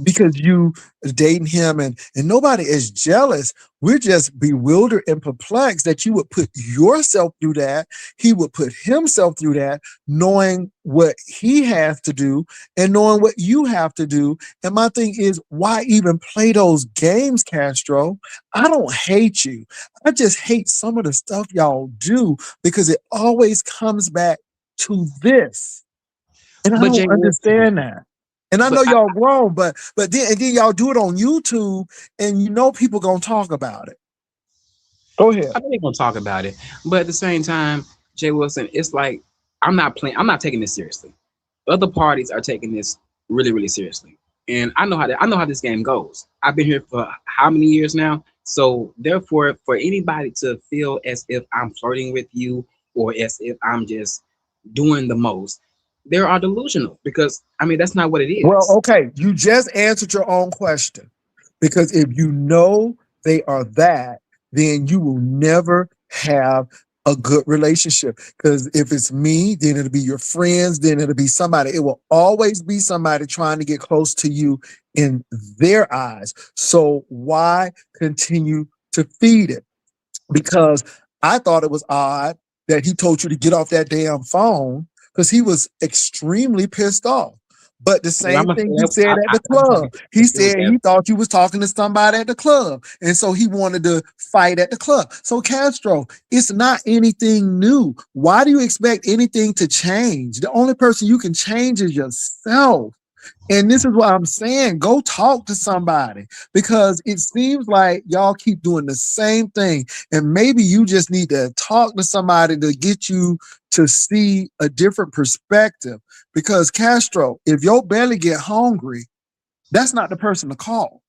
because you dating him and nobody is jealous. We're just bewildered and perplexed that you would put yourself through that. He would put himself through that, knowing what he has to do and knowing what you have to do. And my thing is, why even play those games, Castro? I don't hate you. I just hate some of the stuff y'all do because it always comes back to this. And I But Jay don't Wilson, understand that. And I but know y'all grown, but then y'all do it on YouTube, and you know people gonna talk about it. Go ahead. I know they're gonna talk about it, but at the same time, Jay Wilson, it's like I'm not playing. I'm not taking this seriously. Other parties are taking this really, really seriously, and I know how this game goes. I've been here for how many years now? So therefore, for anybody to feel as if I'm flirting with you or as if I'm just doing the most, they are delusional because I mean that's not what it Well, is. okay, you just answered your own question. Because if you know they are that, then you will never have a good relationship. Because if it's me, then it'll be your friends, then it'll be somebody. It will always be somebody trying to get close to you in their eyes. So why continue to feed it? Because I thought it was odd that he told you to get off that damn phone because he was extremely pissed off. But the Well, I'm same gonna say thing he that said at the I'm happy club, he it was said he thought you was talking to somebody at the club. And so he wanted to fight at the club. So Castro, it's not anything new. Why do you expect anything to change? The only person you can change is yourself. And this is what I'm saying. Go talk to somebody because it seems like y'all keep doing the same thing. And maybe you just need to talk to somebody to get you to see a different perspective. Because Castro, if your belly get hungry, that's not the person to call.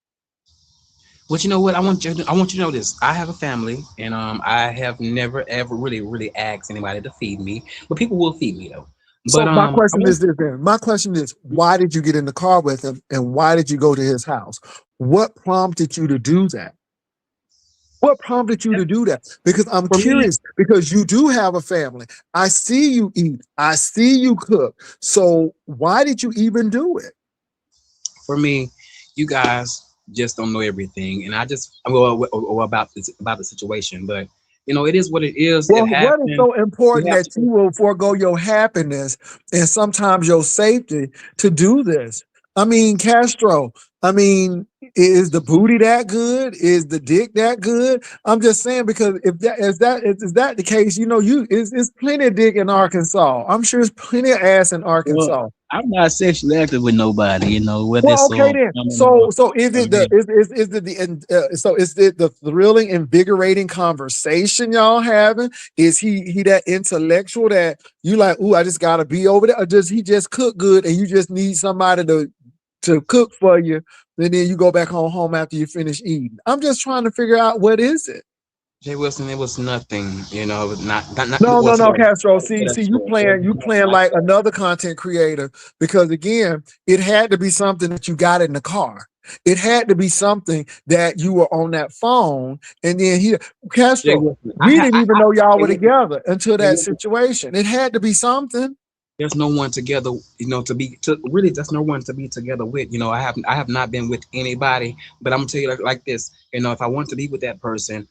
But you know what? I want you to know this. I have a family, and I have never ever really asked anybody to feed me, but people will feed me though. So But my I question want is this then. My question is, why did you get in the car with him and why did you go to his house? What prompted you to do that? What prompted you to do that? Because I'm for me, curious, because you do have a family. I see you eat. I see you cook. So why did you even do it? for me, you guys just don't know everything, and I just about the situation. But you know, it is what it is. Well, It what is happened. so You important have that you to. will forego your happiness and sometimes your safety to do this? I mean, Castro, I mean, is the booty that good? Is the dick that good? I'm just saying because if that is that the case, you know, it's plenty of dick in Arkansas. I'm sure there's plenty of ass in Well, Arkansas. I'm not sexually active with nobody, you know, whether Well, it's okay so then. woman So is or it the man. is it the so is it the thrilling, invigorating conversation y'all having? Is he that intellectual that you like? Ooh, I just gotta be over there, or does he just cook good and you just need somebody to cook for you? And then you go back home after you finish eating. I'm just trying to figure out what is it. Jay Wilson, it was nothing. You know, not No, well, no, to no, that, Castro. to See, that you story. It you was playing not like that. another content creator because again, it had to be something that you got in the car. It had to be something that you were on that phone, and then Jay Castro. Wilson, We didn't even know y'all Jay were Wilson, together until Jay that Wilson, situation. It had to be something. there's no one together, you know, to really, there's no one to be together with. You know, I have not been with anybody, but I'm gonna tell you like this. You know, if I want to be with that person,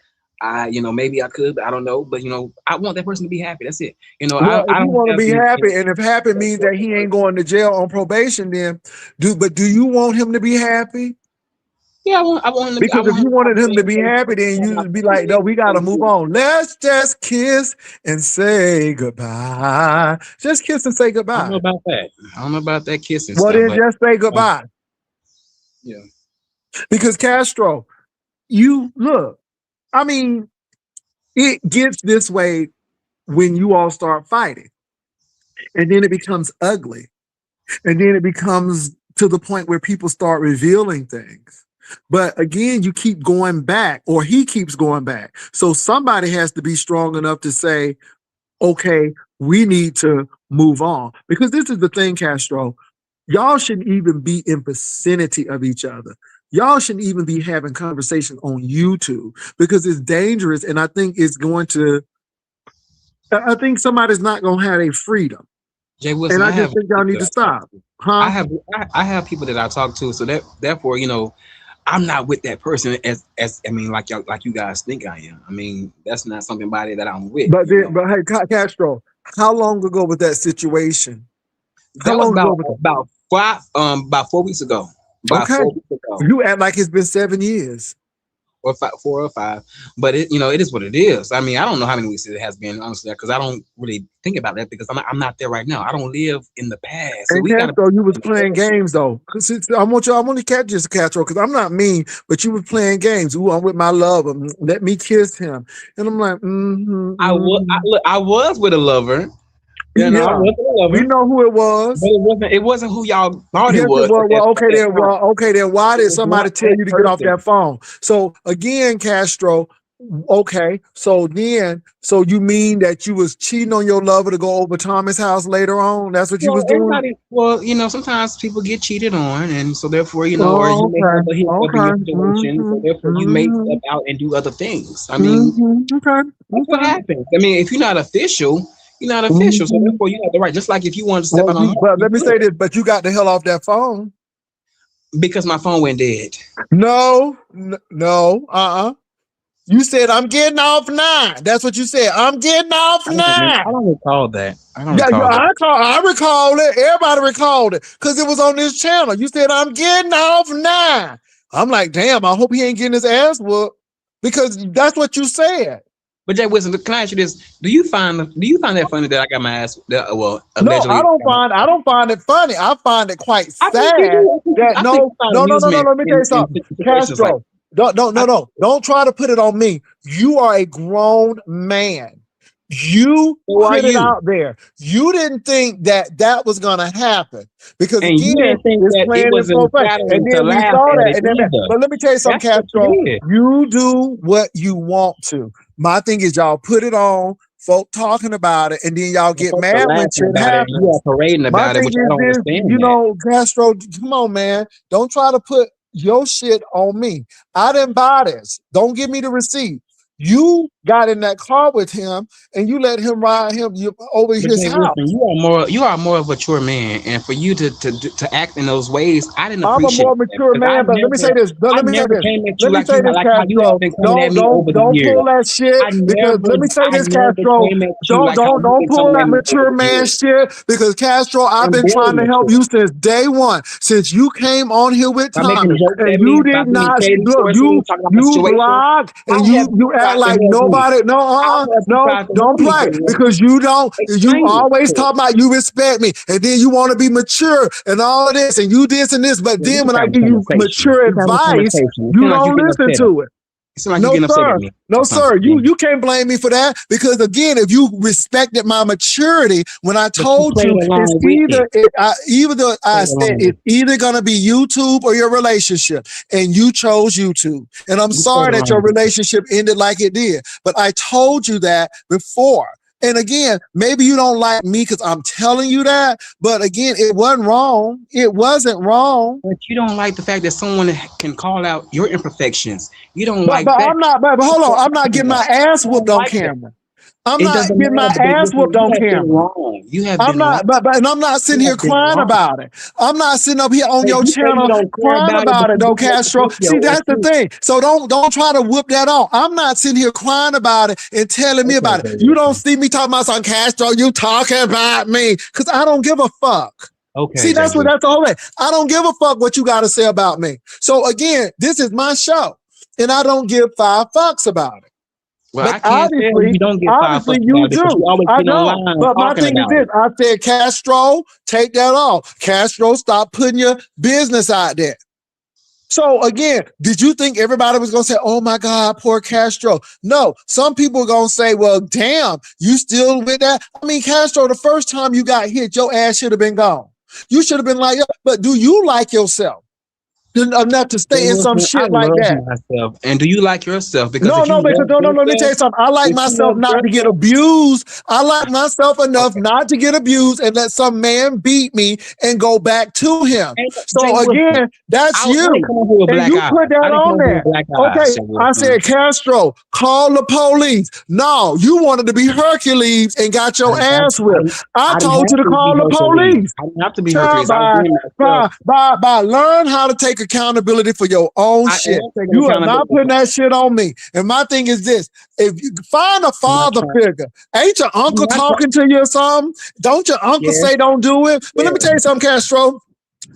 you know, maybe I could, but I don't know. But you know, I want that person to be happy. That's it. You know, Well, if I you don't want to have be any. happy, and if happy means that he ain't going to jail on probation, then do you want him to be happy? Yeah, I want him to be. I Because if want him you to have wanted the him to same be thing. happy, then you'd be like, no, we got to move on. Let's just kiss and say goodbye. Just kiss and say I don't know goodbye. about that. I don't know about that kissing Well, stuff, then but just say um, goodbye. yeah. Because Castro, you look, I mean, it gets this way when you all start fighting. And then it becomes ugly. And then it becomes to the point where people start revealing things. But again, you keep going back, or he keeps going back. So somebody has to be strong enough to say, okay, we need to move on. Because this is the thing, Castro. Y'all shouldn't even be in vicinity of each other. Y'all shouldn't even be having conversation on YouTube because it's dangerous. And I think it's going to, I think somebody's not going to have a freedom. Jay And Wilson, I I just have think y'all people need that to I talk stop. to. I Huh? have I have people that I talk to, so that therefore, you know, I'm not with that person as I mean, like you guys think I am. I mean, that's not somebody that I'm with. But You then, know, but hey, Castro, how long ago was that situation? How that was long ago was that? about 4 weeks ago. About Okay. 4 weeks ago. You act like it's been 7 years. Or 4 or 5. But it, you know, it is what it is. I mean, I don't know how many weeks it has been, honestly, because I don't really think about that because I'm not there right now. I don't live in the past. So And we gotta. Castro, you was playing games though. Cause I want to catch this Castro, because I'm not mean, but you was playing games. Ooh, I'm with my lover. Let me kiss him. And I'm like, Look, I was with a lover. You know, I yeah. was with a We lover, know who it but was. it wasn't who y'all thought it Yes, it was was. Well, at that time. okay, then why It did was not somebody tell that you to get off person. that phone? So again, Castro, okay. So you mean that you was cheating on your lover to go over Thomas' house later on? That's what you was doing? Well, you know, sometimes people get cheated on, and so therefore, you know, or Oh, you may have okay. a hiccup in your Okay. situation, so therefore you may step out and do other things. I mean, Okay. that's what Okay. happens. I mean, if you're not official, you're not official, so Mhm. therefore you have the right. Just like if you wanted to step Well, out on her, but you let me could, say this, but you got the hell off that phone. because my phone went dead. No, no, You said I'm getting off now. That's what you said. I'm getting off I don't remember. now. I don't recall that. I don't Yeah, recall that. I recall it. Everybody recalled it because it was on this channel. You said I'm getting off now. I'm like, damn. I hope he ain't getting his ass whooped because that's what you said. But Jay Wilson, can I ask you this? Do you find that funny that I got my ass? Well, No, allegedly. I don't find it funny. I find it quite sad I think you do. that I no. think you find Let me amusement tell you something, in situations like Castro. Don't try to put it on me. You are a grown man. You So are put it you. out there. You didn't think that was gonna happen because And you again, didn't think it's that playing it in was full face. flattering And to then we laugh saw at that. it And then, either. but let me tell you something, That's what Castro. it is. You do what you want to. My thing is, y'all put it on, folk talking about it, and then y'all get Folks are mad when laughing shit about it, and you happens. are parading My about it, thing which I is don't this, understand you that. know, Castro, come on, man. Don't try to put your shit on me. I didn't buy this. Don't give me the receipt. You got in that car with him and you let him ride over But his Jay house. Wilson, you are more of a mature man, and for you to act in those ways, I didn't I'm a appreciate more that, mature because man, but let me say this. I never came at you Let me like say this, like how you Castro. have been coming at me over the Don't years. pull that shit I because never let me say this, came Castro. at you like how you've Don't been pull coming that at me mature over the man years. shit because Castro, I've I'm been very trying to help mature. you since day one. Since you came on here with By making Tommy jokes and at you me, by did being not shady look, towards me, talking about the you situation. block I and have you act tried to like help you. nobody. I have tried to Don't help you, play Jay Wilson. because you Explain it always to talk about you respect me and then you want to be mature and all of this and you this and this, but Yeah, we then can when I have a give you conversation. mature We can have a advice, conversation. It you seems like don't you're getting listen upset. to it. It seems like you're getting upset at me. No, or sir. something. You can't blame me for that because again, if you respected my maturity when I But you told played you along with it. I Played said along with it's either gonna be YouTube or your relationship, and you chose YouTube. And I'm You played sorry that your along with it. relationship ended like it did, but I told you that before. And again, maybe you don't like me because I'm telling you that, but again, it wasn't wrong. It wasn't wrong. But you don't like the fact that someone can call out your imperfections. You don't But like that. I'm not. But hold on, I'm not getting my ass You whooped don't on like that. camera. I'm It not doesn't getting my matter. But ass whooped on you have been camera. wrong. You have I'm been wrong. not, and I'm not sitting You here have been crying wrong. about it. I'm not sitting up here on But your you say you channel don't care crying about about it, it, but though, you do make Castro. the See, video that's the too. thing. So don't try to whip that on. I'm not sitting here crying about it and telling me about Okay, it. You don't see me talking about some Castro. You talking about me because I don't give a fuck. Okay, See, that's the whole thing. I don't give a fuck what you got to say about me. So again, this is my show, and I don't give 5 fucks about it. Well, But I can't tell you don't get 5 obviously fucks you about it because do. you always I been know. online But my talking thing is about this. it. I said, Castro, take that off. Castro, stop putting your business out there. So again, did you think everybody was going to say, oh my God, poor Castro? No, some people are going to say, well, damn, you still with that? I mean, Castro, the first time you got hit, your ass should have been gone. You should have been like, but do you like yourself enough to stay in some I shit like love that? myself. And do you like yourself? Because No, if you because love no, let me tell you yourself, something. I like if you myself love not to get yourself, abused. I like myself enough okay. not to get abused and let some man beat me and go back to him. Jay So Wilson, again, that's I didn't you. come over with And black you eyes. put that I didn't on come over there. with black eyes. Okay, Jay I Wilson. said, Castro, call the police. No, you wanted to be Hercules and got your ass whipped. I told you to call the police. I didn't have to be Child, Hercules. I was being myself. by learn how to take accountability for your own I shit. am taking You are not accountability. putting that shit on me. And my thing is this: if you find a father figure, ain't your uncle talking to you or something? Don't your uncle say don't do it? But let me tell you something, Castro.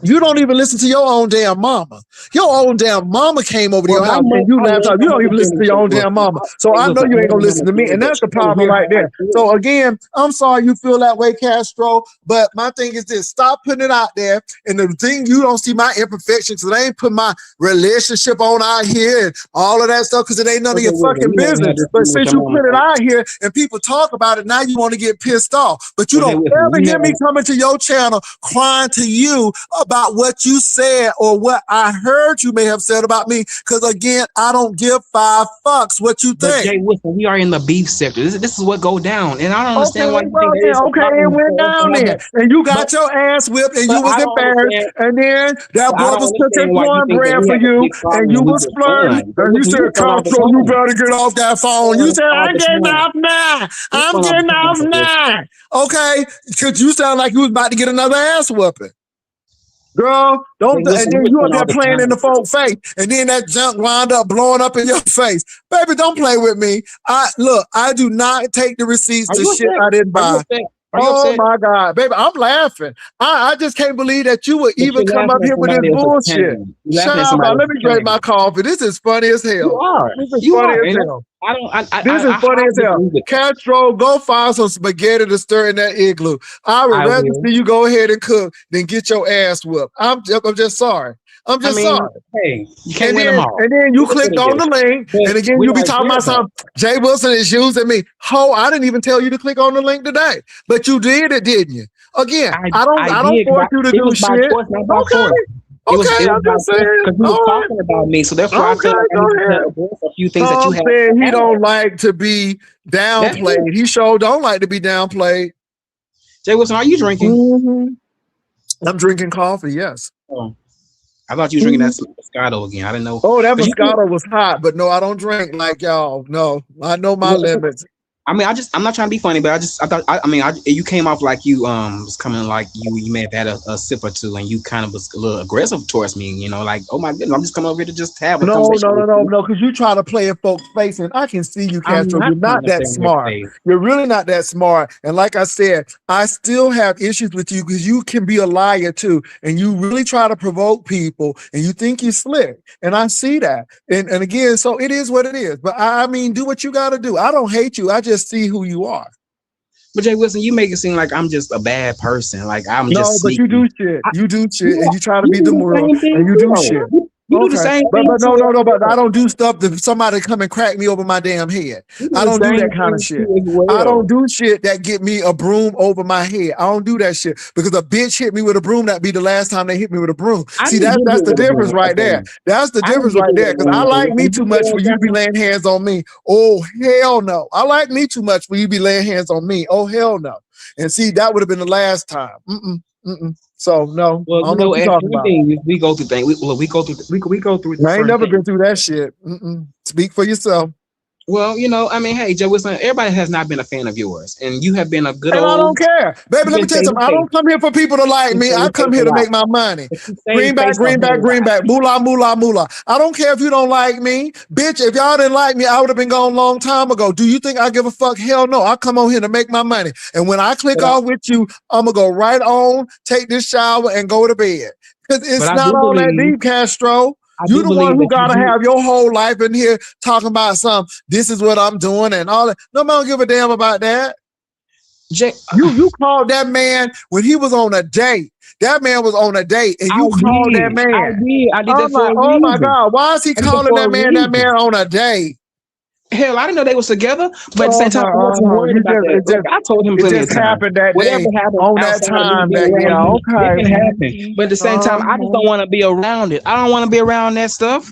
You don't even listen to your own damn mama. Your own damn mama came over to your house and you left out. You don't even listen to your own damn mama. So I know you ain't gonna listen to me. And that's the problem right there. So again, I'm sorry you feel that way, Castro. But my thing is this: stop putting it out there. And the thing, you don't see my imperfections, because I ain't put my relationship on out here and all of that stuff, because it ain't none of your fucking business. But since you put it out here and people talk about it, now you want to get pissed off. But you don't ever hear me coming to your channel crying to you about what you said or what I heard you may have said about me. Because again, I don't give 5 fucks what you But think. Jay Wilson, we are in the beef sector. This is what go down, and I don't understand why you well, think that then, it went down there, and you got your ass whipped, and you was I don't embarrassed, understand. and then that I boy don't was cooking understand why you think that cornbread we for have a you, big problem and you with was your flirting, son. and you Listen, said, Castro, you better get off that phone. You said, I'm getting off now. I'm getting off now. Okay, because you sound like you was about to get another ass whooping. Girl, don't, and then you up there playing in the folk face, and then that junk wound up blowing up in your face. Baby, don't play with me. I do not take the receipts to shit I didn't buy. Are you Oh upset? my God, baby, I'm laughing. I just can't believe that you would But even you're come up laughing at here with this somebody else's bullshit. pain. You're laughing at Child, somebody let else's me drink my pain. coffee. This is funny as You hell. are. This is You funny are. as And hell. I don't. This is I funny as highly hell. agree with that. Castro, go find some spaghetti to stir in that igloo. I would I rather will. see you go ahead and cook than get your ass whooped. I'm just sorry. I'm I just mean, sorry. hey, you can't win them all. And then you It is what clicked it on the is. link, But and again we you be are talking there about though. something. Jay Wilson is using me. Ho, I didn't even tell you to click on the link today, but you did it, didn't you? Again, I I don't did because force you to it do was by shit. choice, not by Okay, force. okay, It was I'm by just choice saying. because you All was right, talking about me. So therefore, I feel okay, like I go need to ahead. address a few things that you Tom have. said he don't like to be That's it. downplayed. He sure don't like to be downplayed. Jay Wilson, are you drinking? Mhm. I'm drinking coffee. Yes. Oh, I thought you were drinking that Moscato again. I didn't know. Oh, that 'Cause you, Moscato was hot, but no, I don't drink like y'all. No, I know my well, limits. I mean, I'm not trying to be funny, but you came off like you was coming like you may have had a sip or two, and you kind of was a little aggressive towards me. You know, like, oh my goodness, I'm just coming over here to just have a conversation with you. Because you try to play in folks' face, and I can see you, I'm Castro. not You're trying not to that play in your smart. face. You're really not that smart. And like I said, I still have issues with you because you can be a liar too, and you really try to provoke people, and you think you're slick. And I see that. And again, so it is what it is. But I mean, do what you got to do. I don't hate you. I just see who you are. But Jay Wilson, you make it seem like I'm just a bad person, like I'm No, just but you do sneaky. shit. I, You do shit, and you, you try to you be do the demure, same thing and you too, do though. shit. You do the Okay, same but thing too. no, but I don't do stuff that somebody come and crack me over my damn head. You do I the don't do same that kind of thing shit. too as I don't well. do shit that get me a broom over my head. I don't do that shit because a bitch hit me with a broom. That be the last time they hit me with a broom. I See, didn't get that's hit the with a difference broom. right there. That's the I didn't difference get right hit with there. a Because I broom. like me You too feel much for like you to be that? laying hands on me. Oh hell no! I like me too much for you to be laying hands on me. Oh hell no! And see, that would have been the last time. So no, Well, I you don't know know, what you're and talking about. everything we go through things. We go through we go through I ain't certain never things. been through that shit. Speak for yourself. Well, you know, I mean, hey, Joe Wilson, everybody has not been a fan of yours, and you have been a good And I don't old. care. Baby, You've let me been tell you saving something. I face. don't come here for people to like You've me. been I saving come face here a to lot. make my money. But you saved face a whole lot. Greenback, moolah, moolah, moolah. I don't care if you don't like me. Bitch, if y'all didn't like me, I would have been gone a long time ago. Do you think I give a fuck? Hell no. I come on here to make my money. And when I click But I, off with you, I'm going to go right on, take this shower, and go to bed. Because but it's I not do all that believe, deep, Castro. I You do the one believe who that you gotta do. have your whole life in here talking about this is what I'm doing and all that. Nobody don't give a damn about that. Jay, You called that man when he was on a date. That man was on a date, and you called that man. I did I'm that for like, a oh my reason. God, why is he I did that calling for a that reason. man on a date? Hell, I didn't know they was together, but at the Oh same time, I wasn't worried about that. Like I told him it plenty just of times. happened that Whatever day happens on that outside of me time being that around you, it okay. can happen. But at the same time, I just don't want to be around it. I don't want to be around that stuff.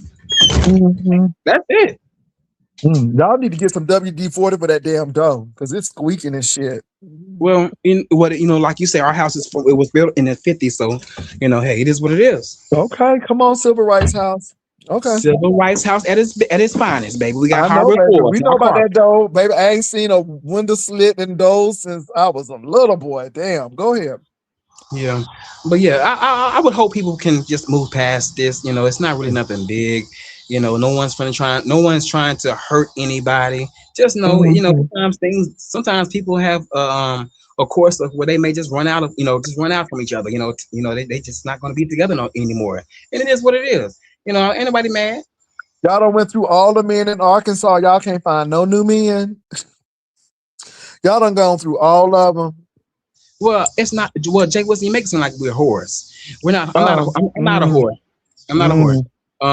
That's it. Y'all need to get some WD-40 for that damn dough because it's squeaking and shit. Well, like you say, our house it was built in the '50s, so hey, it is what it is. Okay, come on, Civil Rights House. Okay. Civil Rights House at its finest, baby. We got I know, hardwood baby. floors We in know our about car. that dough, baby. I ain't seen a window slit in dough since I was a little boy. Damn, go ahead. Yeah, but yeah, I would hope people can just move past this. It's not really nothing big. No one's trying to hurt anybody. Just know, sometimes people have a course of where they may just run out from each other. They just not going to be together anymore, and it is what it is. Anybody mad? Y'all done went through all the men in Arkansas. Y'all can't find no new men. Y'all done gone through all of them. Well, it's not. Well, Jake Wilson, you make it seem like we're whores. We're not. I'm not a whore. I'm not a whore.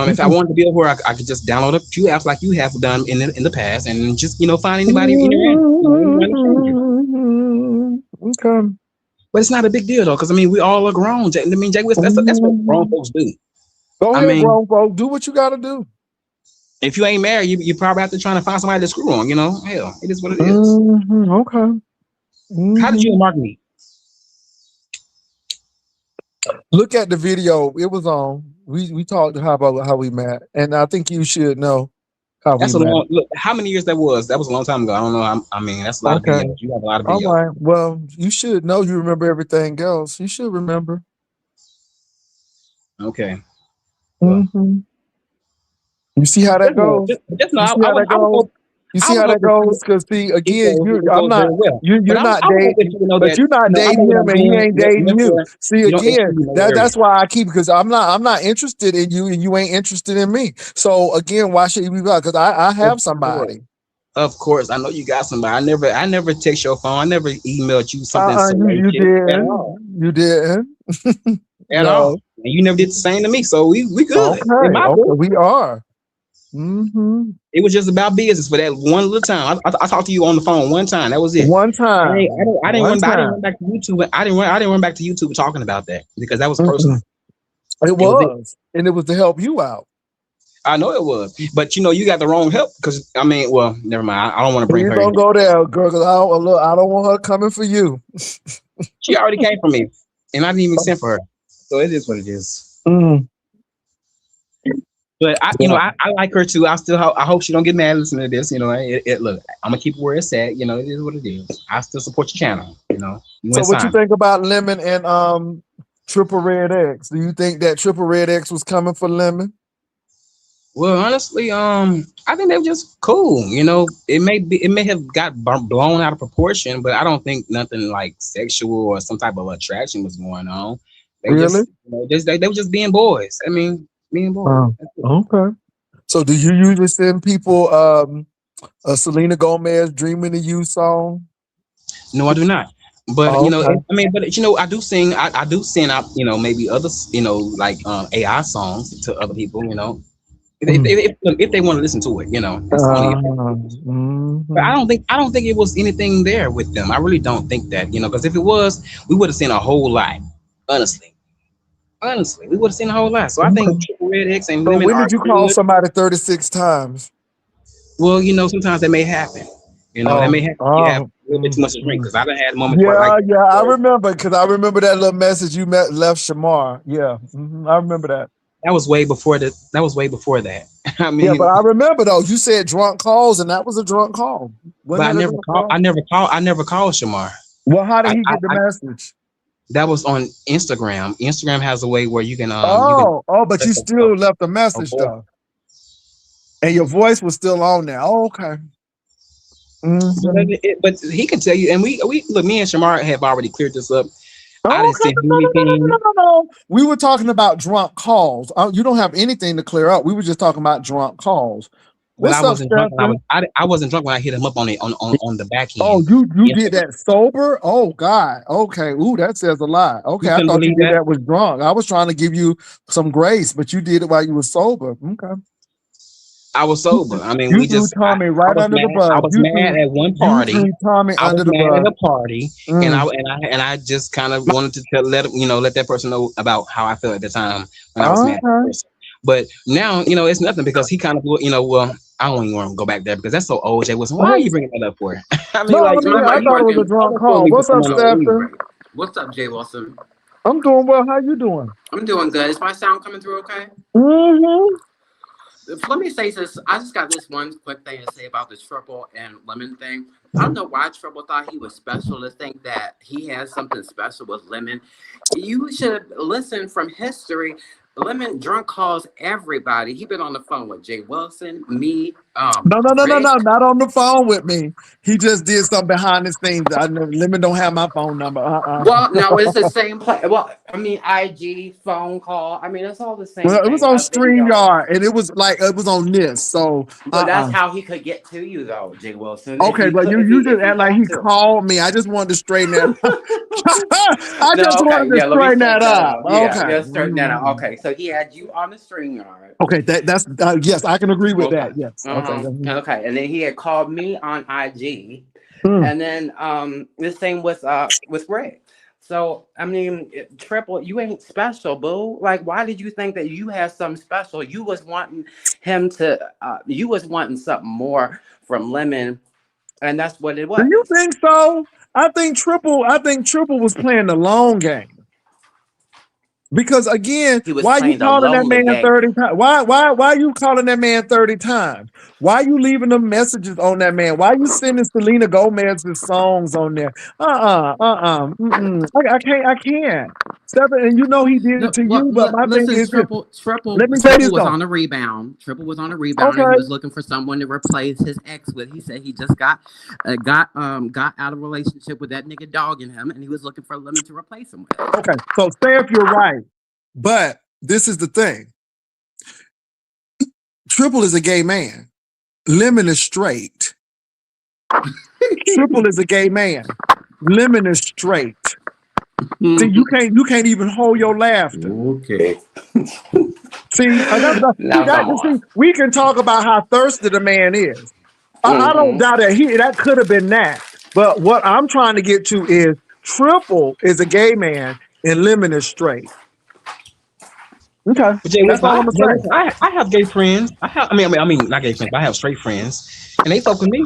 If I wanted to be a whore, I could just download a few apps like you have done in the past, and just find anybody Okay. But it's not a big deal though, because we all are grown. Jake Wilson, that's what grown folks do. Go ahead, grown folk. Do what you got to do. If you ain't married, you probably have to try to find somebody to screw on. Hell, it is what it is. Okay. How did you and Mark meet? Look at the video. It was on. We talked about how we met, and I think you should know how That's we met. look. How many years that was? That was a long time ago. I don't know. That's a lot of videos. You have a lot of videos. All right. Well, you should know. You remember everything else. You should remember. Okay. You see how that goes? Just know, You I see was how that hoping goes? Because see, again, it I'm goes not very well. But you're not I was hoping dating, you know but that you're not I know dating what him I'm and he doing. ain't dating you. Therefore, See, you don't exclude again, me in no area. that's why I keep because I'm not interested in you and you ain't interested in me. So again, why should you be back? Because I Of have course. somebody. Of course, I know you got somebody. I never text your phone. I never emailed you something You salacious at didn't. all. You didn't. At all. No. And you never did the same to me. So we good. In Okay. my Okay. book, We are. Mm-hmm. it was just about business for that one little time. I talked to you on the phone one time. That was it. One I didn't One run. I didn't time. run back to YouTube. I didn't run back to YouTube talking about that because that was personal. Mm-mm. It It was it. was, and it was to help you out. I know it was, but you know you got the wrong help because I mean, well, never mind. I don't want to bring Please her in. don't go there, girl, because I don't want her coming for you. She already came from me, and I didn't even send for her. So it is what it is. Mm. But Yeah. I like her too. I hope she don't get mad listening to this. You know, look, I'm gonna keep it where it's at. You know, it is what it is. I still support your channel. You know, you So and what you Simon. think about Lemon and Triple Red X? Do you think that Triple Red X was coming for Lemon? Well, honestly, I think they were just cool. You know, it may have got blown out of proportion, but I don't think nothing like sexual or some type of attraction was going on. They Really? just, you know, they were just being boys. I mean, being boys. Oh, That's it. okay. So do you usually send people a Selena Gomez "Dreaming of You" song? No, I do not. But you know, Okay. I mean, but you know, I do sing. I do send out, you know, maybe others, you know, like AI songs to other people. You know, if they want to listen to it, you know, that's only. But Mhm. I don't think it was anything there with them. I really don't think that, you know, because if it was, we would have seen a whole lot. Honestly, we would have seen a whole lot. So I Okay. think Triple Red X and So Lemon when are did you call good. somebody 36 times? Well, you know, sometimes that may happen. You know, that Oh, may happen. You have oh. a little bit too much to drink because I done had moments where like Yeah, yeah, I remember because I remember that little message you left Shamar. Yeah, I remember that. that was way before that. That was way before that. I Yeah, but mean, I remember though. You said drunk calls, and that was a drunk call. but Wasn't that a drunk call? I never called Shamar. Well, how did I, he I, get the I message? that was on Instagram. Instagram has a way where you can Oh, but you a, still left a a message voice. though, and your voice was still on there. Oh, okay. But he can tell you, and we look. Me and Shamar have already cleared this up. I didn't Okay, send him no, no, no, no, no, anything. no, no. We were talking about drunk calls. You don't have anything to clear up. We were just talking about drunk calls. But I What's up, wasn't drunk when Stefan? I wasn't drunk when I hit him up on on the back Oh, end. you did Instagram. that sober? Oh God. Okay. Ooh, that says a lot. Okay, You I couldn't thought you believe did that? that was drunk. I was trying to give you some grace, but you did it while you were sober. Okay. I was sober. I mean, You threw Tommy I right was under the mad. I bus. was mad at one You party. threw Tommy I was under the mad at bus. a party, Mm. and I just kind of wanted to let that person know about how I felt at the time when I was mad at the Okay. person. But now, you know, it's nothing because he kind of, you know, well, I don't even want to go back there because that's so old. Jay Wilson, why are you bringing that up for? I mean, No, I like, mean, Mama, I you thought it was a working? I drunk was supposed to call. leave What's up, someone on leave. Stephen? What's up, Jay Wilson? I'm doing well. How you doing? I'm doing good. Is my sound coming through okay? Mm-hmm. Let me say this. I just got this one quick thing to say about the Triple and Lemon thing. I don't know why Triple thought he was special to think that he has something special with Lemon. You should listen from history. Lemon drunk calls everybody. He been on the phone with Jay Wilson, me, No, Rick. not on the phone with me. He just did something behind the scenes. I know Lemon don't have my phone number. Well, no, it's the same play. Well, I mean, IG, phone call. I mean, it's all the same Well, it was thing. on A video. StreamYard, and it was on this. So, But that's how he could get to you, though, Jay Wilson. If Okay, he but could, you just if he act like had he to. called me. I just wanted to straighten that. I No, just okay, wanted to yeah. Let me straighten that straighten that up. out. Yeah, Okay. yeah, straighten that out. Okay, so he had you on the string yard. Okay, that's yes, I can agree with Okay. that. Yes. Okay. Uh-huh. Okay, and then he had called me on IG, Mm. and then the same with Greg. So I mean, Triple, you ain't special, boo. Like, why did you think that you had something special? You was wanting him to. You was wanting something more from Lemon, and that's what it Do was. you think so? I think Triple was playing the long game. Because again, He was why you playing the calling that lonely man game. 30 times? Why you calling that man 30 times? Why you leaving them messages on that man? Why you sending Selena Gomez's songs on there? I can't. Stephen, and you know he did it to you, but my thing listen, is this. Triple Let me say this was though. on a rebound. Triple was on a rebound, and Okay. he was looking for someone to replace his ex with. He said he just got out of a relationship with that nigga dogging him, and he was looking for Lemon to replace him with. Okay. So say if you're right, but this is the thing. Triple is a gay man. Lemon is straight. Triple is a gay man. Lemon is straight. See, you can't even hold your laughter. Okay. See, we can talk about how thirsty the man is. I don't doubt that could have been that. But what I'm trying to get to is Triple is a gay man and Lemon is straight. Okay, But Jay, that's all I'm gonna say. I have gay friends. I mean, not gay friends, but I have straight friends, and they fuck with me.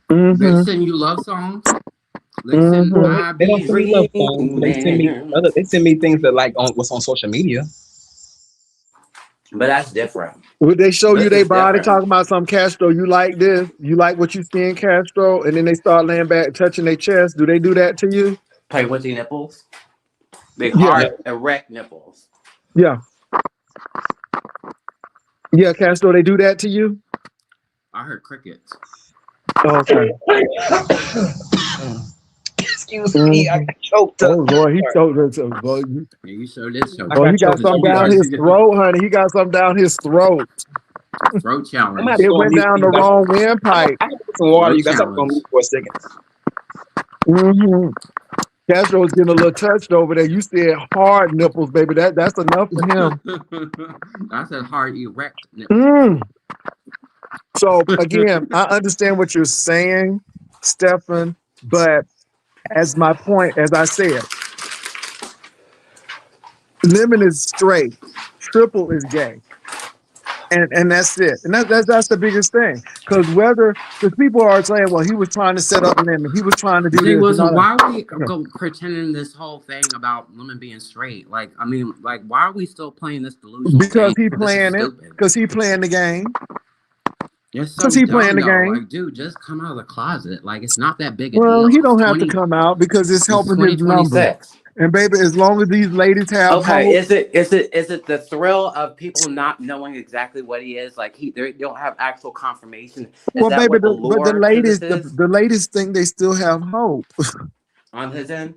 They send you love songs. They send They don't send me love songs. But they send me things that like on what's on social media. But that's different. Would they show you their body different. talking about some Castro? You like this? You like what you see in Castro? And then they start laying back, touching their chest. Do they do that to you? Play with the nipples. Big hard erect nipples. Yeah. Yeah, Castro, they do that to you? I heard crickets. Okay. Excuse me, I got choked up. Oh Lord, he choked up. You sure did choke. Oh, he got something down his throat, honey. He got something down his throat. Throat challenge. It went down the wrong windpipe. I got some water. You guys have to move for a second. Mm-hmm. Castro was getting a little touched over there. You said hard nipples, baby. That's enough for him. I said hard erect nipples. So again, I understand what you're saying, Stefan, but as my point, as I said, Lemon is straight, Triple is gay. And that's it. And that's the biggest thing. Because people are saying, well, he was trying to set up Lemon. He was trying to do this. Why are we pretending this whole thing about Lemon being straight? Like, I mean, like, why are we still playing this delusion? Because he playing it. Because he playing the game. Because he playing the game. Like, dude, just come out of the closet. Like, it's not that big a deal. Well, he don't have to come out because it's helping his number. And baby, as long as these ladies have hope, is it the thrill of people not knowing exactly what he is? Like they don't have actual confirmation. Well, baby, the ladies think they still have hope on his end.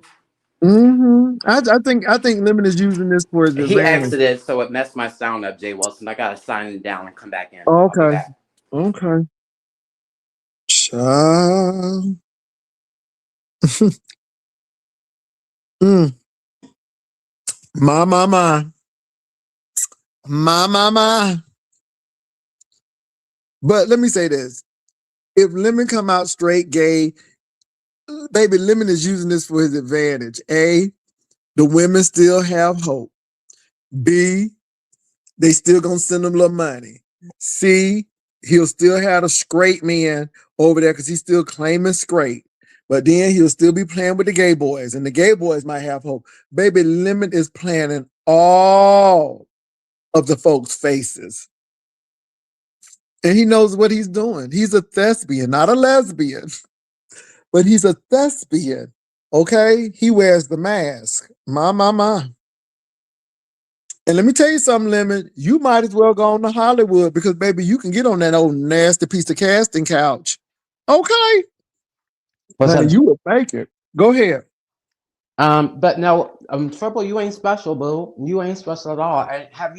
I think Lemon is using this for his advantage. He exited, so it messed my sound up, Jay Wilson. I gotta sign it down and come back in. Okay. Child. My. But let me say this. If Lemon come out straight gay, baby, Lemon is using this for his advantage. A, the women still have hope. B, they still gonna send him a little money. C, he'll still have a straight man over there because he's still claiming straight. But then he'll still be playing with the gay boys, and the gay boys might have hope. Baby, Lemon is planning all of the folks' faces. And he knows what he's doing. He's a thespian, not a lesbian, but he's a thespian, okay? He wears the mask. My. And let me tell you something, Lemon, you might as well go on to Hollywood because, baby, you can get on that old nasty piece of casting couch, okay? Honey, you would make it. Go ahead. But no, Triple, you ain't special, boo. You ain't special at all. And have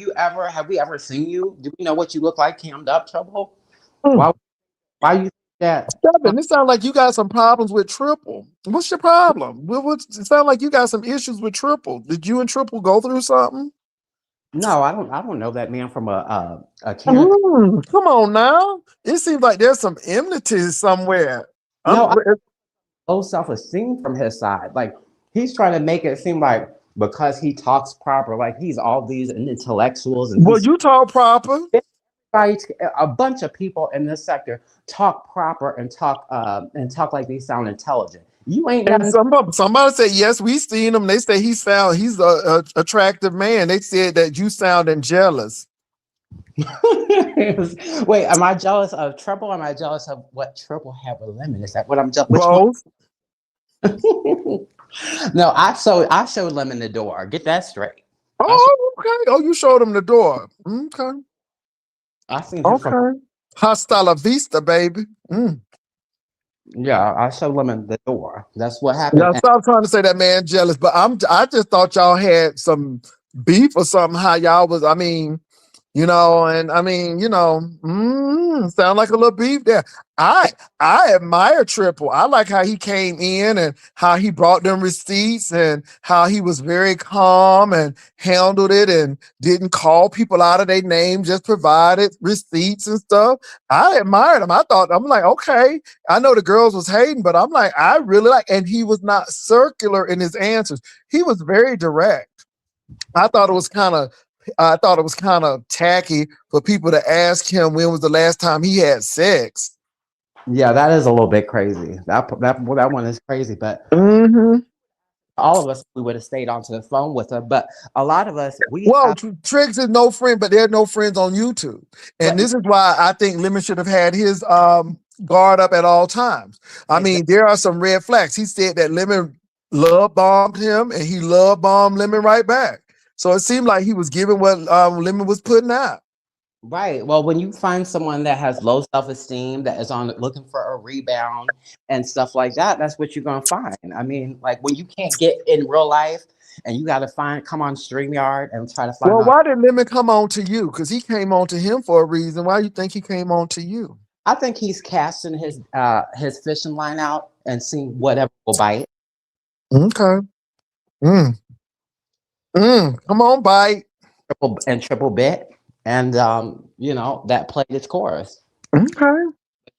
we ever seen you? Do we know what you look like cammed up, Triple? Why you think that? Stephen, it sounds like you got some problems with Triple. What's your problem? It sounds like you got some issues with Triple. Did you and Triple go through something? No, I don't know that man from a come on now. It seems like there's some enmity somewhere. Low self-esteem from his side. Like he's trying to make it seem like because he talks proper, like he's all these intellectuals. And you talk proper. A bunch of people in this sector talk proper and talk like they sound intelligent. You ain't. And somebody said yes. We seen him. They say he's a attractive man. They said that you sounding jealous. Wait, am I jealous of Triple? Am I jealous of what Triple have with Lemon? Is that what I'm jealous? Both. No, I showed Lemon the door. Get that straight. Oh, okay. Oh, you showed him the door. Okay. I seen him from. Okay. Hasta la vista, baby. Yeah, I showed Lemon the door. That's what happened. Now stop trying to say that man jealous, but I just thought y'all had some beef or something. How y'all was, I mean, and I mean, sound like a little beef there. I admire Triple. I like how he came in and how he brought them receipts and how he was very calm and handled it and didn't call people out of their name, just provided receipts and stuff. I admired him. I'm like, okay, I know the girls was hating, but I'm like, I really like, and he was not circular in his answers. He was very direct. I thought it was kind of tacky for people to ask him when was the last time he had sex. Yeah, that is a little bit crazy. That one is crazy, but Mm-hmm. all of us we would have stayed onto the phone with her. But a lot of us Triggs is no friend, but there are no friends on YouTube, and this is why I think Lemon should have had his guard up at all times. I mean, there are some red flags. He said that Lemon love bombed him, and he love bombed Lemon right back. So it seemed like he was giving what Lemon was putting out. Right. Well, when you find someone that has low self-esteem, that is on looking for a rebound and stuff like that, that's what you're gonna find. I mean, like when you can't get in real life and you gotta come on StreamYard and try to find. Well, why did Lemon come on to you? Because he came on to him for a reason. Why do you think he came on to you? I think he's casting his fishing line out and seeing whatever will bite. Okay. Come on, bite. Triple bit. And that played its chorus. Okay.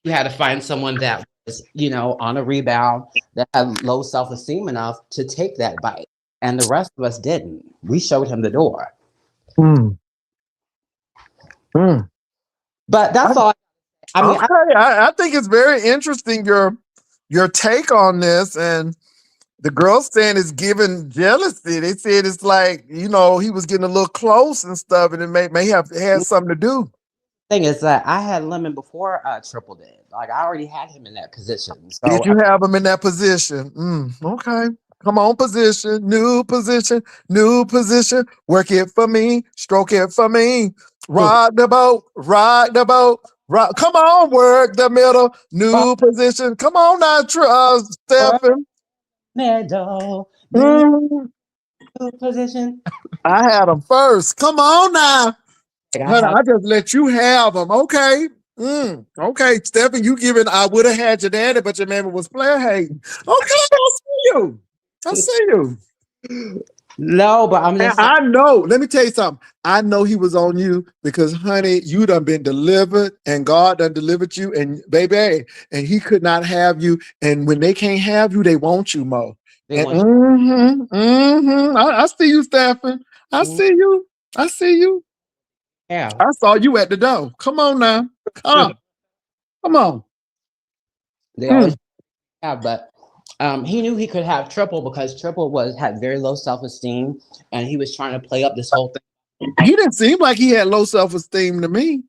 You had to find someone that was, on a rebound, that had low self-esteem enough to take that bite. And the rest of us didn't. We showed him the door. But that's all. I mean, I think it's very interesting your take on this, and the girl saying it's giving jealousy. They said it's like, he was getting a little close and stuff, and it may have had something to do. Thing is that I had Lemon before Triple did. Like I already had him in that position. So did you have him in that position? Okay. Come on, new position. Work it for me, stroke it for me. Rock the boat. Come on, work the middle. New position. Come on now, Stephen. Middle. New position. I had him first. Come on now. I just let you have them. Okay. Okay, Stephen, you giving I would have had your daddy, but your mammy was player hating. Okay, I see you. No, but I know. Let me tell you something. I know he was on you because, honey, you done been delivered and God done delivered you, and baby, and he could not have you. And when they can't have you, they want you, Mo. I see you, Stephen. I see you. Yeah. I saw you at the door. Come on now. Come on. They always have, but he knew he could have Triple because Triple had very low self-esteem, and he was trying to play up this whole thing. He didn't seem like he had low self-esteem to me.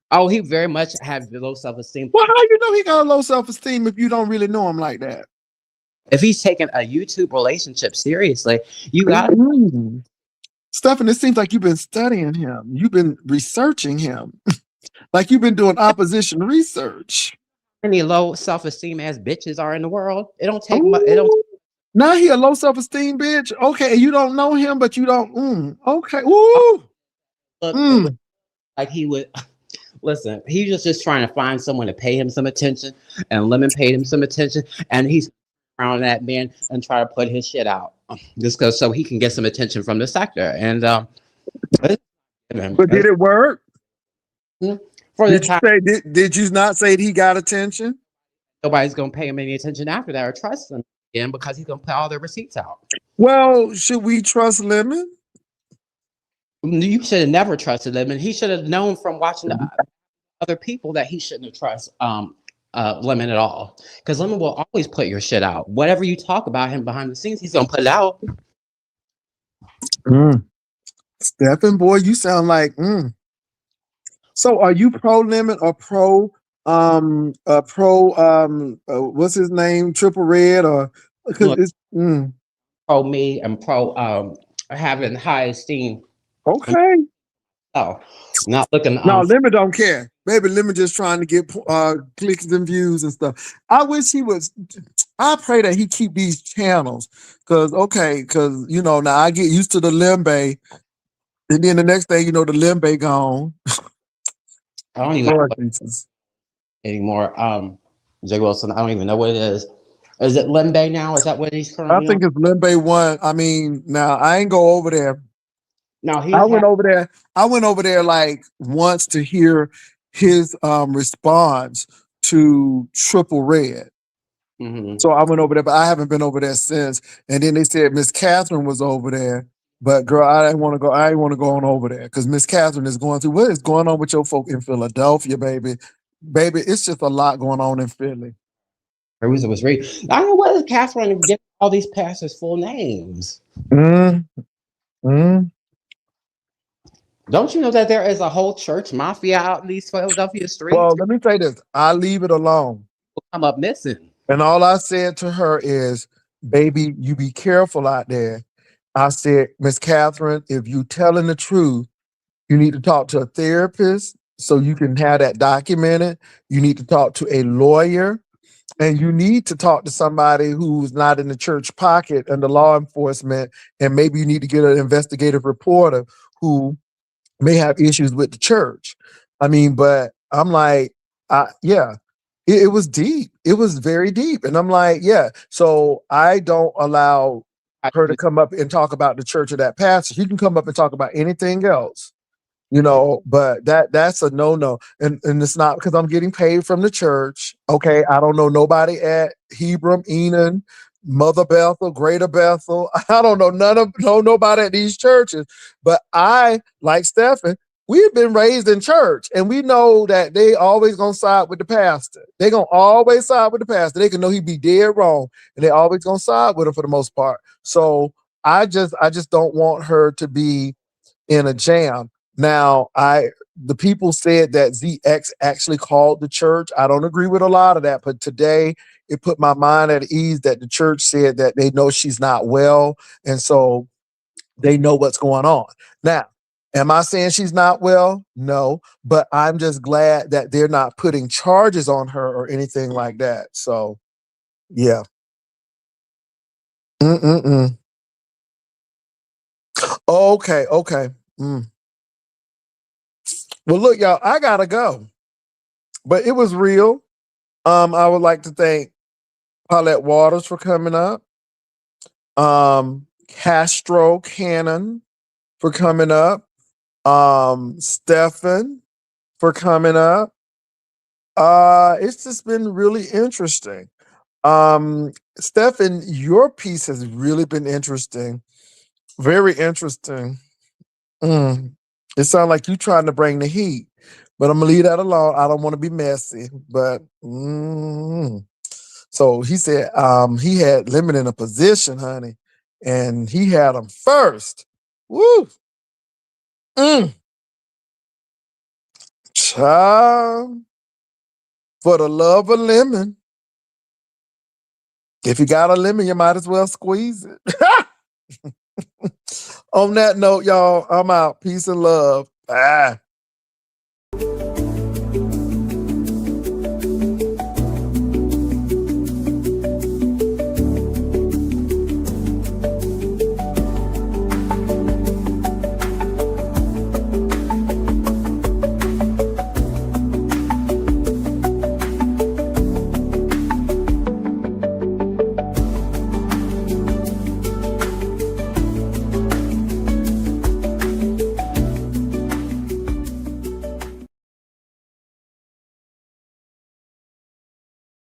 Oh, he very much had low self-esteem. Well, how you know he got low self-esteem if you don't really know him like that? If he's taking a YouTube relationship seriously, you got Stephen, it seems like you've been studying him. You've been researching him. Like you've been doing opposition research. Any low self-esteem as bitches are in the world. It don't take much. Now he a low self-esteem bitch. Okay, you don't know him, but you don't. Okay. Ooh. Look, like he would listen. He was just trying to find someone to pay him some attention, and Lemon paid him some attention, and he's around that man and try to put his shit out just so he can get some attention from the sector. And but did it work? For the time, did you not say he got attention? Nobody's gonna pay him any attention after that or trust him again because he's gonna put all their receipts out. Well, should we trust Lemon? You should have never trusted Lemon. He should have known from watching other people that he shouldn't have trusted Lemon at all. Because Lemon will always put your shit out. Whatever you talk about him behind the scenes, he's gonna put it out. Stephen, boy, you sound like So are you pro Lemon or pro what's his name, Triple Red, or because it's pro me and pro having high esteem. Okay. Oh, not looking No, Lemon don't care. Baby, Lemon just trying to get clicks and views and stuff. I wish he was. I pray that he keep these channels. Cause you know, now I get used to the Limbe. And then the next thing you know, the Limbe gone. I don't even Lord know Jesus. anymore. Jay Wilson, I don't even know what it is. Is it Limbe now? Is that what he's I currently think on? it's Limbe 1. I mean, now I ain't go over there. No, I he's went over there. I went over there like once to hear his response to Triple Red. Mhm. So I went over there, but I haven't been over there since. And then they said Miss Catherine was over there. But girl, I didn't want to go. I didn't want to go on over there because Miss Catherine is going through what is going on with your folk in Philadelphia, baby. Baby, it's just a lot going on in Philly. Caruso was reading. I don't know what is Catherine getting all these pastors' full names. Mm, mm. Don't you know that there is a whole church mafia out in these Philadelphia Well, streets? let me say this. I leave it alone. People come up missing. And all I said to her is, baby, you be careful out there. I said, Miss Catherine, if you telling the truth, you need to talk to a therapist so you can have that documented. You need to talk to a lawyer, and you need to talk to somebody who's not in the church pocket under law enforcement. And maybe you need to get an investigative reporter who may have issues with the church. I mean, but I'm like, yeah, it was deep. It was very deep. And I'm like, yeah. So I don't allow her to come up and talk about the church or that pastor. She can come up and talk about anything else, you know, but that's a no. And it's not because I'm getting paid from the church. Okay. I don't know nobody at Hebron, Enon, Mother Bethel, Greater Bethel. I don't know nobody at these churches. But I, like Stephen, we've been raised in church and we know that they always gonna side with the pastor. They gonna always side with the pastor. They can know he be dead wrong and they always gonna side with him for the most part. So I just don't want her to be in a jam. Now, the people said that ZX actually called the church. I don't agree with a lot of that, but today it put my mind at ease that the church said that they know she's not well, and so they know what's going on. Now, am I saying she's not well? No, but I'm just glad that they're not putting charges on her or anything like that. So, yeah. Mm-mm-mm. Okay. Mm. Well, look, y'all, I gotta go. But it was real. I would like to thank Paulette Waters for coming up. Castro Cannon for coming up. Stefan for coming up. It's just been really interesting. Stefan, your piece has really been interesting. Very interesting. Mm. It sounds like you trying to bring the heat, but I'm gonna leave that alone. I don't want to be messy, but so he said he had Lemon in a position, honey, and he had him first. Woo! Mm. Child, for the love of lemon. If you got a lemon, you might as well squeeze it. On that note, y'all, I'm out. Peace and love. Bye.